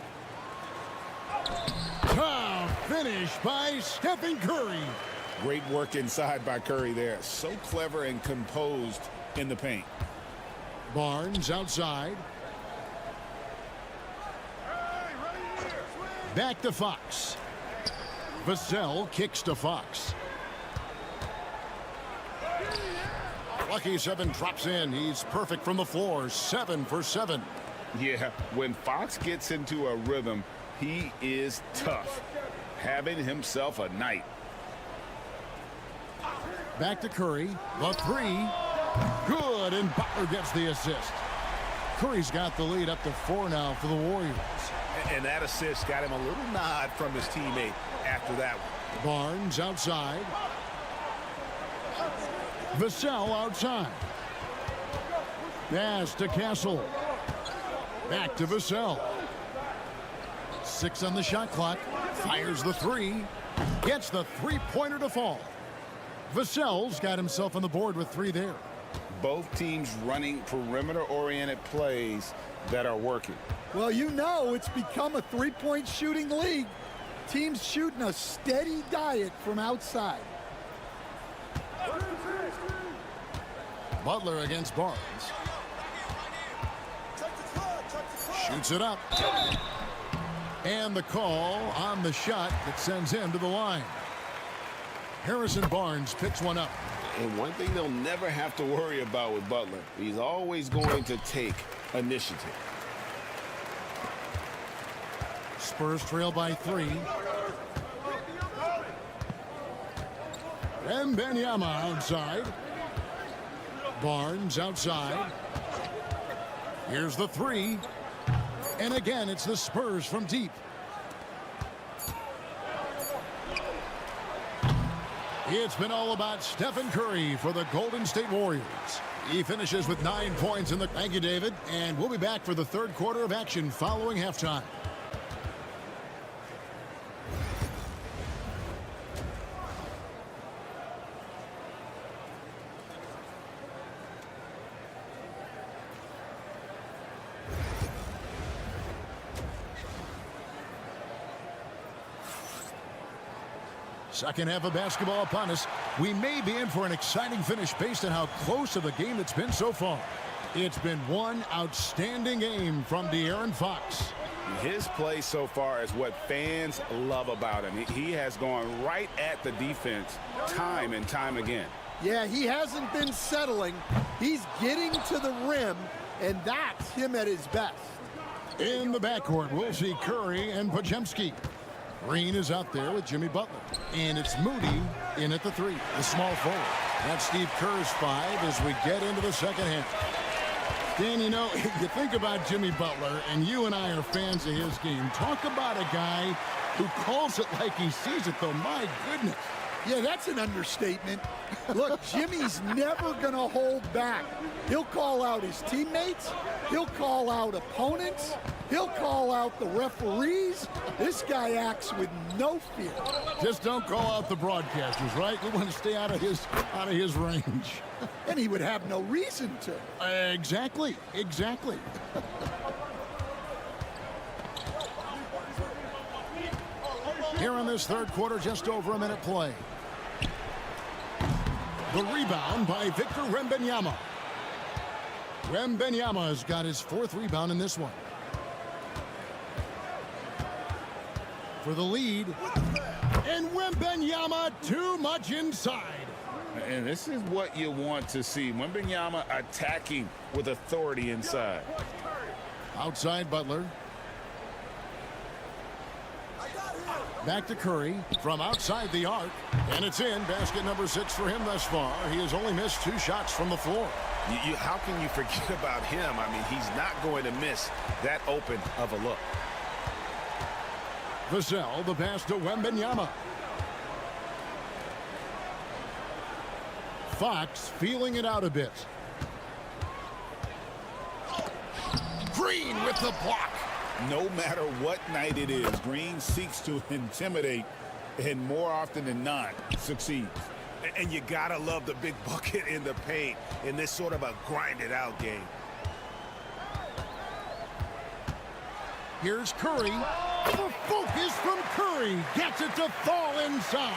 Tough finish by Stephen Curry. Great work inside by Curry there. So clever and composed in the paint. Barnes outside. Back to Fox. Vassell kicks to Fox. Lucky 7 drops in. He's perfect from the floor. 7 for 7. Yeah, when Fox gets into a rhythm, he is tough. Having himself a night. Back to Curry. The 3. Good, and Butler gets the assist. Curry's got the lead up to 4 now for the Warriors. And that assist got him a little nod from his teammate after that one. Barnes outside. Vassell outside. Pass to Castle. Back to Vassell. 6 on the shot clock. Fires the 3. Gets the 3-pointer to fall. Vassell's got himself on the board with 3 there. Both teams running perimeter-oriented plays that are working. Well, you know it's become a three-point shooting league. Teams shooting a steady diet from outside. Butler against Barnes. Shoots it up. And the call on the shot that sends him to the line. Harrison Barnes picks one up. And one thing they'll never have to worry about with Butler, he's always going to take initiative. Spurs trail by 3. Wembanyama outside. Barnes outside. Here's the 3. And again, it's the Spurs from deep. It's been all about Stephen Curry for the Golden State Warriors. He finishes with 9 points in the... Thank you, David. And we'll be back for the third quarter of action following halftime. Second half of basketball upon us. We may be in for an exciting finish based on how close of a game it's been so far. It's been one outstanding game from De'Aaron Fox. His play so far is what fans love about him. He has gone right at the defense time and time again. Yeah, he hasn't been settling. He's getting to the rim, and that's him at his best. In the backcourt, we'll see Curry and Podziemski. Green is out there with Jimmy Butler. And it's Moody in at the 3, the small forward. That's Steve Kerr's 5 as we get into the second half. Dan, you know, you think about Jimmy Butler, and you and I are fans of his game. Talk about a guy who calls it like he sees it, though. My goodness. Yeah, that's an understatement. Look, Jimmy's never going to hold back. He'll call out his teammates. He'll call out opponents. He'll call out the referees. This guy acts with no fear. Just don't call out the broadcasters, right? We want to stay out of his range. And he would have no reason to. Exactly. Here in this third quarter, just over a minute play. The rebound by Victor Wembanyama. Wembanyama has got his 4th rebound in this one. For the lead. And Wembanyama too much inside. And this is what you want to see. Wembanyama attacking with authority inside. Outside Butler. Back to Curry from outside the arc. And it's in. Basket number 6 for him thus far. He has only missed 2 shots from the floor. How can you forget about him? I mean, he's not going to miss that open of a look. Vassell, the pass to Wembanyama. Fox feeling it out a bit. Green with the block. No matter what night it is, Green seeks to intimidate and more often than not succeeds. And you gotta love the big bucket in the paint in this sort of a grinded out game. Here's Curry. The focus from Curry gets it to fall inside.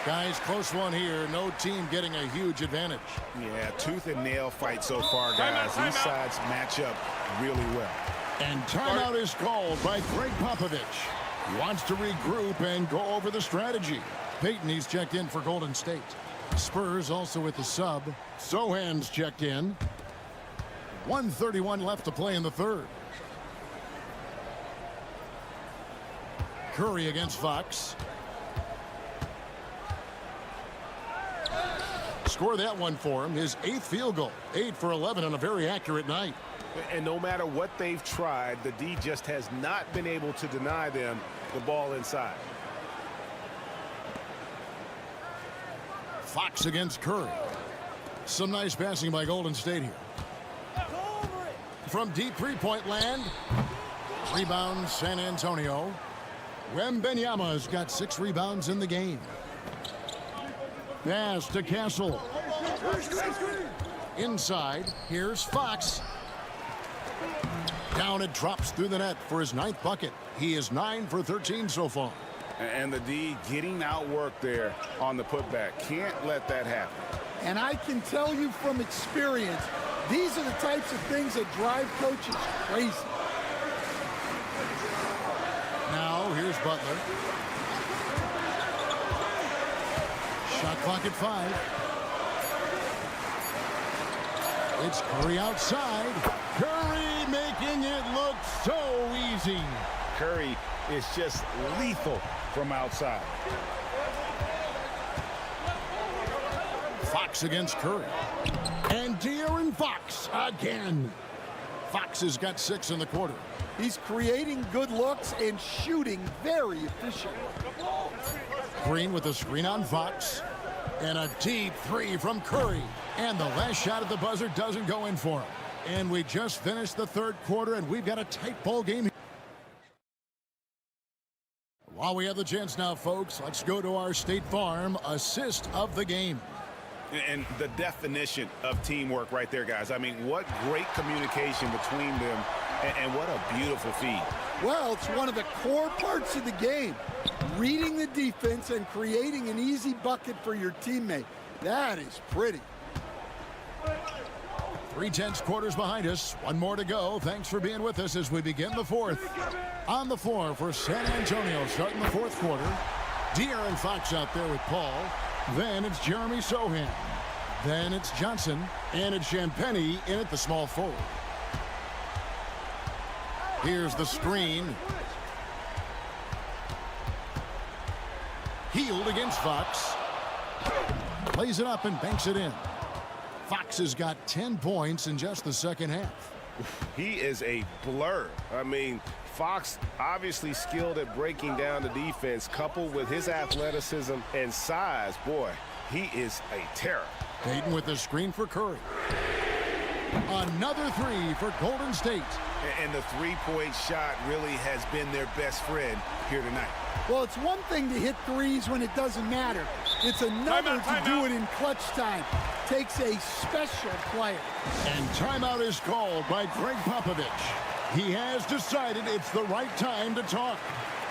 Guys, close one here. No team getting a huge advantage. Yeah, tooth and nail fight so far, guys. These sides match up really well. And timeout is called by Greg Popovich. He wants to regroup and go over the strategy. Payton, he's checked in for Golden State. Spurs also with the sub. Sohan's checked in. 1:31 left to play in the third. Curry against Fox. Score that one for him. His 8th field goal. 8 for 11 on a very accurate night. And no matter what they've tried, the D just has not been able to deny them the ball inside. Fox against Curry. Some nice passing by Golden State here. From deep three-point land. Rebound San Antonio. Wembanyama has got 6 rebounds in the game. Pass to Castle. Inside, here's Fox. Down it drops through the net for his 9th bucket. He is 9 for 13 so far. And the D getting outworked there on the putback. Can't let that happen. And I can tell you from experience, these are the types of things that drive coaches crazy. Now, here's Butler. Shot clock at 5. It's Curry outside. Curry making it look so easy. Curry is just lethal from outside. Fox against Curry. And De'Aaron Fox again. Fox has got 6 in the quarter. He's creating good looks and shooting very efficient. Green with a screen on Fox. And a deep 3 from Curry. And the last shot at the buzzer doesn't go in for him. And we just finished the 3rd quarter, and we've got a tight ball game. While we have the chance now, folks, let's go to our State Farm assist of the game. And the definition of teamwork right there, guys. I mean, what great communication between them, and what a beautiful feed. Well, it's one of the core parts of the game. Reading the defense and creating an easy bucket for your teammate. That is pretty. 3/10 quarters behind us. One more to go. Thanks for being with us as we begin the 4th. On the floor for San Antonio, starting the 4th quarter. De'Aaron Fox out there with Paul. Then it's Jeremy Sohan. Then it's Johnson. And it's Champagnie in at the small forward. Here's the screen. Healed against Fox. Plays it up and banks it in. Fox has got 10 points in just the 2nd half. He is a blur. I mean, Fox obviously skilled at breaking down the defense, coupled with his athleticism and size. Boy, he is a terror. Payton with the screen for Curry. Another 3 for Golden State. And the three-point shot really has been their best friend here tonight. Well, it's one thing to hit threes when it doesn't matter. It's another to do it in clutch time. Takes a special player. And timeout is called by Greg Popovich. He has decided it's the right time to talk.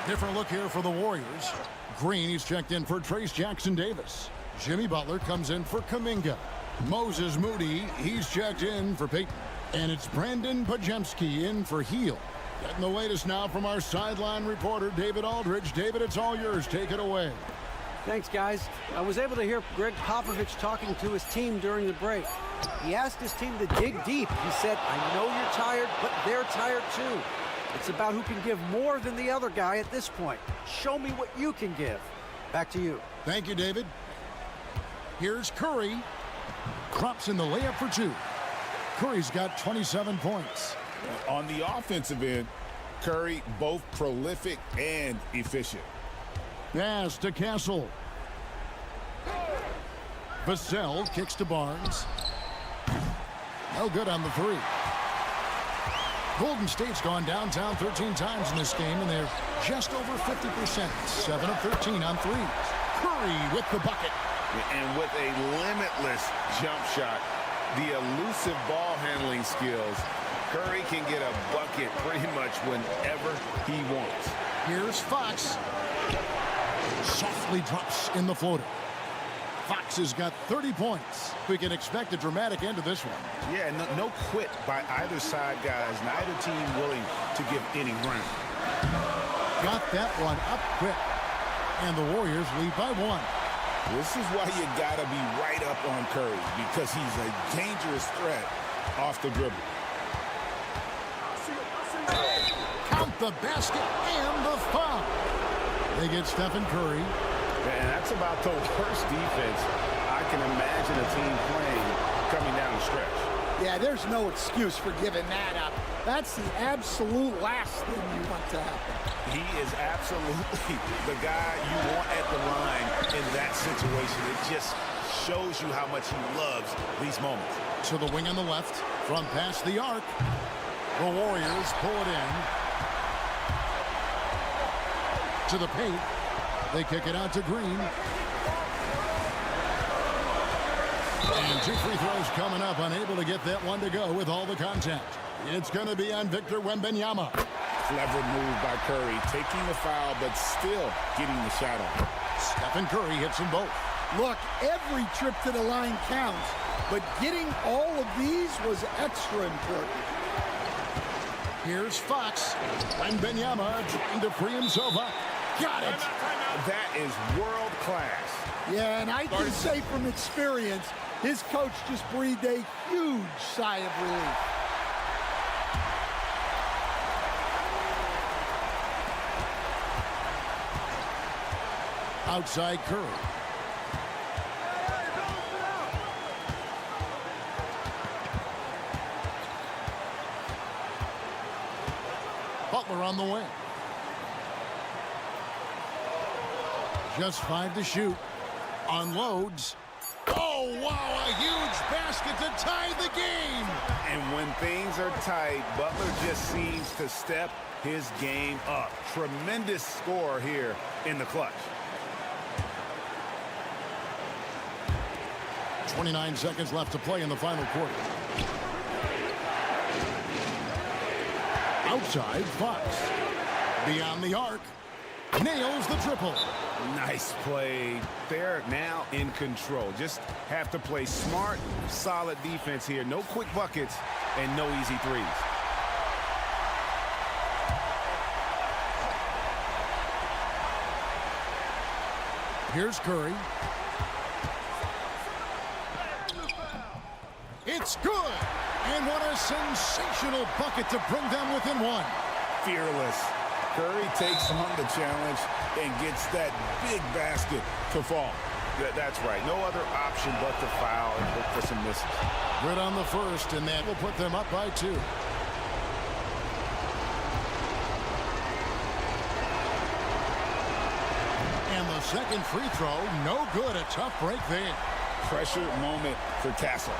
Different look here for the Warriors. Green, he's checked in for Trace Jackson-Davis. Jimmy Butler comes in for Kuminga. Moses Moody, he's checked in for Payton. And it's Brandon Pajemski in for Heel. Getting the latest now from our sideline reporter, David Aldridge. David, it's all yours. Take it away. Thanks, guys. I was able to hear Greg Popovich talking to his team during the break. He asked his team to dig deep. He said, I know you're tired, but they're tired too. It's about who can give more than the other guy at this point. Show me what you can give. Back to you. Thank you, David. Here's Curry. Drops in the layup for 2. Curry's got 27 points. On the offensive end, Curry both prolific and efficient. Pass to Castle. Vassell kicks to Barnes. No good on the 3. Golden State's gone downtown 13 times in this game, and they're just over 50%. 7 of 13 on threes. Curry with the bucket. And with a limitless jump shot, the elusive ball handling skills, Curry can get a bucket pretty much whenever he wants. Here's Fox. Softly drops in the floater. Fox has got 30 points. We can expect a dramatic end to this one. Yeah, no quit by either side, guys. Neither team willing to give any ground. Got that one up quick. And the Warriors lead by 1. This is why you got to be right up on Curry, because he's a dangerous threat off the dribble. Count the basket and the foul. They get Stephen Curry. And that's about the worst defense I can imagine a team playing coming down the stretch. Yeah, there's no excuse for giving that up. That's the absolute last thing you want to happen. He is absolutely the guy you want at the line in that situation. It just shows you how much he loves these moments. To the wing on the left, from past the arc. The Warriors pull it in. To the paint. They kick it out to Green. Two free throws coming up, unable to get that one to go with all the contact. It's going to be on Victor Wembanyama. Clever move by Curry, taking the foul, but still getting the shot off. Stephen Curry hits them both. Look, every trip to the line counts, but getting all of these was extra important. Here's Fox. Wembanyama trying to free himself up. Got it. That is world class. Yeah, and I can say from experience, his coach just breathed a huge sigh of relief. Outside Curry. Butler on the wing. Just 5 to shoot. Unloads. Oh, wow, a huge basket to tie the game. And when things are tight, Butler just seems to step his game up. Tremendous score here in the clutch. 29 seconds left to play in the final quarter. Outside, Fox. Beyond the arc. Nails the triple. Nice play. They're now in control. Just have to play smart, solid defense here. No quick buckets and no easy threes. Here's Curry. It's good. And what a sensational bucket to bring them within one. Fearless. Curry takes on the challenge and gets that big basket to fall. That's right. No other option but to foul and look for some misses. Good on the first, and that will put them up by 2. And the second free throw, no good. A tough break there. Pressure moment for Castle.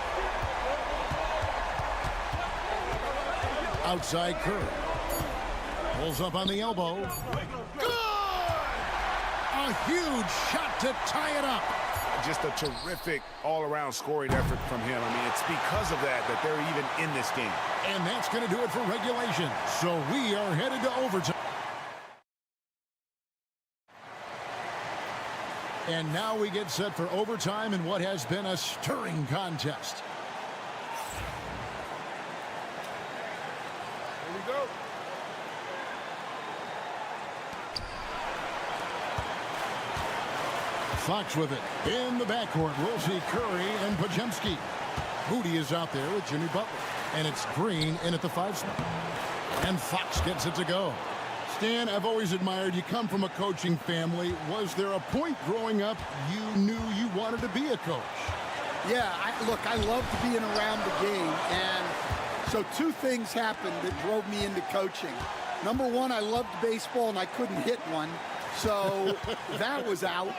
Outside Curry. Pulls up on the elbow. Good! A huge shot to tie it up. Just a terrific all-around scoring effort from him. I mean, it's because of that they're even in this game. And that's going to do it for regulation. So we are headed to overtime. And now we get set for overtime in what has been a stirring contest. Here we go. Fox with it. In the backcourt, we'll see Curry and Pajemski. Moody is out there with Jimmy Butler. And it's Green in at the 5 spot. And Fox gets it to go. Stan, I've always admired you. Come from a coaching family. Was there a point growing up you knew you wanted to be a coach? Yeah, look, I loved being around the game. And so 2 things happened that drove me into coaching. Number 1, I loved baseball and I couldn't hit one. So that was out.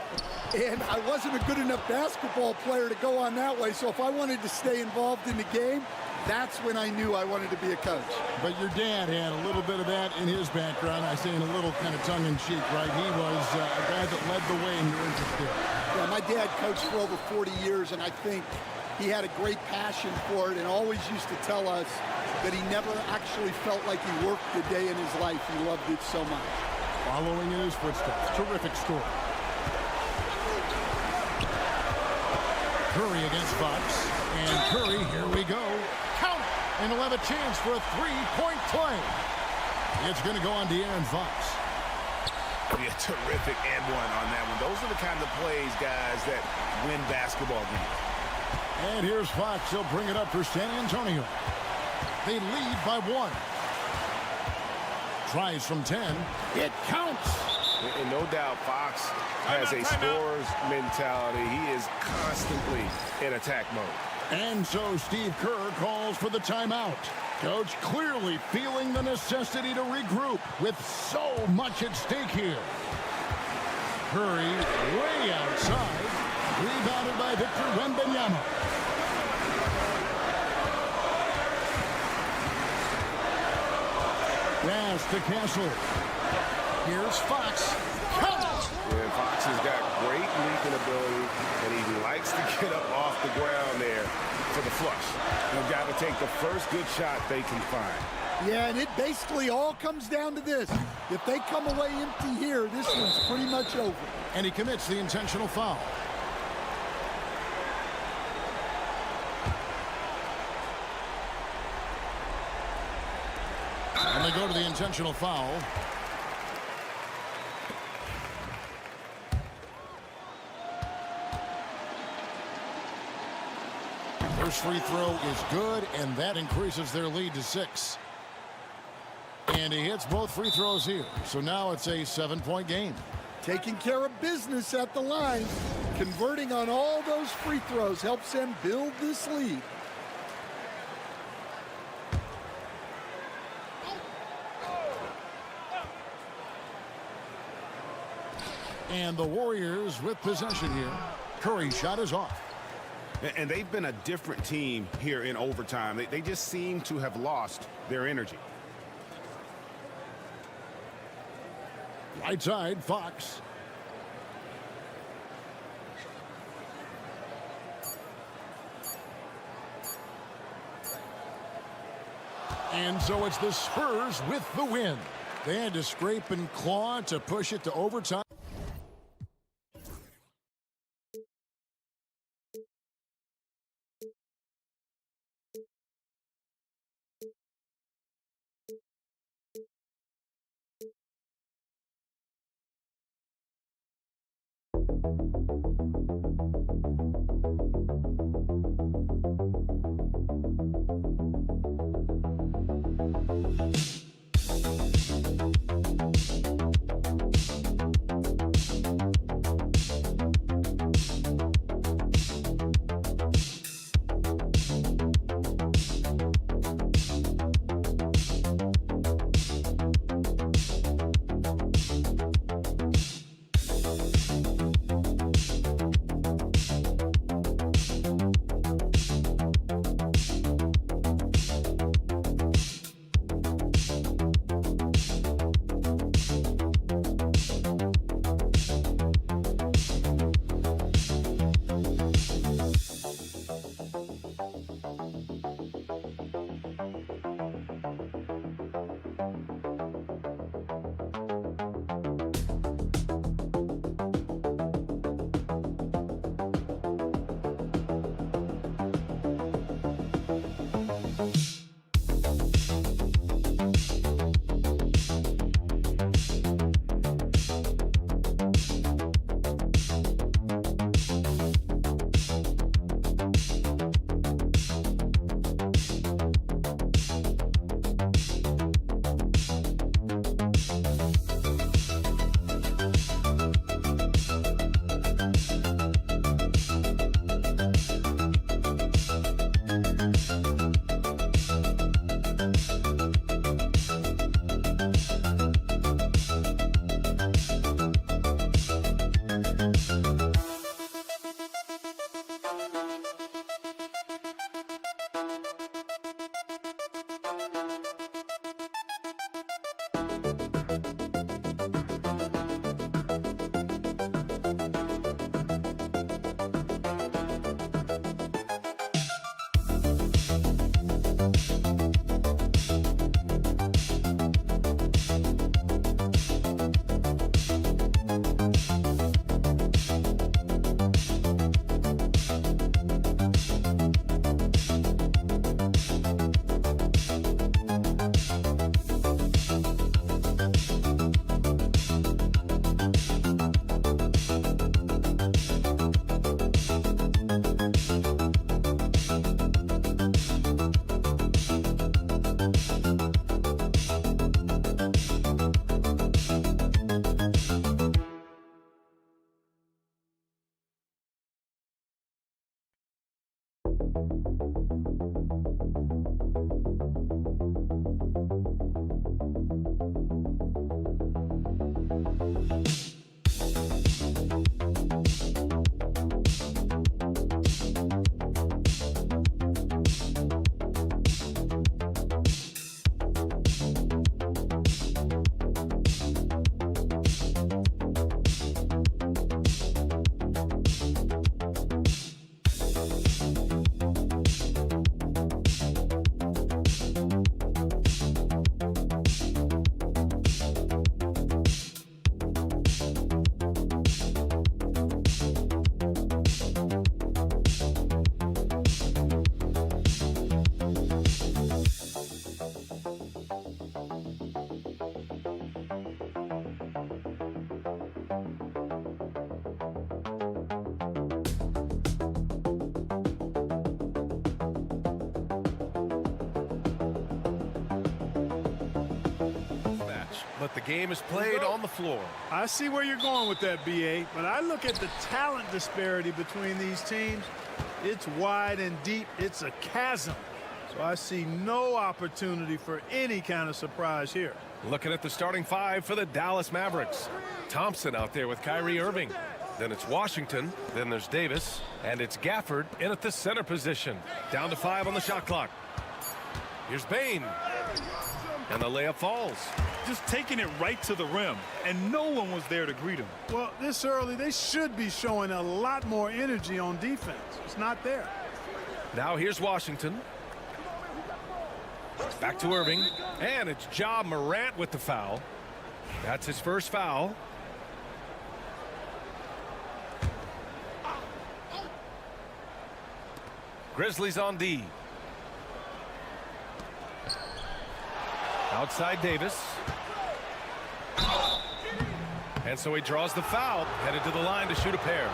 And I wasn't a good enough basketball player to go on that way. So if I wanted to stay involved in the game, that's when I knew I wanted to be a coach. But your dad had a little bit of that in his background. I say in a little kind of tongue-in-cheek, right? He was a guy that led the way in your interest there. Yeah, my dad coached for over 40 years, and I think he had a great passion for it and always used to tell us that he never actually felt like he worked a day in his life. He loved it so much. Following in his footsteps. Terrific score. Curry against Fox. And Curry, here we go. Count it! And he'll have a chance for a 3-point play. It's going to go on De'Aaron Fox. Be a terrific and one on that one. Those are the kind of plays, guys, that win basketball games. And here's Fox. He'll bring it up for San Antonio. They lead by 1. Tries from 10. It counts. And no doubt Fox has a scorer's mentality. He is constantly in attack mode. And so Steve Kerr calls for the timeout. Coach clearly feeling the necessity to regroup with so much at stake here. Curry way outside. Rebounded by Victor Wembanyama. Pass to Castle. Here's Fox. Yeah, Fox has got great leaping ability, and he likes to get up off the ground there for the flush. They've got to take the first good shot they can find. Yeah, and it basically all comes down to this. If they come away empty here, this one's pretty much over. And he commits the intentional foul. And they go to the intentional foul. First free throw is good, and that increases their lead to 6. And he hits both free throws here. So now it's a 7-point game. Taking care of business at the line, converting on all those free throws helps them build this lead. And the Warriors with possession here. Curry's shot is off. And they've been a different team here in overtime. They just seem to have lost their energy. Right side, Fox. And so it's the Spurs with the win. They had to scrape and claw to push it to overtime. but the game is played on the floor. I see where you're going with that, BA, but I look at the talent disparity between these teams. It's wide and deep. It's a chasm. So I see no opportunity for any kind of surprise here. Looking at the starting five for the Dallas Mavericks. Thompson out there with Kyrie Irving. Then it's Washington. Then there's Davis. And it's Gafford in at the center position. Down to 5 on the shot clock. Here's Bane. And the layup falls. Just taking it right to the rim, and no one was there to greet him. Well, this early, they should be showing a lot more energy on defense. It's not there. Now here's Washington. Back to Irving. And it's Ja Morant with the foul. That's his first foul. Grizzlies on D. Outside Davis. And so he draws the foul, headed to the line to shoot a pair.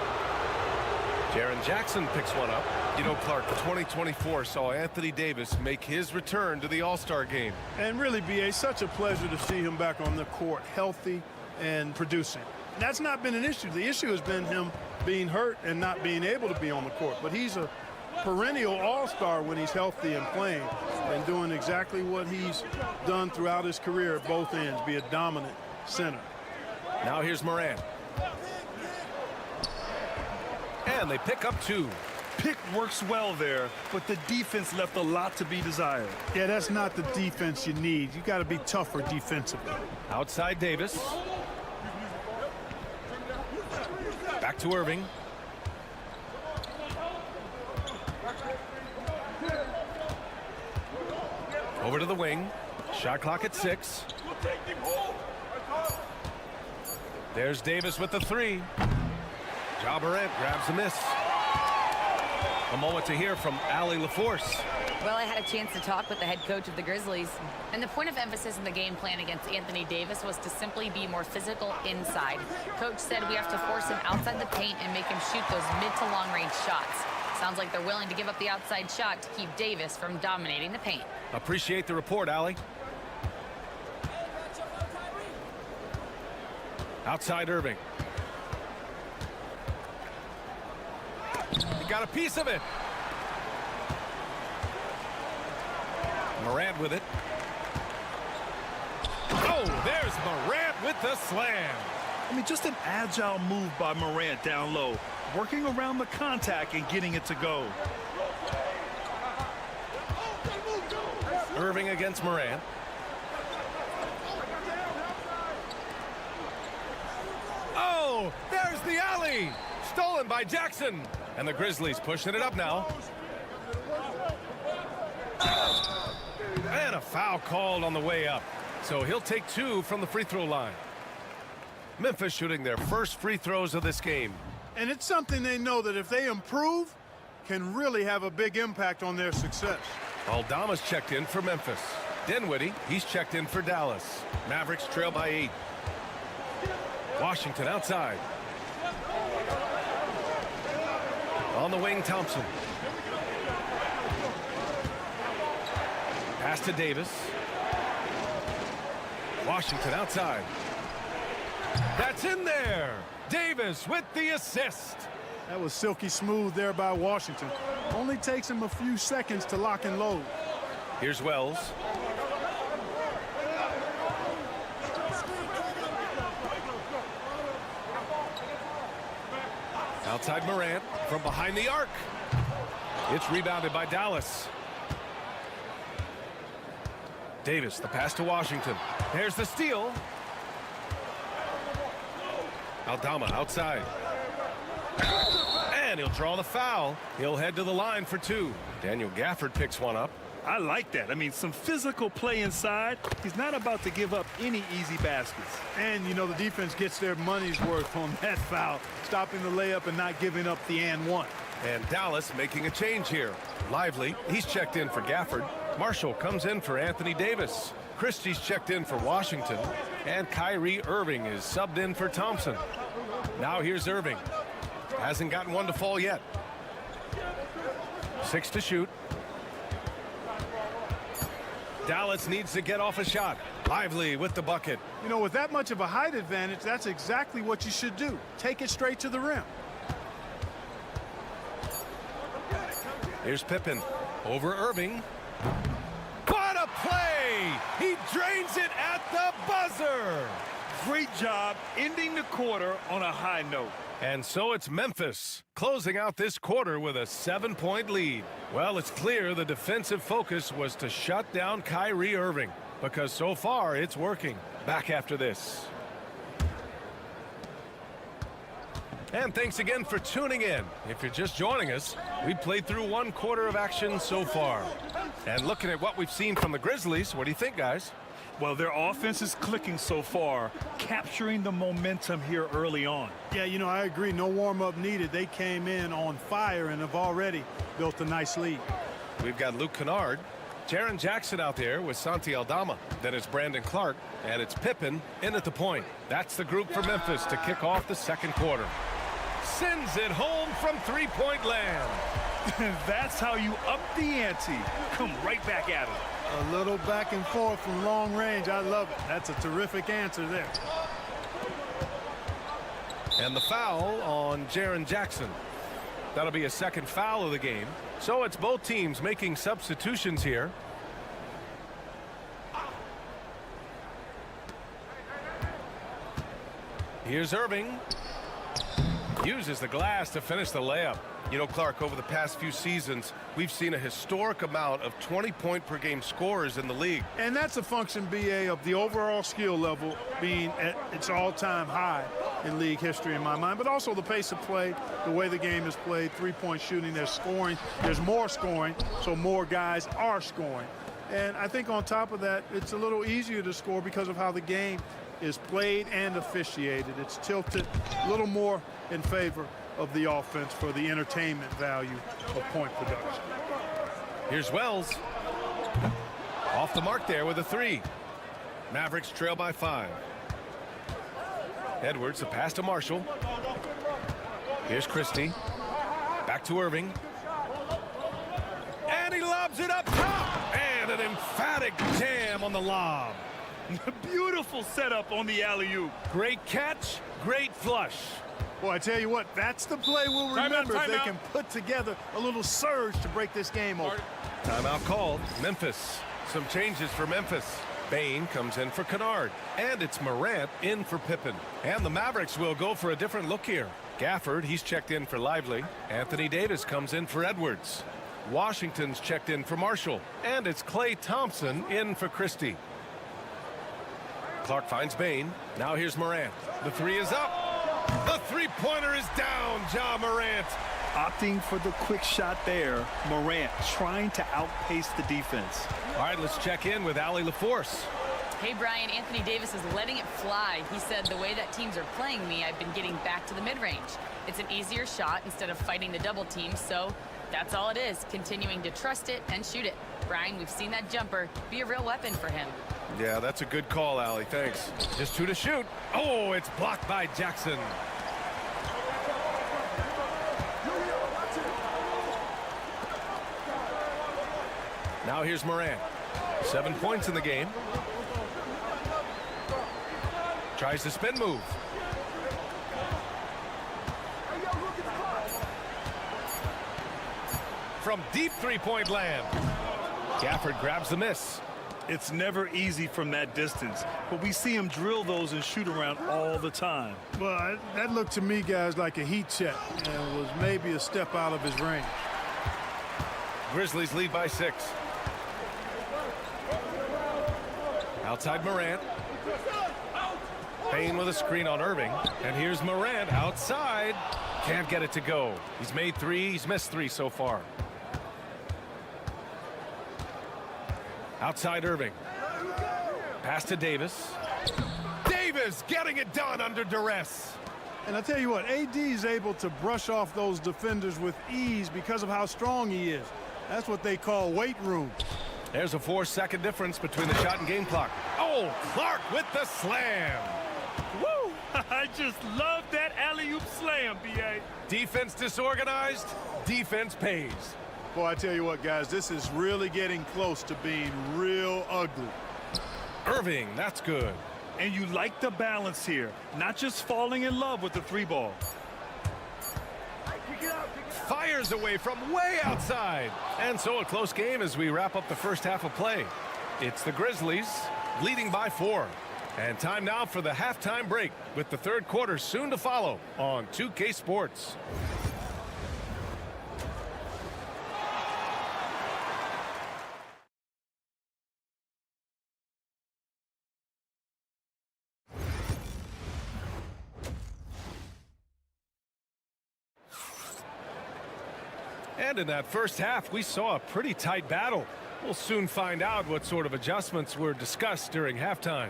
Jaren Jackson picks one up. You know, Clark, 2024 saw Anthony Davis make his return to the All-Star game. And really, BA, such a pleasure to see him back on the court, healthy and producing. That's not been an issue. The issue has been him being hurt and not being able to be on the court. But he's a perennial all-star when he's healthy and playing and doing exactly what he's done throughout his career at both ends, be a dominant center. Now here's Morant. And they pick up 2. Pick works well there, but the defense left a lot to be desired. Yeah, that's not the defense you need. You got to be tougher defensively. Outside Davis. Back to Irving. Over to the wing. Shot clock at 6. There's Davis with the 3. Ja Morant grabs the miss. A moment to hear from Allie LaForce. Well, I had a chance to talk with the head coach of the Grizzlies, and the point of emphasis in the game plan against Anthony Davis was to simply be more physical inside. Coach said we have to force him outside the paint and make him shoot those mid to long range shots. Sounds like they're willing to give up the outside shot to keep Davis from dominating the paint. Appreciate the report, Allie. Outside Irving. He got a piece of it. Morant with it. Oh, there's Morant with the slam. I mean, just an agile move by Morant down low, working around the contact and getting it to go. Irving against Morant. Oh, there's the alley. Stolen by Jackson. And the Grizzlies pushing it up now. And a foul called on the way up. So he'll take 2 from the free throw line. Memphis shooting their first free throws of this game. And it's something they know that if they improve, can really have a big impact on their success. Aldama's checked in for Memphis. Dinwiddie, he's checked in for Dallas. Mavericks trail by 8. Washington outside. On the wing, Thompson. Pass to Davis. Washington outside. That's in there. Davis with the assist. That was silky smooth there by Washington. Only takes him a few seconds to lock and load. Here's Wells. Outside Morant from behind the arc. It's rebounded by Dallas. Davis, the pass to Washington. There's the steal. Aldama outside. And he'll draw the foul. He'll head to the line for 2. Daniel Gafford picks one up. I like that. I mean, some physical play inside. He's not about to give up any easy baskets. And, you know, the defense gets their money's worth on that foul, stopping the layup and not giving up the and one. And Dallas making a change here. Lively, he's checked in for Gafford. Marshall comes in for Anthony Davis. Christie's checked in for Washington. And Kyrie Irving is subbed in for Thompson. Now here's Irving. Hasn't gotten one to fall yet. 6 to shoot. Dallas needs to get off a shot. Lively with the bucket. You know, with that much of a height advantage, that's exactly what you should do. Take it straight to the rim. Here's Pippen over Irving. What a play! He drains it at the buzzer. Great job ending the quarter on a high note. And so it's Memphis closing out this quarter with a 7-point lead. Well, it's clear the defensive focus was to shut down Kyrie Irving, because so far it's working. Back after this. And thanks again for tuning in. If you're just joining us, we played through 1 quarter of action so far. And looking at what we've seen from the Grizzlies, what do you think, guys? Well, their offense is clicking so far, capturing the momentum here early on. Yeah, you know, I agree. No warm-up needed. They came in on fire and have already built a nice lead. We've got Luke Kennard, Jaren Jackson out there with Santi Aldama. Then it's Brandon Clark, and it's Pippen in at the point. That's the group for Memphis to kick off the 2nd quarter. Sends it home from 3-point land. That's how you up the ante. Come right back at it. A little back and forth from long range. I love it. That's a terrific answer there. And the foul on Jaren Jackson. That'll be a 2nd foul of the game. So it's both teams making substitutions here. Here's Irving. Uses the glass to finish the layup. You know, Clark, over the past few seasons, we've seen a historic amount of 20-point-per-game scorers in the league. And that's a function, BA, of the overall skill level being at its all-time high in league history in my mind, but also the pace of play, the way the game is played, 3-point shooting, there's scoring, there's more scoring, so more guys are scoring. And I think on top of that, it's a little easier to score because of how the game is played and officiated. It's tilted a little more in favor of the offense for the entertainment value of point production. Here's Wells. Off the mark there with a 3. Mavericks trail by 5. Edwards, the pass to Marshall. Here's Christie. Back to Irving. And he lobs it up top. And an emphatic jam on the lob. Beautiful setup on the alley-oop. Great catch, great flush. Boy, I tell you what, that's the play we'll remember if they can put together a little surge to break this game open. Timeout called. Memphis. Some changes for Memphis. Bain comes in for Kennard. And it's Morant in for Pippen. And the Mavericks will go for a different look here. Gafford, he's checked in for Lively. Anthony Davis comes in for Edwards. Washington's checked in for Marshall. And it's Klay Thompson in for Christie. Clark finds Bain. Now here's Morant. The 3 is up. The 3-pointer is down, Ja Morant. Opting for the quick shot there. Morant trying to outpace the defense. All right, let's check in with Allie LaForce. Hey, Brian, Anthony Davis is letting it fly. He said, the way that teams are playing me, I've been getting back to the mid-range. It's an easier shot instead of fighting the double team, so that's all it is, continuing to trust it and shoot it. Brian, we've seen that jumper be a real weapon for him. Yeah, that's a good call, Allie. Thanks. Just 2 to shoot. Oh, it's blocked by Jackson. Now here's Morant. 7 points in the game. Tries the spin move. From deep 3-point land. Gafford grabs the miss. It's never easy from that distance, but we see him drill those and shoot around all the time. Well, that looked to me, guys, like a heat check and was maybe a step out of his range. Grizzlies lead by 6. Outside Morant. Payne with a screen on Irving. And here's Morant outside. Can't get it to go. He's made 3. He's missed 3 so far. Outside Irving. Pass to Davis. Davis getting it done under duress. And I tell you what, AD is able to brush off those defenders with ease because of how strong he is. That's what they call weight room. There's a 4-second difference between the shot and game clock. Oh, Clark with the slam. Woo! I just love that alley-oop slam, B.A. Defense disorganized, defense pays. Boy, I tell you what, guys, this is really getting close to being real ugly. Irving, that's good. And you like the balance here, not just falling in love with the 3-ball. Fires away from way outside. And so a close game as we wrap up the first half of play. It's the Grizzlies leading by 4. And time now for the halftime break with the third quarter soon to follow on 2K Sports. And in that first half, we saw a pretty tight battle. We'll soon find out what sort of adjustments were discussed during halftime.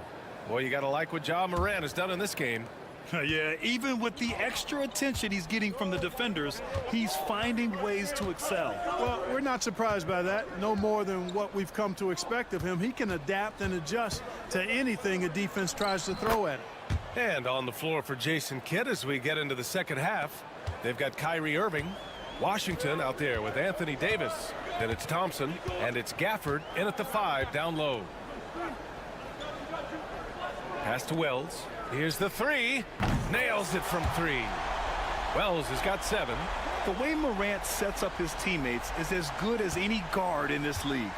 Boy, you got to like what Ja Morant has done in this game. Yeah, even with the extra attention he's getting from the defenders, he's finding ways to excel. Well, we're not surprised by that. No more than what we've come to expect of him. He can adapt and adjust to anything a defense tries to throw at him. And on the floor for Jason Kidd as we get into the second half, they've got Kyrie Irving, Washington out there with Anthony Davis. Then it's Thompson, and it's Gafford in at the 5 down low. Pass to Wells. Here's the 3. Nails it from 3. Wells has got 7. The way Morant sets up his teammates is as good as any guard in this league.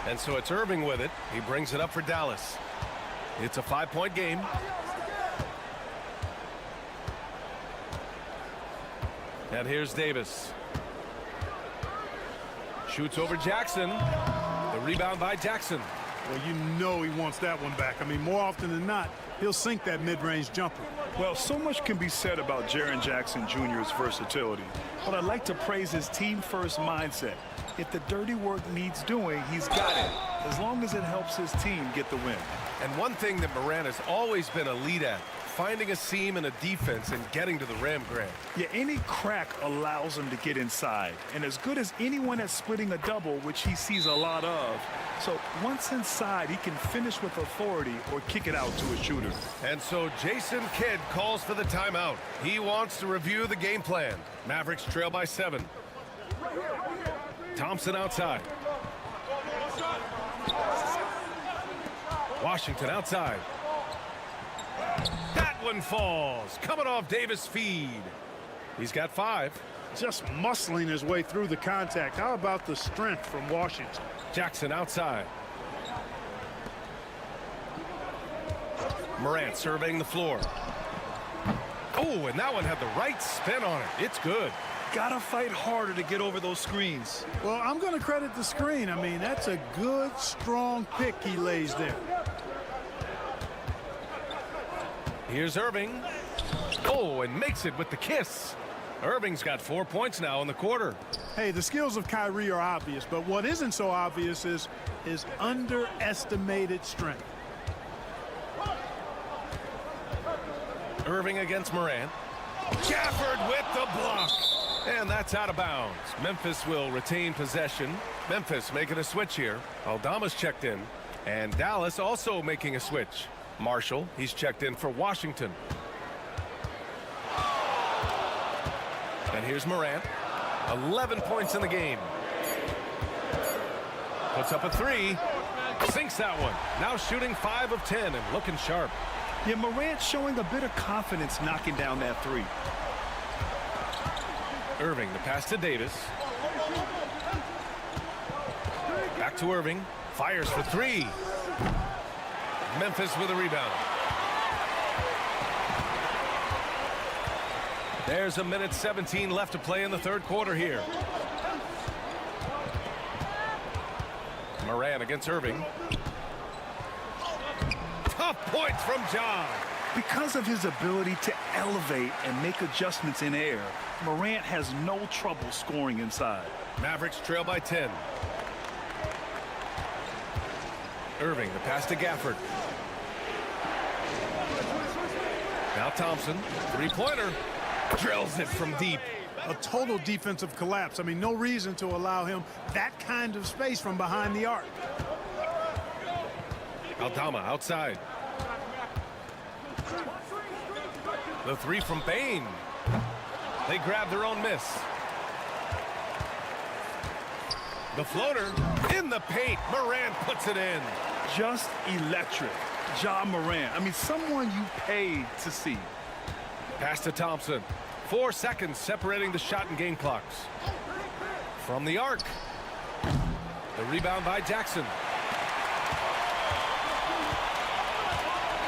And so it's Irving with it. He brings it up for Dallas. It's a 5-point game. And here's Davis. Shoots over Jackson. The rebound by Jackson. Well, you know he wants that one back. I mean, more often than not, he'll sink that mid-range jumper. Well, so much can be said about Jaren Jackson Jr.'s versatility, but I'd like to praise his team-first mindset. If the dirty work needs doing, he's got it, as long as it helps his team get the win. And one thing that Morant has always been elite at, finding a seam in a defense and getting to the rim, Grant. Yeah, any crack allows him to get inside, and as good as anyone at splitting a double, which he sees a lot of. So once inside, he can finish with authority or kick it out to a shooter. And so Jason Kidd calls for the timeout. He wants to review the game plan. Mavericks trail by 7. Thompson outside. Washington outside. That one falls. Coming off Davis' feed. He's got 5. Just muscling his way through the contact. How about the strength from Washington? Jackson outside. Morant surveying the floor. Oh, and that one had the right spin on it. It's good. Gotta fight harder to get over those screens. Well, I'm going to credit the screen. I mean, that's a good, strong pick he lays there. Here's Irving. Oh, and makes it with the kiss. Irving's got 4 points now in the quarter. Hey, the skills of Kyrie are obvious, but what isn't so obvious is his underestimated strength. Irving against Morant. Gafford with the block. And that's out of bounds. Memphis will retain possession. Memphis making a switch here. Aldama's checked in. And Dallas also making a switch. Marshall, he's checked in for Washington. And here's Morant. 11 points in the game. Puts up a 3. Sinks that one. Now shooting 5 of 10 and looking sharp. Yeah, Morant showing a bit of confidence knocking down that 3. Irving, the pass to Davis. Back to Irving. Fires for 3. Memphis with a rebound. There's a minute 17 left to play in the third quarter here. Morant against Irving. Tough points from Ja. Because of his ability to elevate and make adjustments in air, Morant has no trouble scoring inside. Mavericks trail by 10. Irving, the pass to Gafford. Now Thompson, 3-pointer. Drills it from deep. A total defensive collapse. I mean, no reason to allow him that kind of space from behind the arc. Aldama outside. The 3 from Bain. They grab their own miss. The floater in the paint. Morant puts it in. just electric. Ja Morant, I mean, someone you paid to see. Pass to Thompson. 4 seconds separating the shot and game clocks. From the arc. The rebound by Jackson.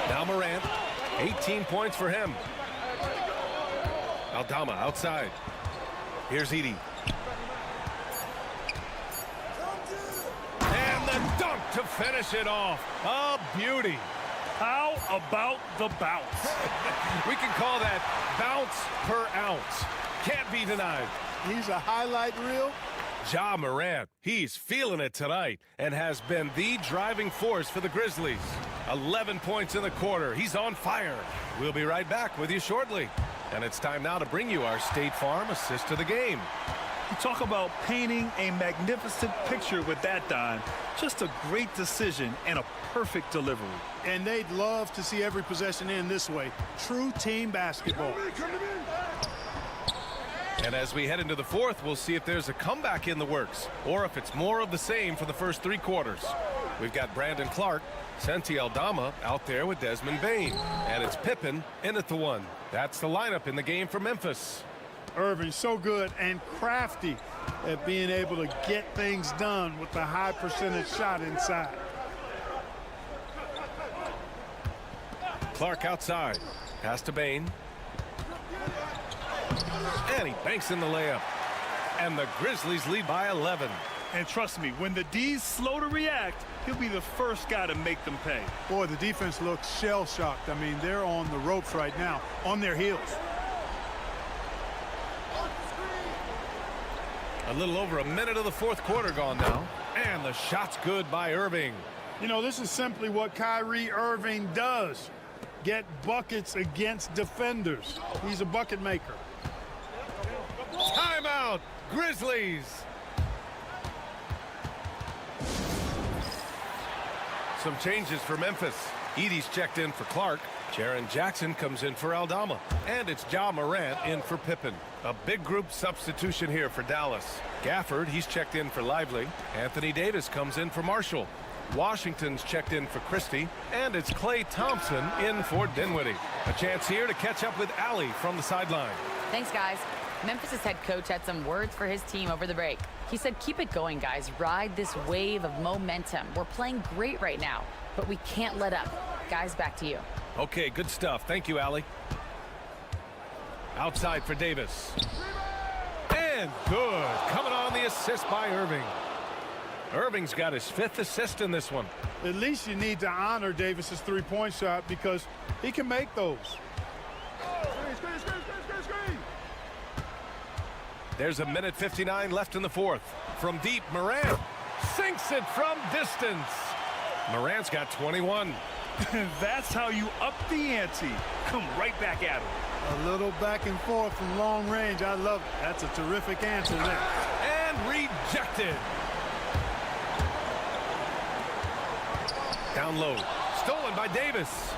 Now Morant. 18 points for him. Aldama outside. Here's Edey. And the dunk to finish it off. A beauty. How about the bounce? We can call that bounce per ounce. Can't be denied. He's a highlight reel. Ja Morant, he's feeling it tonight and has been the driving force for the Grizzlies. 11 points in the quarter. He's on fire. We'll be right back with you shortly. And it's time now to bring you our State Farm assist of the game. You talk about painting a magnificent picture with that dime. Just a great decision and a perfect delivery. And they'd love to see every possession end this way. True team basketball. And as we head into the fourth, we'll see if there's a comeback in the works or if it's more of the same for the first 3 quarters. We've got Brandon Clark, Santi Aldama out there with Desmond Bane. And it's Pippen in at the 1. That's the lineup in the game for Memphis. Irving so good and crafty at being able to get things done with the high percentage shot inside. Clark outside. Pass to Bane. And he banks in the layup. And the Grizzlies lead by 11. And trust me, when the D's slow to react, he'll be the first guy to make them pay. Boy, the defense looks shell-shocked. I mean, they're on the ropes right now, on their heels. A little over a minute of the fourth quarter gone now. And the shot's good by Irving. You know, this is simply what Kyrie Irving does. Get buckets against defenders. He's a bucket maker. Timeout, Grizzlies. Some changes for Memphis. Edey's checked in for Clark. Jaren Jackson comes in for Aldama. And it's Ja Morant in for Pippen. A big group substitution here for Dallas. Gafford, he's checked in for Lively. Anthony Davis comes in for Marshall. Washington's checked in for Christie. And it's Klay Thompson in for Dinwiddie. A chance here to catch up with Allie from the sideline. Thanks, guys. Memphis' head coach had some words for his team over the break. He said, keep it going, guys. Ride this wave of momentum. We're playing great right now, but we can't let up. Guys, back to you. Okay, good stuff. Thank you, Allie. Outside for Davis. And good. Coming on the assist by Irving. Irving's got his 5th assist in this one. At least you need to honor Davis's three-point shot because he can make those. There's a minute 59 left in the fourth. From deep, Morant sinks it from distance. Morant's got 21. That's how you up the ante. Come right back at him. A little back and forth from long range. I love it. That's a terrific answer there. And rejected. Down low. Stolen by Davis.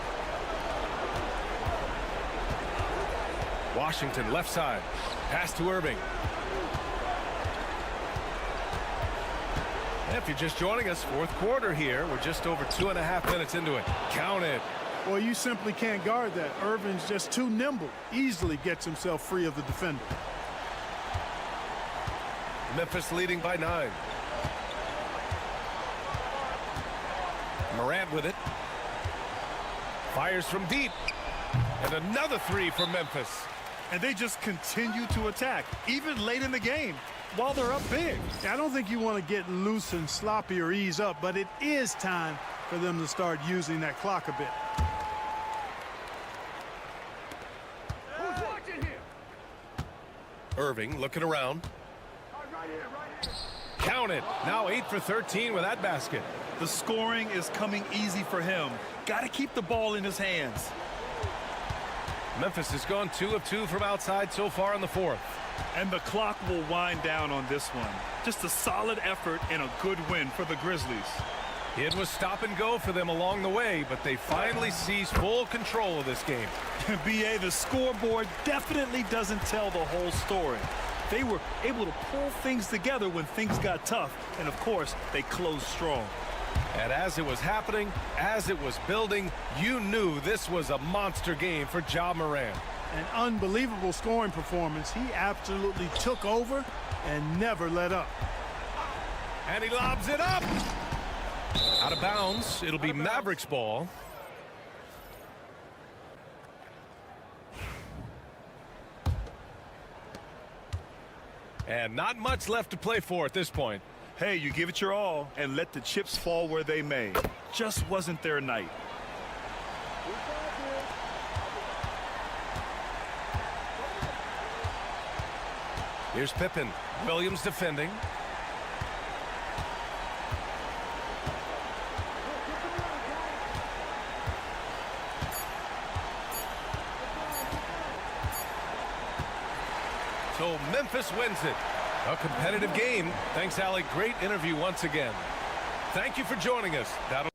Washington left side. Pass to Irving. If you're just joining us, fourth quarter here. We're just over 2.5 minutes into it. Count it. Well, you simply can't guard that. Irving's just too nimble. Easily gets himself free of the defender. Memphis leading by 9. Morant with it. Fires from deep. And another 3 from Memphis. And they just continue to attack, even late in the game, while they're up big. I don't think you want to get loose and sloppy or ease up, but it is time for them to start using that clock a bit. Who's watching here? Irving looking around. Count it. Now 8 for 13 with that basket. The scoring is coming easy for him. Got to keep the ball in his hands. Memphis has gone 2 of 2 from outside so far in the fourth. And the clock will wind down on this one. Just a solid effort and a good win for the Grizzlies. It was stop and go for them along the way, but they finally seized full control of this game. BA, the scoreboard definitely doesn't tell the whole story. They were able to pull things together when things got tough, and of course, they closed strong. And as it was happening, as it was building, you knew this was a monster game for Ja Morant. An unbelievable scoring performance. He absolutely took over and never let up. And he lobs it up. Out of bounds. It'll be Mavericks ball. And not much left to play for at this point. Hey, you give it your all and let the chips fall where they may. Just wasn't their night. Here's Pippen. Williams defending. So Memphis wins it. A competitive game. Thanks, Allie. Great interview once again. Thank you for joining us. That'll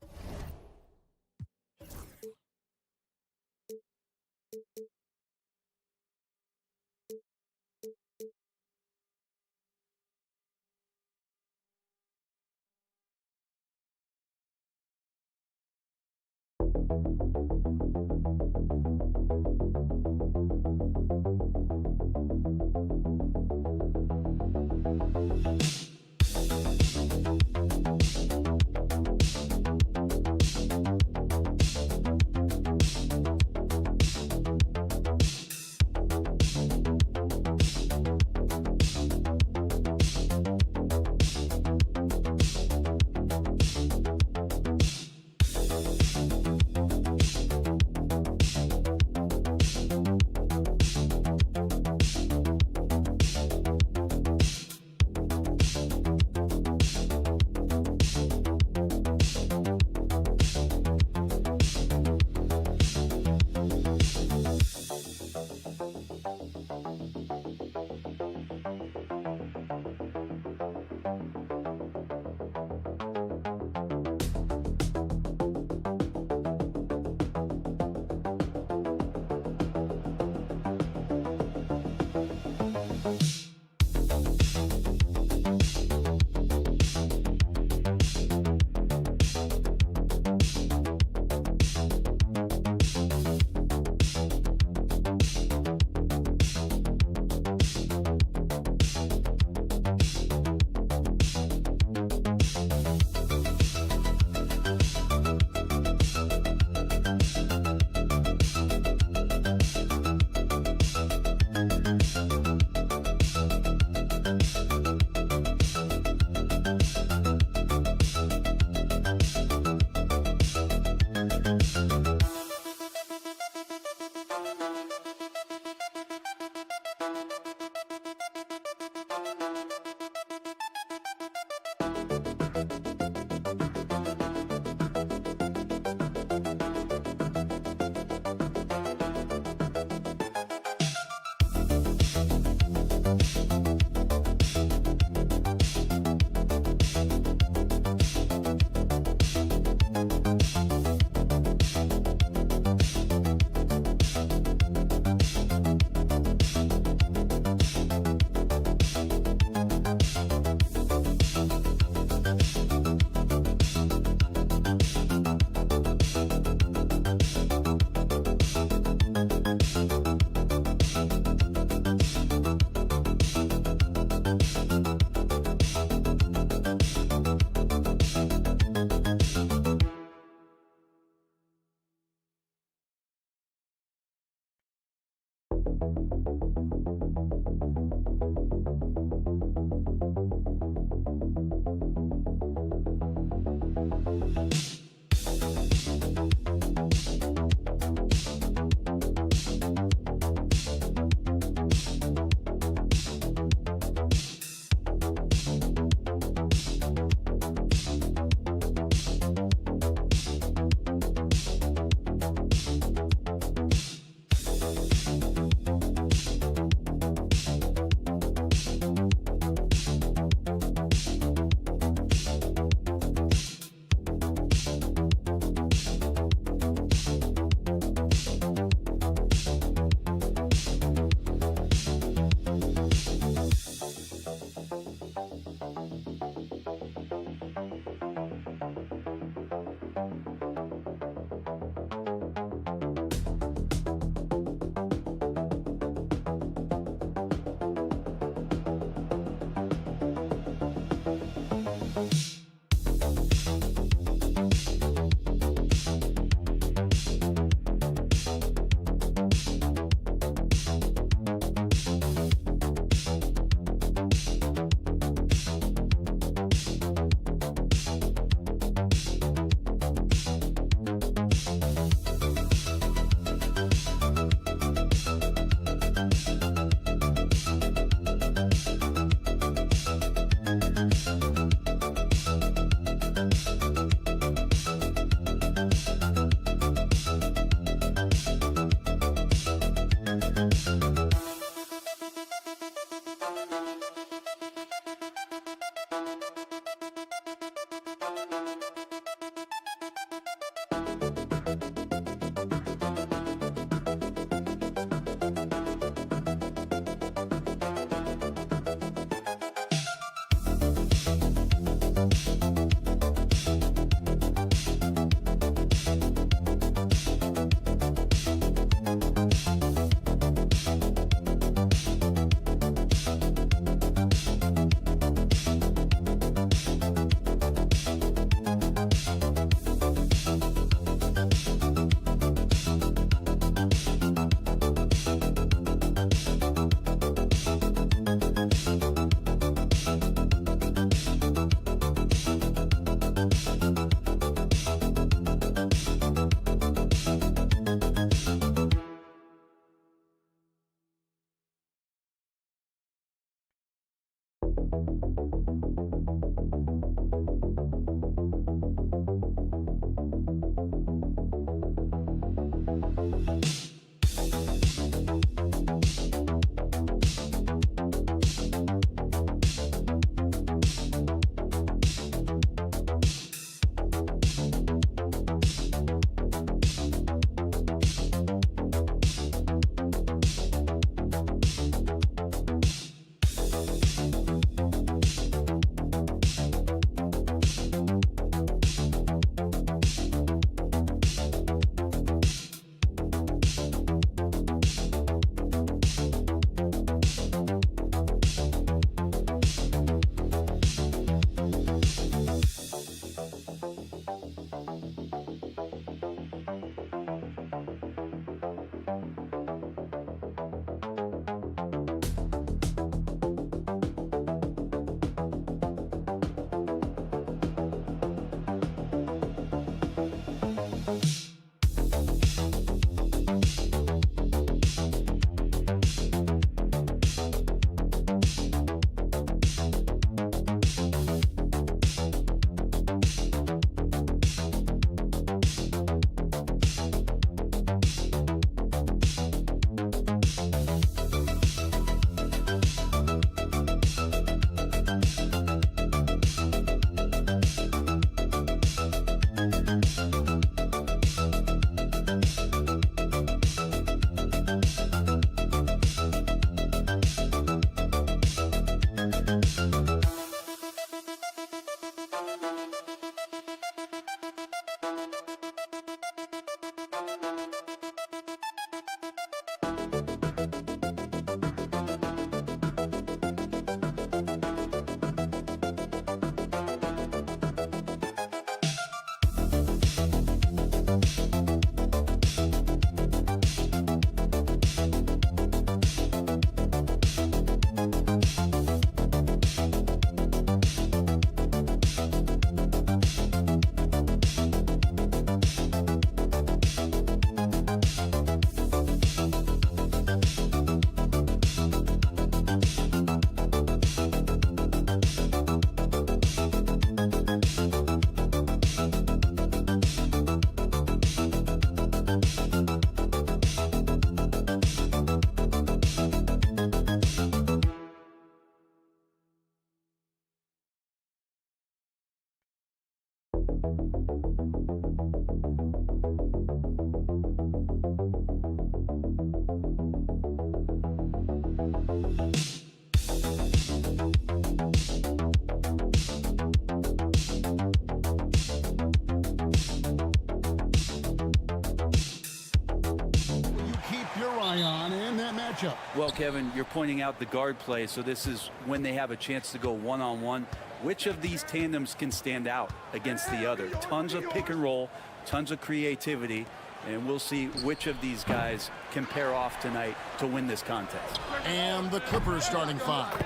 matchup. Well, Kevin, you're pointing out the guard play, so this is when they have a chance to go one-on-one. Which of these tandems can stand out against the other? Tons of pick and roll, tons of creativity, and we'll see which of these guys can pair off tonight to win this contest. And the Clippers starting five.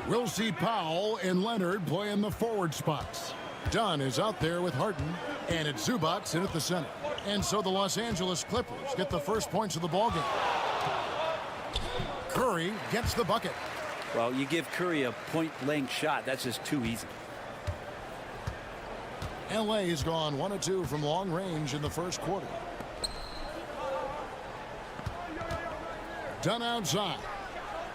We'll see Powell and Leonard play in the forward spots. Dunn is out there with Harden, and it's Zubac in at the center. And so the Los Angeles Clippers get the first points of the ballgame. Curry gets the bucket. Well, you give Curry a point-blank shot. That's just too easy. LA has gone 1 of 2 from long range in the first quarter. Dunn outside.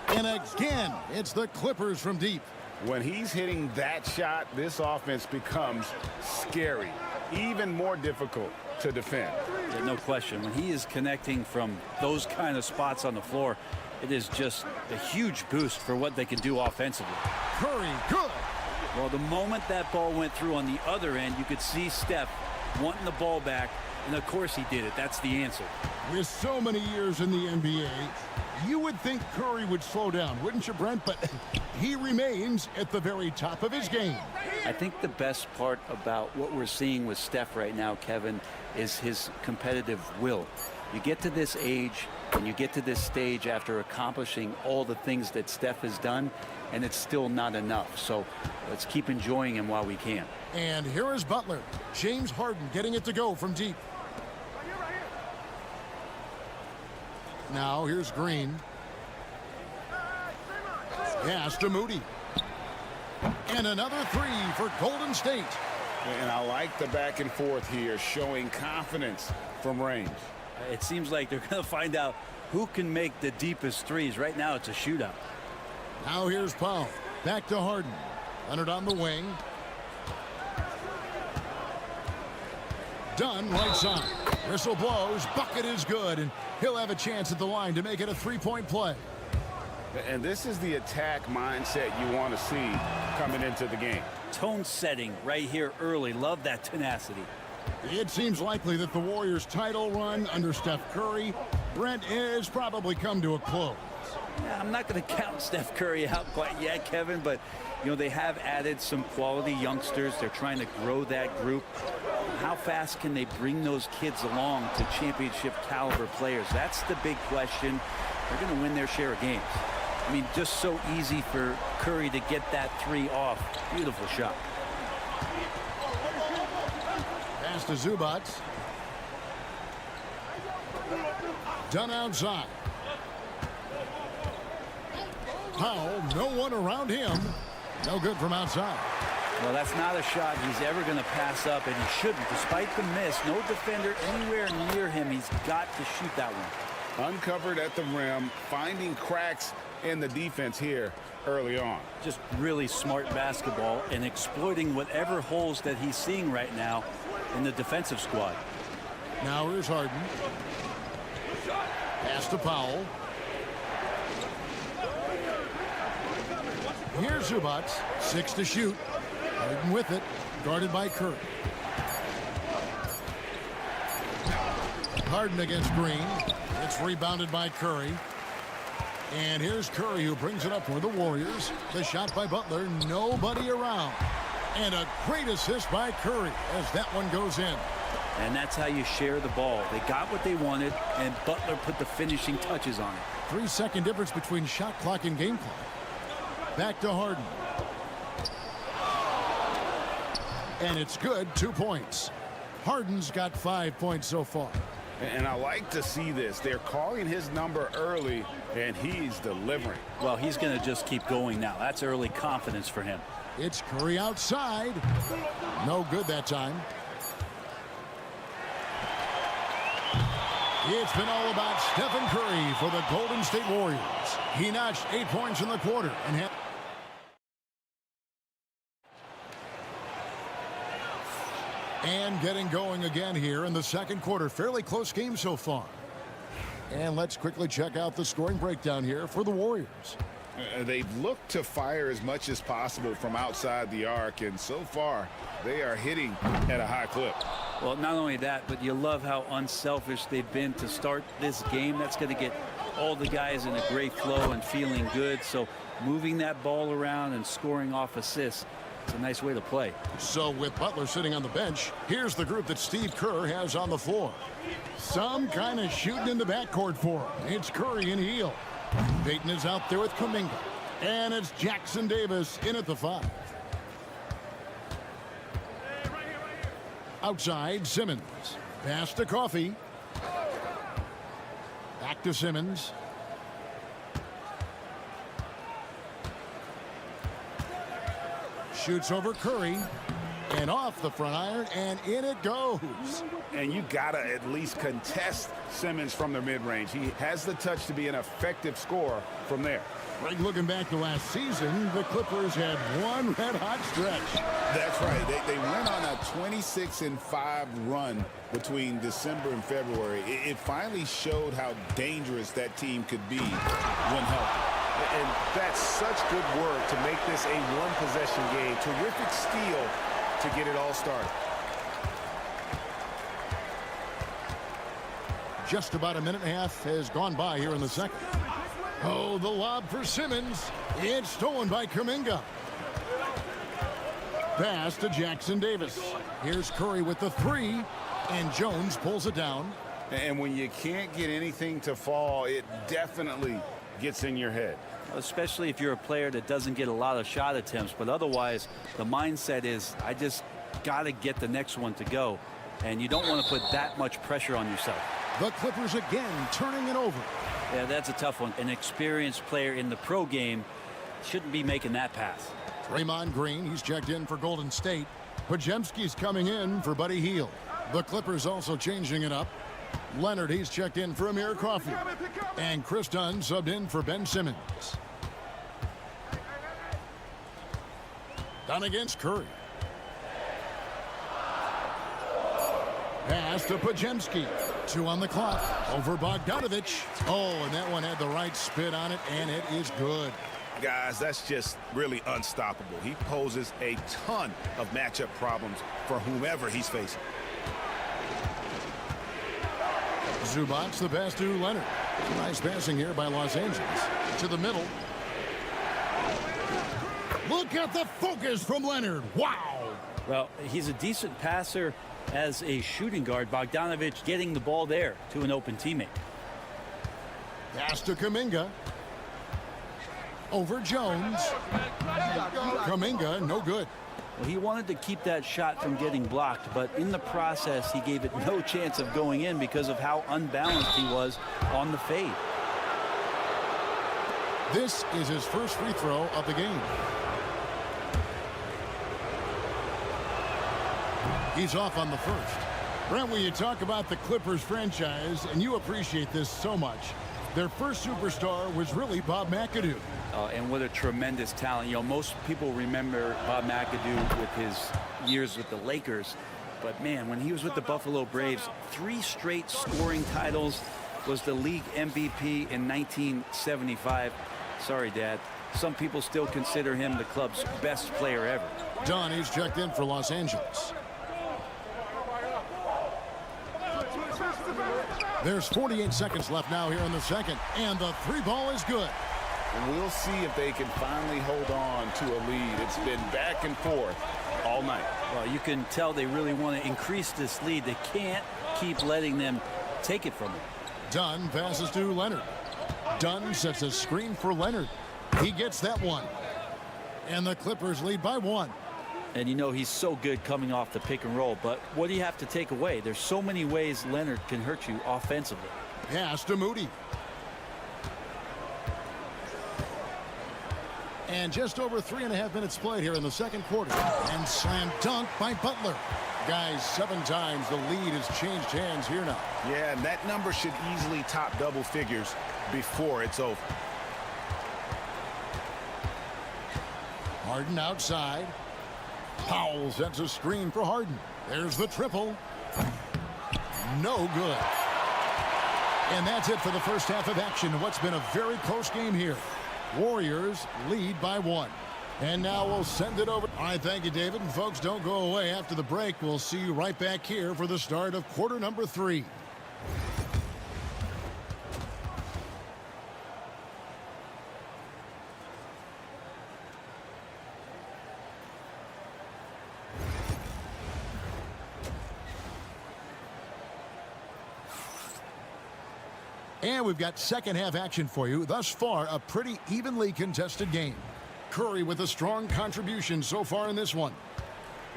And again, it's the Clippers from deep. When he's hitting that shot, this offense becomes scary, even more difficult to defend. Yeah, no question. When he is connecting from those kind of spots on the floor, it is just a huge boost for what they can do offensively. Curry, good. Well, the moment that ball went through on the other end, you could see Steph wanting the ball back, and of course he did it. That's the answer. With so many years in the NBA, you would think Curry would slow down, wouldn't you, Brent? But he remains at the very top of his game. I think the best part about what we're seeing with Steph right now, Kevin, is his competitive will. You get to this age and you get to this stage after accomplishing all the things that Steph has done, and it's still not enough. So let's keep enjoying him while we can. And here is Butler. James Harden getting it to go from deep. Now here's Green. Pass to Moody. And another three for Golden State. And I like the back and forth here, showing confidence from range. It seems like they're going to find out who can make the deepest threes. Right now, it's a shootout. Now here's Powell. Back to Harden. Leonard on the wing. Dunn right side. Whistle blows. Bucket is good. And he'll have a chance at the line to make it a three-point play. And this is the attack mindset you want to see coming into the game. Tone setting right here early. Love that tenacity. It seems likely that the Warriors' title run under Steph Curry, Brent, has probably come to a close. Yeah, I'm not going to count Steph Curry out quite yet, Kevin, but you know they have added some quality youngsters. They're trying to grow that group. How fast can they bring those kids along to championship caliber players? That's the big question. They're going to win their share of games. I mean, just so easy for Curry to get that three off. Beautiful shot. Pass to Zubac. Done outside. Powell, no one around him. No good from outside. Well, that's not a shot he's ever going to pass up, and he shouldn't. Despite the miss, no defender anywhere near him. He's got to shoot that one. Uncovered at the rim, finding cracks in the defense here early on. Just really smart basketball and exploiting whatever holes that he's seeing right now in the defensive squad. Now here's Harden. Pass to Powell. Here's Zubac. 6 to shoot. Harden with it. Guarded by Curry. Harden against Green. It's rebounded by Curry. And here's Curry, who brings it up for the Warriors. The shot by Butler. Nobody around. And a great assist by Curry as that one goes in. And that's how you share the ball. They got what they wanted, and Butler put the finishing touches on it. 3-second difference between shot clock and game clock. Back to Harden. And it's good. 2 points. Harden's got 5 points so far. And I like to see this. They're calling his number early, and he's delivering. Well, he's going to just keep going now. That's early confidence for him. It's Curry outside. No good that time. It's been all about Stephen Curry for the Golden State Warriors. He notched 8 points in the quarter and had getting going again here in the second quarter. Fairly close game so far. And let's quickly check out the scoring breakdown here for the Warriors. They've looked to fire as much as possible from outside the arc, and so far they are hitting at a high clip. Well, not only that, but you love how unselfish they've been to start this game. That's going to get all the guys in a great flow and feeling good. So moving that ball around and scoring off assists, it's a nice way to play. So with Butler sitting on the bench, here's the group that Steve Kerr has on the floor. Some kind of shooting in the backcourt for him. It's Curry and Hield. Payton is out there with Kuminga. And it's Jackson Davis in at the 5. Outside, Simmons. Pass to Coffey. Back to Simmons. Shoots over Curry. And off the front iron, and in it goes. And you gotta at least contest Simmons from the mid-range. He has the touch to be an effective scorer from there. Greg, looking back to last season, the Clippers had one red-hot stretch. That's right. They went on a 26-5 run between December and February. It finally showed how dangerous that team could be when healthy. And that's such good work to make this a one-possession game. Terrific steal to get it all started. Just about a minute and a half has gone by here in the second. Oh, the lob for Simmons. It's stolen by Kuminga. Pass to Jackson Davis. Here's Curry with the 3, and Jones pulls it down. And when you can't get anything to fall, it definitely gets in your head. Especially if you're a player that doesn't get a lot of shot attempts, but otherwise the mindset is I just got to get the next one to go, and you don't want to put that much pressure on yourself. The Clippers again turning it over. Yeah, that's a tough one. An experienced player in the pro game shouldn't be making that pass. Draymond Green, he's checked in for Golden State. Pajemski's coming in for Buddy Hield. The Clippers also changing it up. Leonard, he's checked in for Amir Coffey. And Chris Dunn subbed in for Ben Simmons. Dunn against Curry. Pass to Pajemski. 2 on the clock. Over Bogdanovich. Oh, and that one had the right spin on it, and it is good. Guys, that's just really unstoppable. He poses a ton of matchup problems for whomever he's facing. Zubac's the pass to Leonard. Nice passing here by Los Angeles. To the middle. Look at the focus from Leonard. Wow. Well, he's a decent passer as a shooting guard. Bogdanovich getting the ball there to an open teammate. Pass to Kuminga. Over Jones. Kuminga, no good. Well, he wanted to keep that shot from getting blocked, but in the process, he gave it no chance of going in because of how unbalanced he was on the fade. This is his first free throw of the game. He's off on the first. Brent, when you talk about the Clippers franchise, and you appreciate this so much, their first superstar was really Bob McAdoo. And what a tremendous talent. You know, most people remember Bob McAdoo with his years with the Lakers. But, man, when he was with the Buffalo Braves, 3 straight scoring titles, was the league MVP in 1975. Sorry, Dad. Some people still consider him the club's best player ever. Dunn, he's checked in for Los Angeles. There's 48 seconds left now here in the second, and the 3 ball is good. We'll see if they can finally hold on to a lead. It's been back and forth all night. Well, you can tell they really want to increase this lead. They can't keep letting them take it from them. Dunn passes to Leonard. Dunn sets a screen for Leonard. He gets that one. And the Clippers lead by 1. And you know he's so good coming off the pick and roll, but what do you have to take away? There's so many ways Leonard can hurt you offensively. Pass to Moody. And just over 3.5 minutes played here in the second quarter. And slam dunk by Butler. Guys, 7 times the lead has changed hands here now. Yeah, and that number should easily top double figures before it's over. Harden outside. Powell sets a screen for Harden. There's the triple. No good. And that's it for the first half of action. What's been a very close game here. Warriors lead by 1. And now we'll send it over. All right, thank you, David. And folks, don't go away after the break. We'll see you right back here for the start of quarter number 3. And we've got second half action for you. Thus far, a pretty evenly contested game. Curry with a strong contribution so far in this one.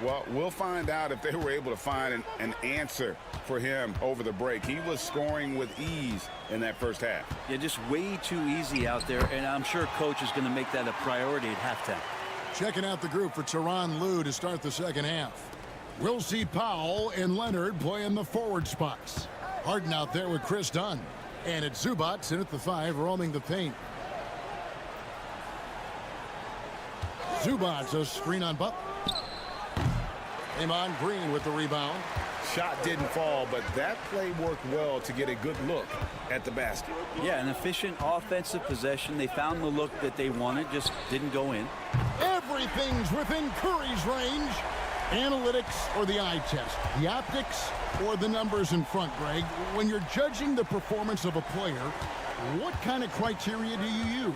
Well, we'll find out if they were able to find an answer for him over the break. He was scoring with ease in that first half. Yeah, just way too easy out there, and I'm sure coach is going to make that a priority at halftime. Checking out the group for Tyronn Lue to start the second half. We'll see Powell and Leonard play in the forward spots. Harden out there with Chris Dunn. And it's Zubac in at the 5, roaming the paint. Zubac, a screen on Butler. Draymond Green with the rebound. Shot didn't fall, but that play worked well to get a good look at the basket. Yeah, an efficient offensive possession. They found the look that they wanted, just didn't go in. Everything's within Curry's range. Analytics or the eye test, the optics or the numbers in front, Greg. When you're judging the performance of a player, what kind of criteria do you use?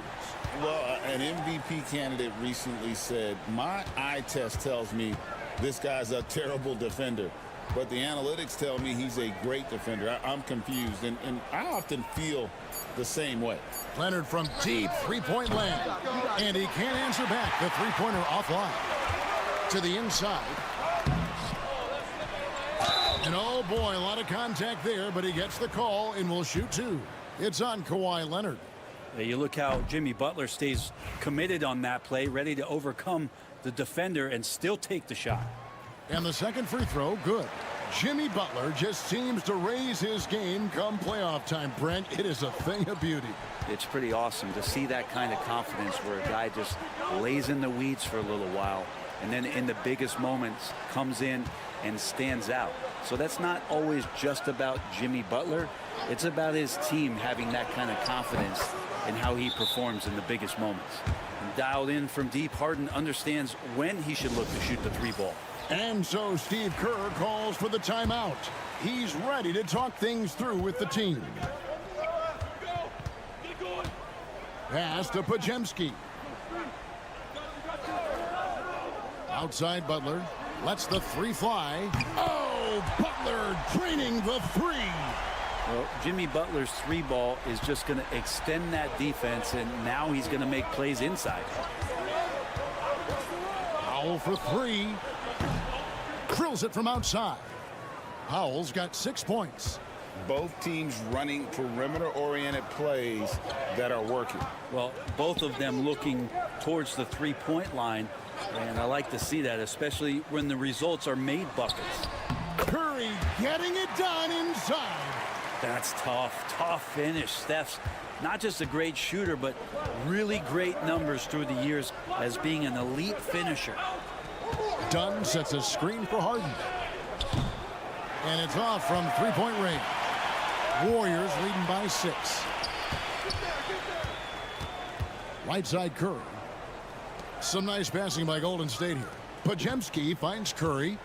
Well, an MVP candidate recently said, my eye test tells me this guy's a terrible defender, but the analytics tell me he's a great defender. I'm confused, and I often feel the same way. Leonard from deep, 3-point land, and he can't answer back. The three-pointer offline. To the inside. And oh boy, a lot of contact there, but he gets the call and will shoot 2. It's on Kawhi Leonard. Yeah, you look how Jimmy Butler stays committed on that play, ready to overcome the defender and still take the shot. And the second free throw, good. Jimmy Butler just seems to raise his game come playoff time, Brent. It is a thing of beauty. It's pretty awesome to see that kind of confidence where a guy just lays in the weeds for a little while and then in the biggest moments comes in and stands out. So that's not always just about Jimmy Butler. It's about his team having that kind of confidence in how he performs in the biggest moments. And dialed in from deep, Harden understands when he should look to shoot the three ball. And so Steve Kerr calls for the timeout. He's ready to talk things through with the team. Pass to Podziemski. Outside Butler. Lets the three fly. Oh, Butler draining the three. Well, Jimmy Butler's three ball is just going to extend that defense, and now he's going to make plays inside. Powell for three. Drills it from outside. Powell's got 6 points. Both teams running perimeter-oriented plays that are working. Well, both of them looking towards the three-point line, and I like to see that, especially when the results are made buckets. Curry getting it done inside. That's tough finish. Steph's not just a great shooter, but really great numbers through the years as being an elite finisher. Dunn sets a screen for Harden. And it's off from three-point range. Warriors leading by 6. Right side Curry. Some nice passing by Golden State here. Podziemski finds Curry.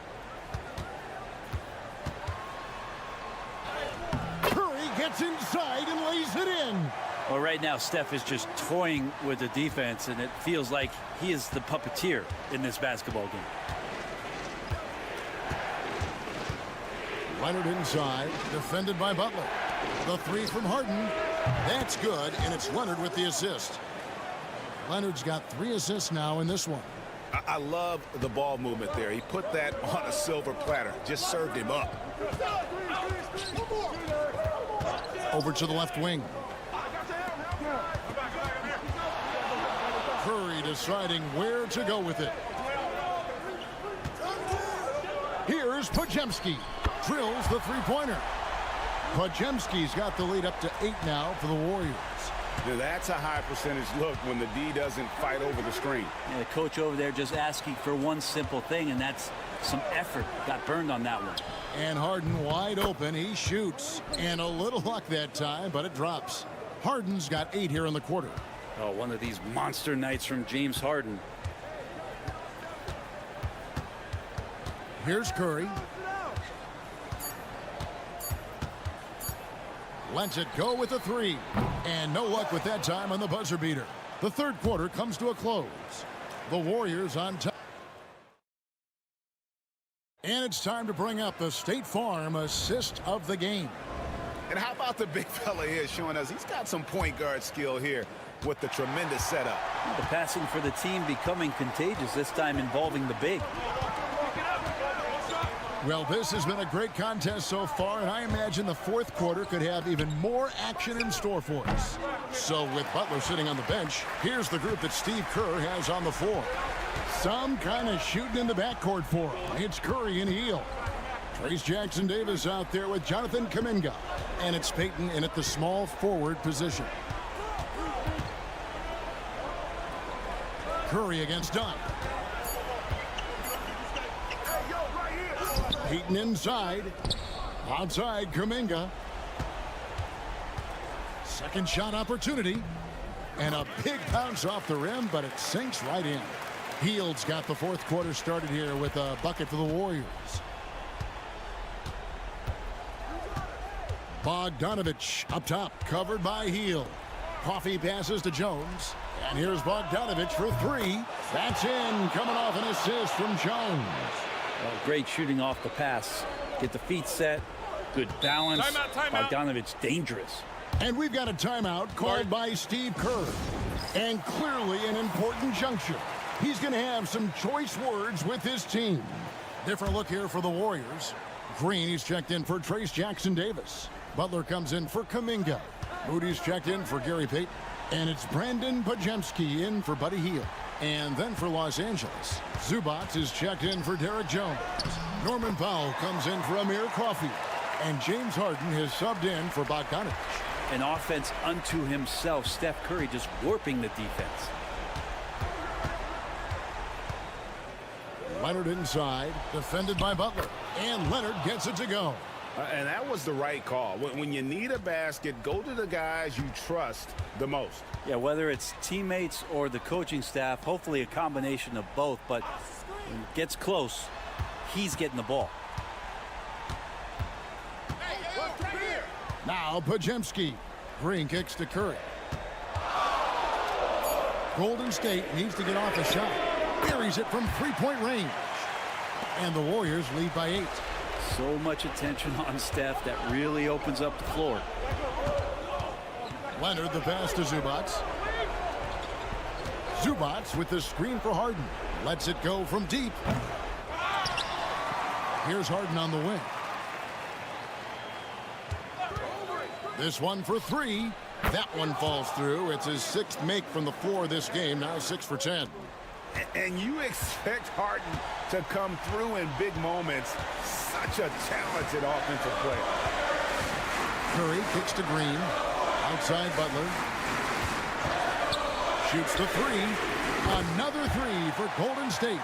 Curry gets inside and lays it in. Well, right now, Steph is just toying with the defense, and it feels like he is the puppeteer in this basketball game. Leonard inside, defended by Butler. The three from Harden. That's good, and it's Leonard with the assist. Leonard's got 3 assists now in this one. I love the ball movement there. He put that on a silver platter. Just served him up. Over to the left wing. Curry deciding where to go with it. Here's Podziemski. Drills the three-pointer. Podziemski's got the lead up to 8 now for the Warriors. Now, that's a high percentage look when the D doesn't fight over the screen. Yeah, the coach over there just asking for one simple thing, and that's some effort. Got burned on that one. And Harden wide open. He shoots. And a little luck that time, but it drops. Harden's got 8 here in the quarter. Oh, one of these monster nights from James Harden. Here's Curry. Lets it go with a 3. And no luck with that time on the buzzer beater. The third quarter comes to a close. The Warriors on top. And it's time to bring up the State Farm assist of the game. And how about the big fella here showing us he's got some point guard skill here with the tremendous setup. The passing for the team becoming contagious, this time involving the big. Well, this has been a great contest so far, and I imagine the fourth quarter could have even more action in store for us. So with Butler sitting on the bench, here's the group that Steve Kerr has on the floor. Some kind of shooting in the backcourt for him. It's Curry and Hield. Trace Jackson-Davis out there with Jonathan Kuminga. And it's Payton in at the small forward position. Curry against Dunn. Payton inside. Outside Kuminga. Second shot opportunity. And a big bounce off the rim, but it sinks right in. Hield's got the fourth quarter started here with a bucket for the Warriors. Bogdanovich up top, covered by Hield. Coffey passes to Jones. And here's Bogdanovich for 3. That's in, coming off an assist from Jones. Well, great shooting off the pass. Get the feet set. Good balance. Timeout. Bogdanovich dangerous. And we've got a timeout called by Steve Kerr. And clearly an important juncture. He's going to have some choice words with his team. Different look here for the Warriors. Green, he's checked in for Trace Jackson-Davis. Butler comes in for Kuminga. Moody's checked in for Gary Payton. And it's Brandon Pajemski in for Buddy Hield. And then for Los Angeles, Zubac is checked in for Derek Jones. Norman Powell comes in for Amir Coffey. And James Harden has subbed in for Bogdanovic. An offense unto himself. Steph Curry just warping the defense. Leonard inside, defended by Butler. And Leonard gets it to go. And that was the right call. When you need a basket, go to the guys you trust the most. Yeah, whether it's teammates or the coaching staff, hopefully a combination of both. But when it gets close, he's getting the ball. Now Pajemski. Green kicks to Curry. Golden State needs to get off a shot. Buries it from three-point range. And the Warriors lead by 8. So much attention on Steph that really opens up the floor. Leonard the pass to Zubac. Zubac with the screen for Harden. Lets it go from deep. Here's Harden on the wing. This one for 3. That one falls through. It's his 6th make from the floor this game. Now 6 for 10. And you expect Harden to come through in big moments. Such a talented offensive player. Curry kicks to Green. Outside Butler. Shoots the 3. Another 3 for Golden State.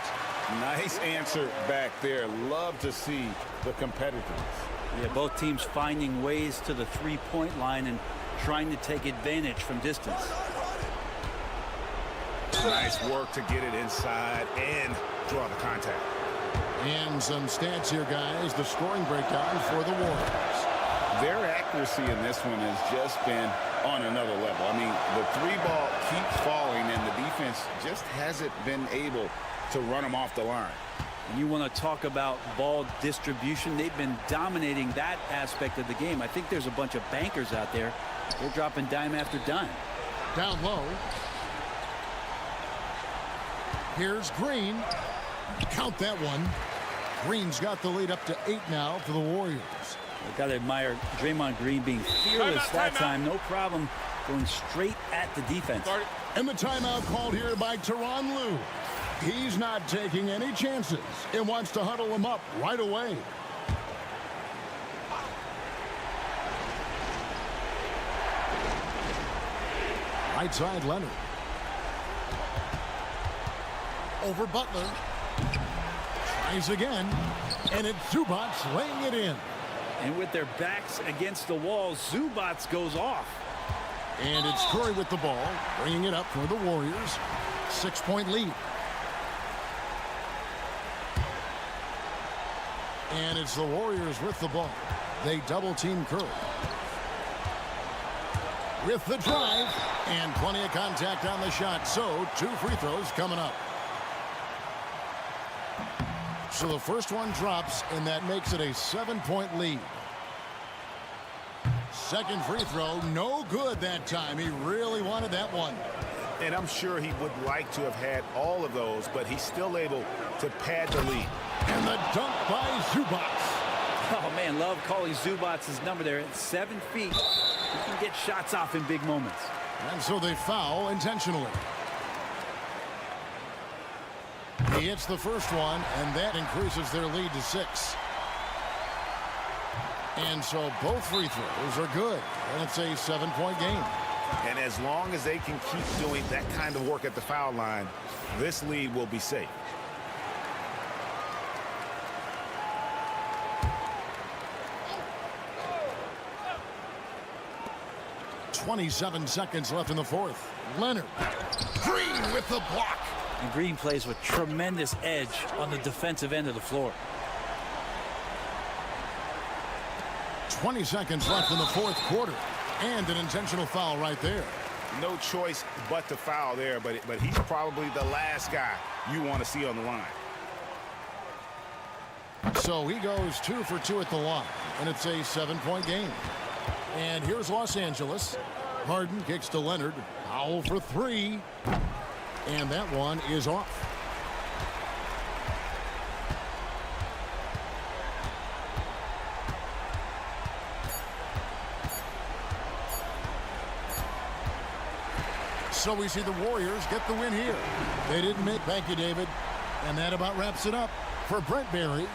Nice answer back there. Love to see the competitiveness. Yeah, both teams finding ways to the three-point line and trying to take advantage from distance. Nice work to get it inside and draw the contact. And some stats here, guys. The scoring breakdown for the Warriors. Their accuracy in this one has just been on another level. I mean, the 3-ball keeps falling, and the defense just hasn't been able to run them off the line. And you want to talk about ball distribution. They've been dominating that aspect of the game. I think there's a bunch of bankers out there. They're dropping dime after dime. Down low. Here's Green. Count that one. Green's got the lead up to 8 now for the Warriors. I've got to admire Draymond Green being fearless that time. No problem going straight at the defense. And the timeout called here by Tyronn Lue. He's not taking any chances and wants to huddle him up right away. Right side Leonard. Over Butler. Tries again. And it's Zubac laying it in. And with their backs against the wall, Zubac goes off. And it's Curry with the ball, bringing it up for the Warriors. 6-point lead. And it's the Warriors with the ball. They double-team Curry. With the drive, and plenty of contact on the shot. So, 2 free throws coming up. So the first one drops, and that makes it a 7-point lead. Second free throw, no good that time. He really wanted that one. And I'm sure he would like to have had all of those, but he's still able to pad the lead. And the dunk by Zubac. Oh, man, love calling Zubac's number there. At 7 feet, he can get shots off in big moments. And so they foul intentionally. He hits the first one, and that increases their lead to 6. And so both free throws are good, and it's a 7-point game. And as long as they can keep doing that kind of work at the foul line, this lead will be safe. .27 seconds left in the fourth. Leonard. Green with the block. And Green plays with tremendous edge on the defensive end of the floor. 20 seconds left in the fourth quarter. And an intentional foul right there. No choice but to foul there, but he's probably the last guy you want to see on the line. So he goes 2 for 2 at the line, and it's a 7-point game. And here's Los Angeles. Harden kicks to Leonard. Powell for 3. And that one is off. So we see the Warriors get the win here. They didn't make. Thank you, David. And that about wraps it up for Brent Barry.